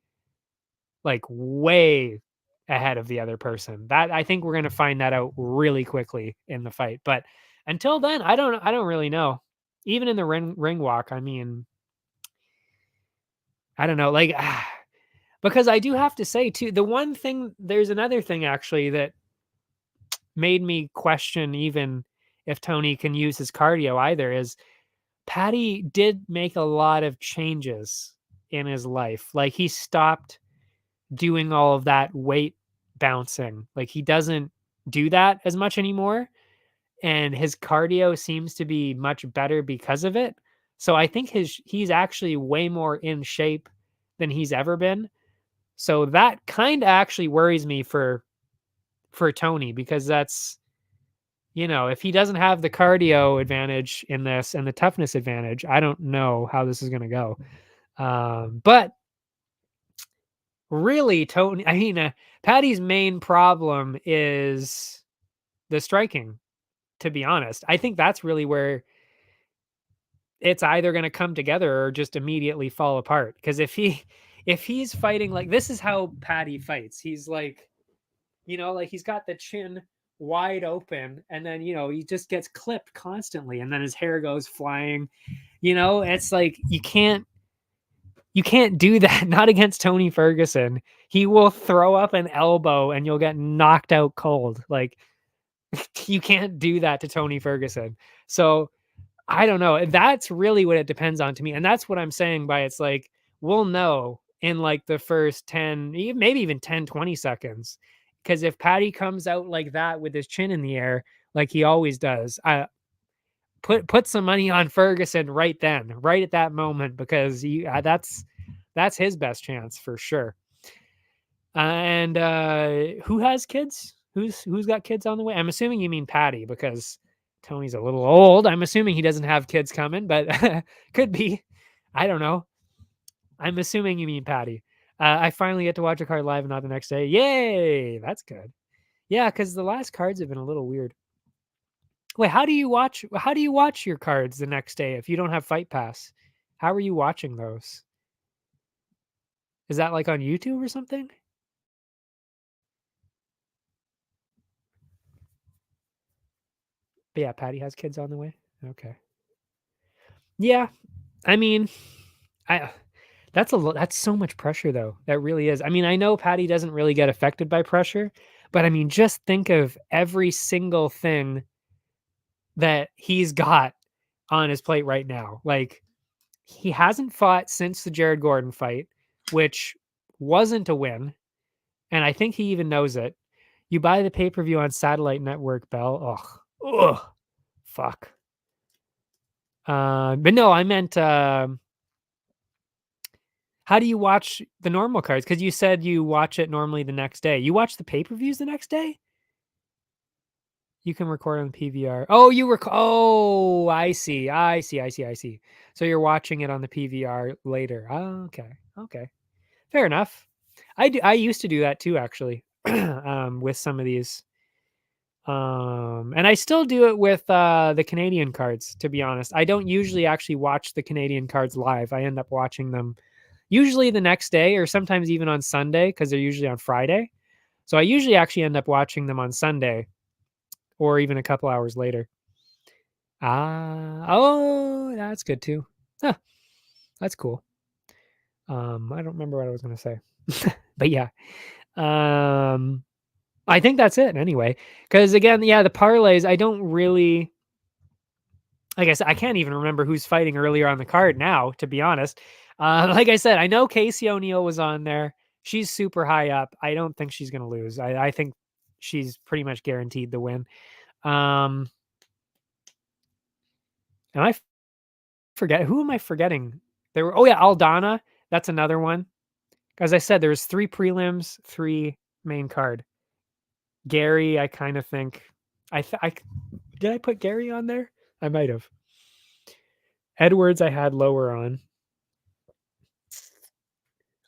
like way ahead of the other person? That I think we're going to find that out really quickly in the fight. But until then, I don't really know. Even in the ring walk, I mean, I don't know. Like, because I do have to say too, there's another thing actually that made me question even if Tony can use his cardio either is Patty did make a lot of changes in his life. Like he stopped doing all of that weight bouncing. Like he doesn't do that as much anymore. And his cardio seems to be much better because of it. So I think he's actually way more in shape than he's ever been. So that kind of actually worries me for Tony because that's, if he doesn't have the cardio advantage in this and the toughness advantage, I don't know how this is going to go. But really, Tony, I mean, Patty's main problem is the striking, to be honest. I think that's really where it's either going to come together or just immediately fall apart. Because if he's fighting like this is how Patty fights. He's like, like he's got the chin wide open and then, he just gets clipped constantly and then his hair goes flying. It's like you can't You can't do that, not against Tony Ferguson. He will throw up an elbow and you'll get knocked out cold. Like, you can't do that to Tony Ferguson. So, I don't know. That's really what it depends on to me. And that's what I'm saying by it's like, we'll know in like the first 10, maybe even 10, 20 seconds. Because if Patty comes out like that with his chin in the air, like he always does, put some money on Ferguson right then, right at that moment, because that's his best chance for sure. And who has kids? Who's got kids on the way? I'm assuming you mean Patty because Tony's a little old. I'm assuming he doesn't have kids coming, but could be. I don't know. I'm assuming you mean Patty. I finally get to watch a card live and not the next day. Yay! That's good. Yeah, because the last cards have been a little weird. Wait, how do you watch your cards the next day if you don't have Fight Pass? How are you watching those? Is that like on YouTube or something? But yeah, Patty has kids on the way. Okay. Yeah, I mean, I that's so much pressure though. That really is. I mean, I know Patty doesn't really get affected by pressure, but I mean, just think of every single thing that he's got on his plate right now. Like, he hasn't fought since the Jared Gordon fight, which wasn't a win, and I think he even knows it. You buy the pay-per-view on satellite network, Bell. Ugh, fuck. But no, I meant how do you watch the normal cards? Because you said you watch it normally the next day. You watch the pay-per-views the next day? You can record on PVR. Oh, oh, I see. So you're watching it on the PVR later. Oh, okay. Okay. Fair enough. I used to do that too, actually, with some of these. And I still do it with the Canadian cards, to be honest. I don't usually actually watch the Canadian cards live. I end up watching them usually the next day or sometimes even on Sunday because they're usually on Friday. So I usually actually end up watching them on Sunday or even a couple hours later. Oh, that's good too. Huh, that's cool. I don't remember what I was going to say, but yeah. I think that's it anyway. Because again, yeah, the parlays, I don't really, like I said, I can't even remember who's fighting earlier on the card now, to be honest. Like I said, I know Casey O'Neill was on there. She's super high up. I don't think she's going to lose. I think she's pretty much guaranteed the win. Um, and forget, who am I forgetting? Oh yeah, Aldana. That's another one. As I said, there's 3 prelims, 3 main card. Gary, I kind of think, I did I put Gary on there? I might have. Edwards, I had lower on.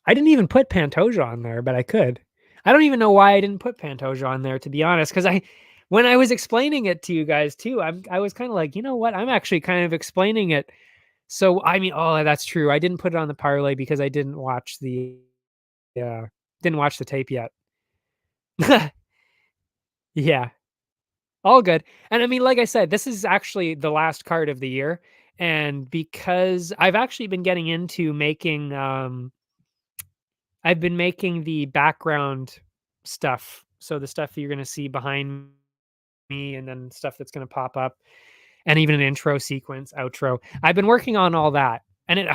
I didn't even put Pantoja on there, but I could. I don't even know why I didn't put Pantoja on there, to be honest, because when I was explaining it to you guys too, I was kind of like, you know what? I'm actually kind of explaining it. So I mean, oh, that's true. I didn't put it on the parlay because I didn't watch the tape yet. Yeah, all good. And I mean, like I said, this is actually the last card of the year, and because I've actually been getting into making I've been making the background stuff. So the stuff that you're going to see behind me and then stuff that's going to pop up and even an intro sequence, outro. I've been working on all that. And it,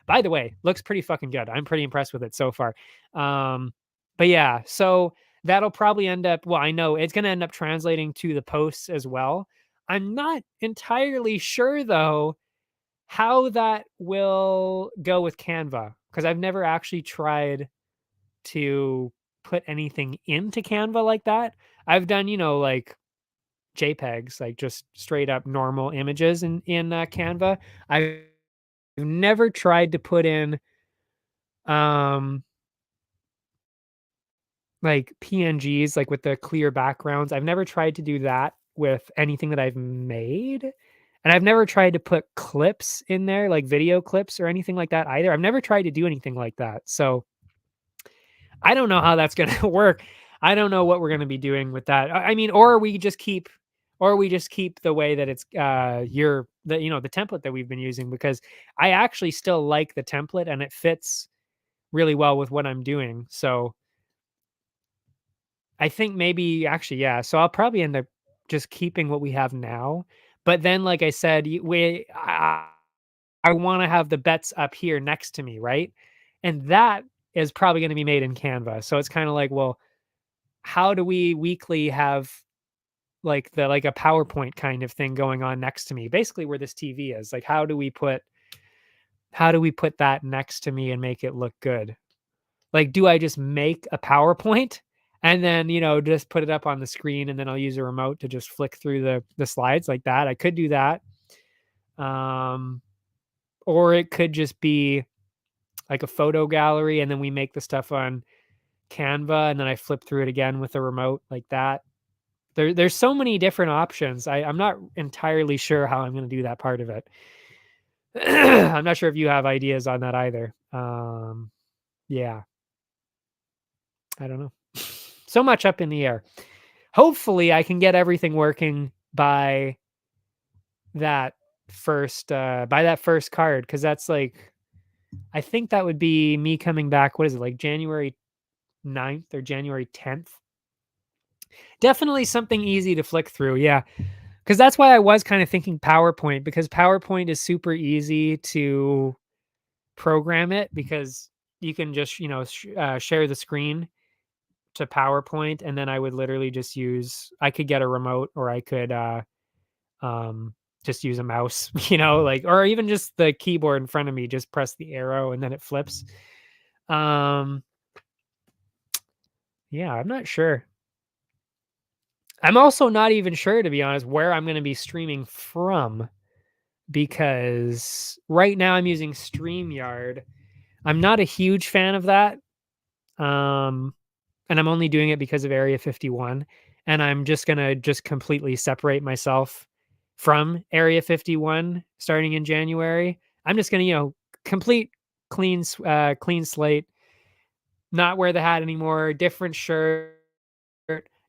by the way, looks pretty fucking good. I'm pretty impressed with it so far. But yeah, so that'll probably end up, well, I know it's going to end up translating to the posts as well. I'm not entirely sure though how that will go with Canva because I've never actually tried to put anything into Canva like that. I've done, like JPEGs, like just straight up normal images in Canva. I've never tried to put in um like PNGs, like with the clear backgrounds. I've never tried to do that with anything that I've made. And I've never tried to put clips in there, like video clips or anything like that either. I've never tried to do anything like that. So I don't know how that's going to work. I don't know what we're going to be doing with that. I mean, or we just keep the way that it's the the template that we've been using, because I actually still like the template and it fits really well with what I'm doing. So I think maybe actually, yeah. So I'll probably end up just keeping what we have now. But then, like I said, I want to have the bets up here next to me, right? And that is probably going to be made in Canva. So it's kind of like, well, how do we weekly have like a PowerPoint kind of thing going on next to me, basically where this TV is? Like, how do we put that next to me and make it look good? Like, do I just make a PowerPoint and then, just put it up on the screen, and then I'll use a remote to just flick through the slides like that? I could do that. Um, or it could just be like a photo gallery, and then we make the stuff on Canva, and then I flip through it again with a remote like that. There's so many different options. I'm not entirely sure how I'm going to do that part of it. I'm not sure if you have ideas on that either. Yeah, I don't know. So much up in the air. Hopefully, I can get everything working that by that first card, because that's like, I think that would be me coming back. What is it, like January 9th or January 10th? Definitely something easy to flick through. Yeah. Because that's why I was kind of thinking PowerPoint, because PowerPoint is super easy to program it, because you can just, share the screen to PowerPoint. And then I would literally just I could get a remote, or I could, um, just use a mouse, like, or even just the keyboard in front of me, just press the arrow and then it flips. Um, yeah, I'm not sure. I'm also not even sure, to be honest, where I'm going to be streaming from, because right now I'm using StreamYard. I'm not a huge fan of that. Um, and I'm only doing it because of Area 51. And I'm just going to just completely separate myself from Area 51 starting in January. I'm just going to, complete clean slate, not wear the hat anymore, different shirt,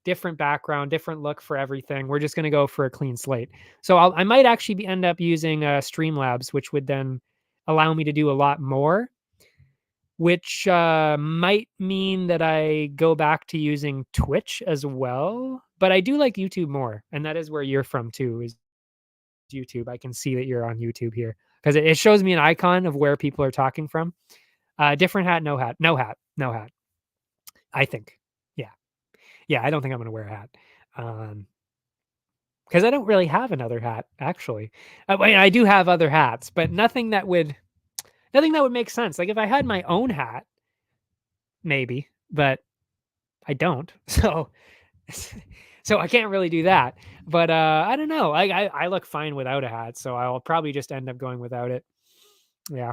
different background, different look for everything. We're just going to go for a clean slate. So I might actually end up using Streamlabs, which would then allow me to do a lot more, which might mean that I go back to using Twitch as well. But I do like YouTube more, and that is where you're from too, is YouTube. I can see that you're on YouTube here, because it shows me an icon of where people are talking from. Different hat, no hat, no hat, no hat. I think, yeah, yeah. I don't think I'm gonna wear a hat, because I don't really have another hat actually. I do have other hats, but nothing that would make sense. Like if I had my own hat, maybe, but I don't. So I can't really do that. But I don't know. I look fine without a hat, so I'll probably just end up going without it. Yeah.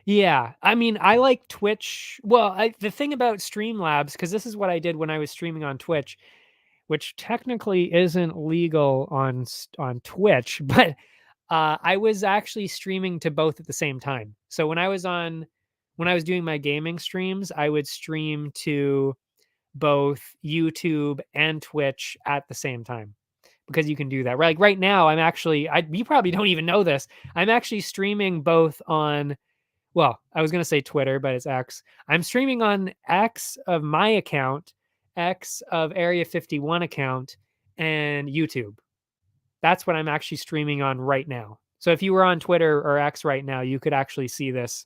Yeah. I mean, I like Twitch. Well, the thing about Streamlabs, because this is what I did when I was streaming on Twitch, which technically isn't legal on Twitch, but I was actually streaming to both at the same time. So when I was doing my gaming streams, I would stream to both YouTube and Twitch at the same time, because you can do that. Like right now, you probably don't even know this. I'm actually streaming both on, well, I was going to say Twitter, but it's X. I'm streaming on X of my account, X of Area 51 account, and YouTube. That's what I'm actually streaming on right now. So if you were on Twitter or X right now, you could actually see this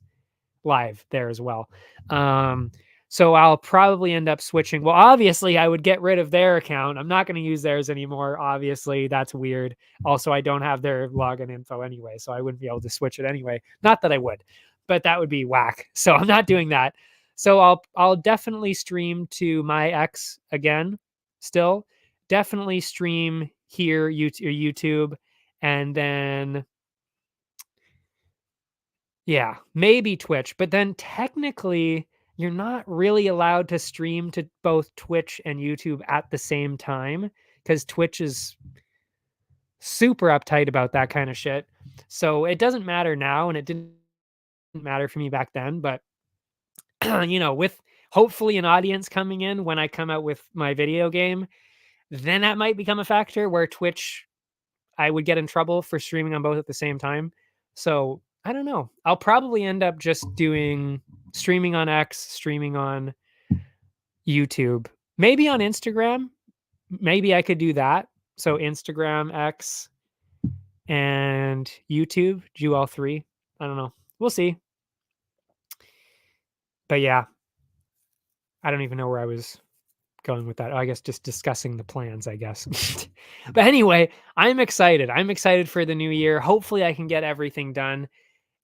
live there as well. Um, so I'll probably end up switching. Well, obviously, I would get rid of their account. I'm not going to use theirs anymore. Obviously, that's weird. Also, I don't have their login info anyway, so I wouldn't be able to switch it anyway. Not that I would, but that would be whack. So I'm not doing that. So I'll definitely stream to my ex again. Still, definitely stream here YouTube, and then yeah, maybe Twitch, but then technically you're not really allowed to stream to both Twitch and YouTube at the same time, because Twitch is super uptight about that kind of shit. So it doesn't matter now, and it didn't matter for me back then, but with hopefully an audience coming in when I come out with my video game, then that might become a factor where Twitch I would get in trouble for streaming on both at the same time. So I don't know. I'll probably end up just doing streaming on X, streaming on YouTube, maybe on Instagram. Maybe I could do that. So Instagram, X, and YouTube, do all three. I don't know. We'll see. But yeah, I don't even know where I was going with that. Oh, I guess just discussing the plans, I guess. But anyway, I'm excited. I'm excited for the new year. Hopefully, I can get everything done.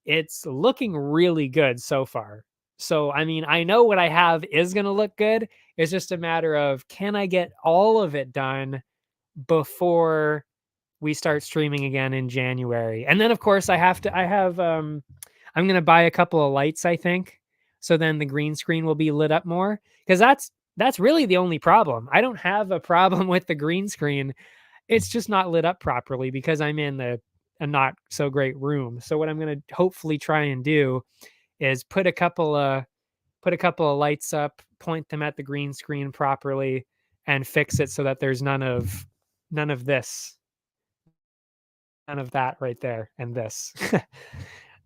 It's looking really good so far. So, I mean, I know what I have is going to look good. It's just a matter of can I get all of it done before we start streaming again in January. And then of course I'm going to buy a couple of lights, I think. So then the green screen will be lit up more because that's really the only problem. I don't have a problem with the green screen. It's just not lit up properly because I'm in a not so great room. So what I'm going to hopefully try and do is put a couple of lights up, point them at the green screen properly and fix it so that there's none of this, none of that right there and this.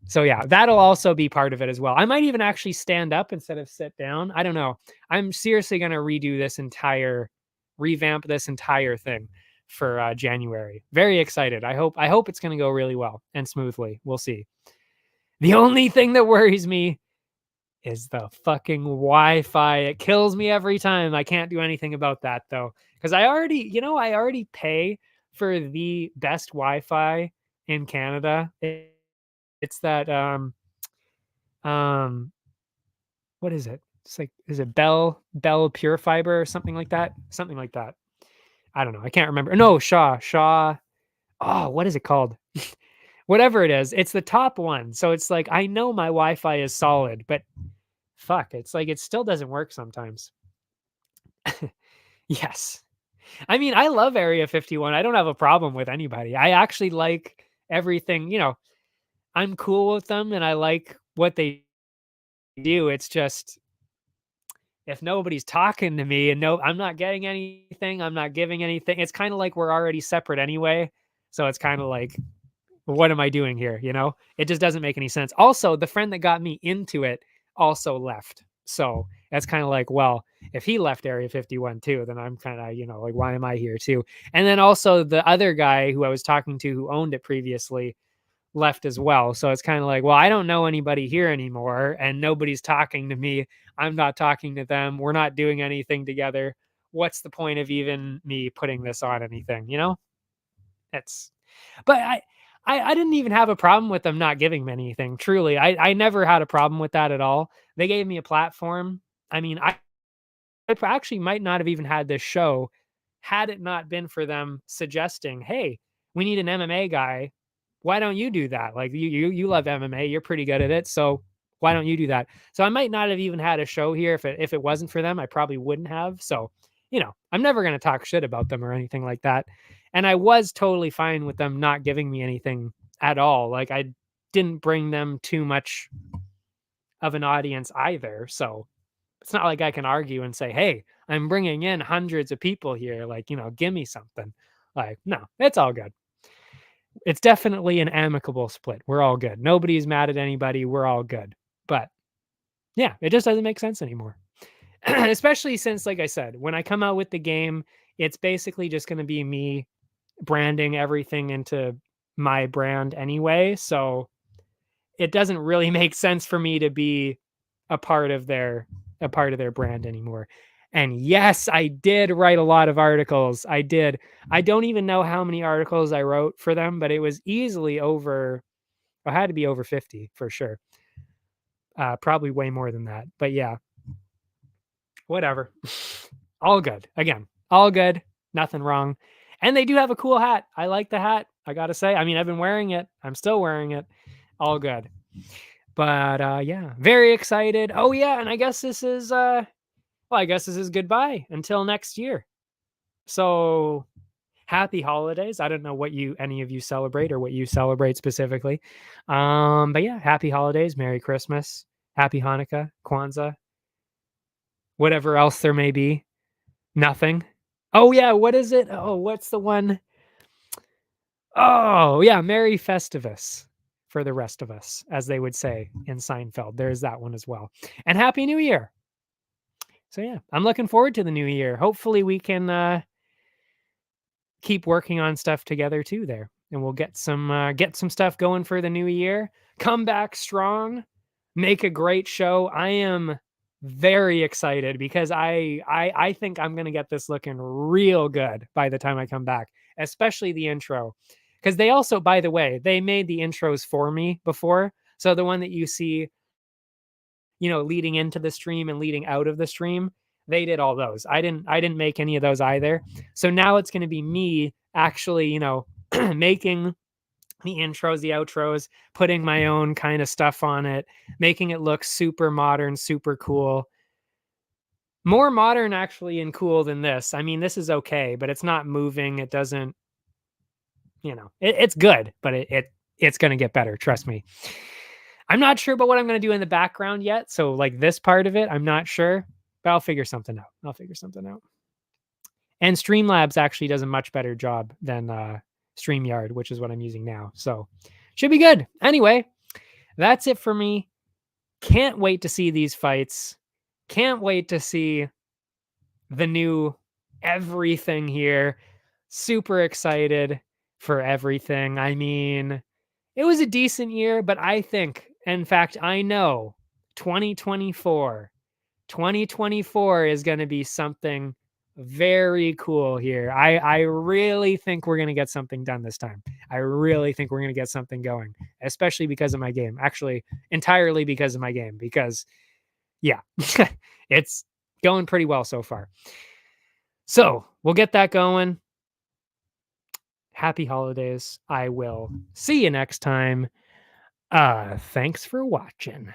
So yeah, that'll also be part of it as well. I might even actually stand up instead of sit down. I don't know. I'm seriously going to revamp this entire thing for January. Very excited. I hope it's going to go really well and smoothly. We'll see. The only thing that worries me is the fucking Wi-Fi. It kills me every time. I can't do anything about that though, because I already pay for the best Wi-Fi in Canada. It's that um what is it? It's like is it Bell Pure Fiber or something like that? Something like that. I don't know. I can't remember. No, Shaw. Oh, what is it called? Whatever it is, it's the top one. So it's like I know my Wi-Fi is solid, but fuck, it's like it still doesn't work sometimes. Yes. I mean, I love Area 51. I don't have a problem with anybody. I actually like everything, I'm cool with them and I like what they do. It's just if nobody's talking to me and no, I'm not getting anything, I'm not giving anything. It's kind of like we're already separate anyway. So it's kind of like, what am I doing here? It just doesn't make any sense. Also, the friend that got me into it also left. So that's kind of like, well, if he left Area 51 too, then I'm kind of, like, why am I here too? And then also the other guy who I was talking to who owned it previously left as well. So it's kind of like, well, I don't know anybody here anymore and nobody's talking to me. I'm not talking to them. We're not doing anything together. What's the point of even me putting this on anything, It's but I didn't even have a problem with them not giving me anything. Truly. I never had a problem with that at all. They gave me a platform. I mean, I actually might not have even had this show had it not been for them suggesting, "Hey, we need an MMA guy. Why don't you do that? Like you love MMA, you're pretty good at it, so why don't you do that?" So I might not have even had a show here if it wasn't for them. I probably wouldn't have. So, I'm never going to talk shit about them or anything like that. And I was totally fine with them not giving me anything at all. Like I didn't bring them too much of an audience either. So it's not like I can argue and say, "Hey, I'm bringing in hundreds of people here. Like, give me something." Like, no, it's all good. It's definitely an amicable split. We're all good. Nobody's mad at anybody. We're all good. But yeah, it just doesn't make sense anymore. Especially since, like I said, when I come out with the game, it's basically just going to be me branding everything into my brand anyway. So it doesn't really make sense for me to be a part of their brand anymore. And yes, I did write a lot of articles. I did. I don't even know how many articles I wrote for them, but it was easily over. It had to be over 50 for sure. Probably way more than that. But yeah, whatever. All good. Again, all good. Nothing wrong. And they do have a cool hat. I like the hat. I gotta say. I mean, I've been wearing it. I'm still wearing it. All good. But yeah, very excited. Oh yeah, and I guess this is goodbye until next year. So happy holidays. I don't know what any of you celebrate or what you celebrate specifically. But yeah, happy holidays, Merry Christmas, Happy Hanukkah, Kwanzaa, whatever else there may be. Nothing. Oh yeah, what is it? Oh, what's the one? Oh, yeah, Merry Festivus for the rest of us, as they would say in Seinfeld. There's that one as well. And Happy New Year. So yeah, I'm looking forward to the new year. Hopefully we can keep working on stuff together too there. And we'll get some stuff going for the new year. Come back strong, make a great show. I am very excited because I think I'm gonna get this looking real good by the time I come back, especially the intro. Because they also, by the way, they made the intros for me before. So the one that you see, leading into the stream and leading out of the stream, they did all those. I didn't make any of those either. So now it's going to be me actually, making the intros, the outros, putting my own kind of stuff on it, making it look super modern, super cool. More modern actually and cool than this. I mean, this is okay, but it's not moving. It doesn't, it's good, but it's going to get better. Trust me. I'm not sure about what I'm going to do in the background yet. So like this part of it, I'm not sure, but I'll figure something out. And Streamlabs actually does a much better job than StreamYard, which is what I'm using now. So should be good. Anyway, that's it for me. Can't wait to see these fights. Can't wait to see the new everything here. Super excited for everything. I mean, it was a decent year, but I think, in fact, I know 2024 is going to be something very cool here. I really think we're going to get something done this time. I really think we're going to get something going, especially because of my game. Actually, entirely because of my game, because yeah, it's going pretty well so far. So we'll get that going. Happy holidays. I will see you next time. Thanks for watching.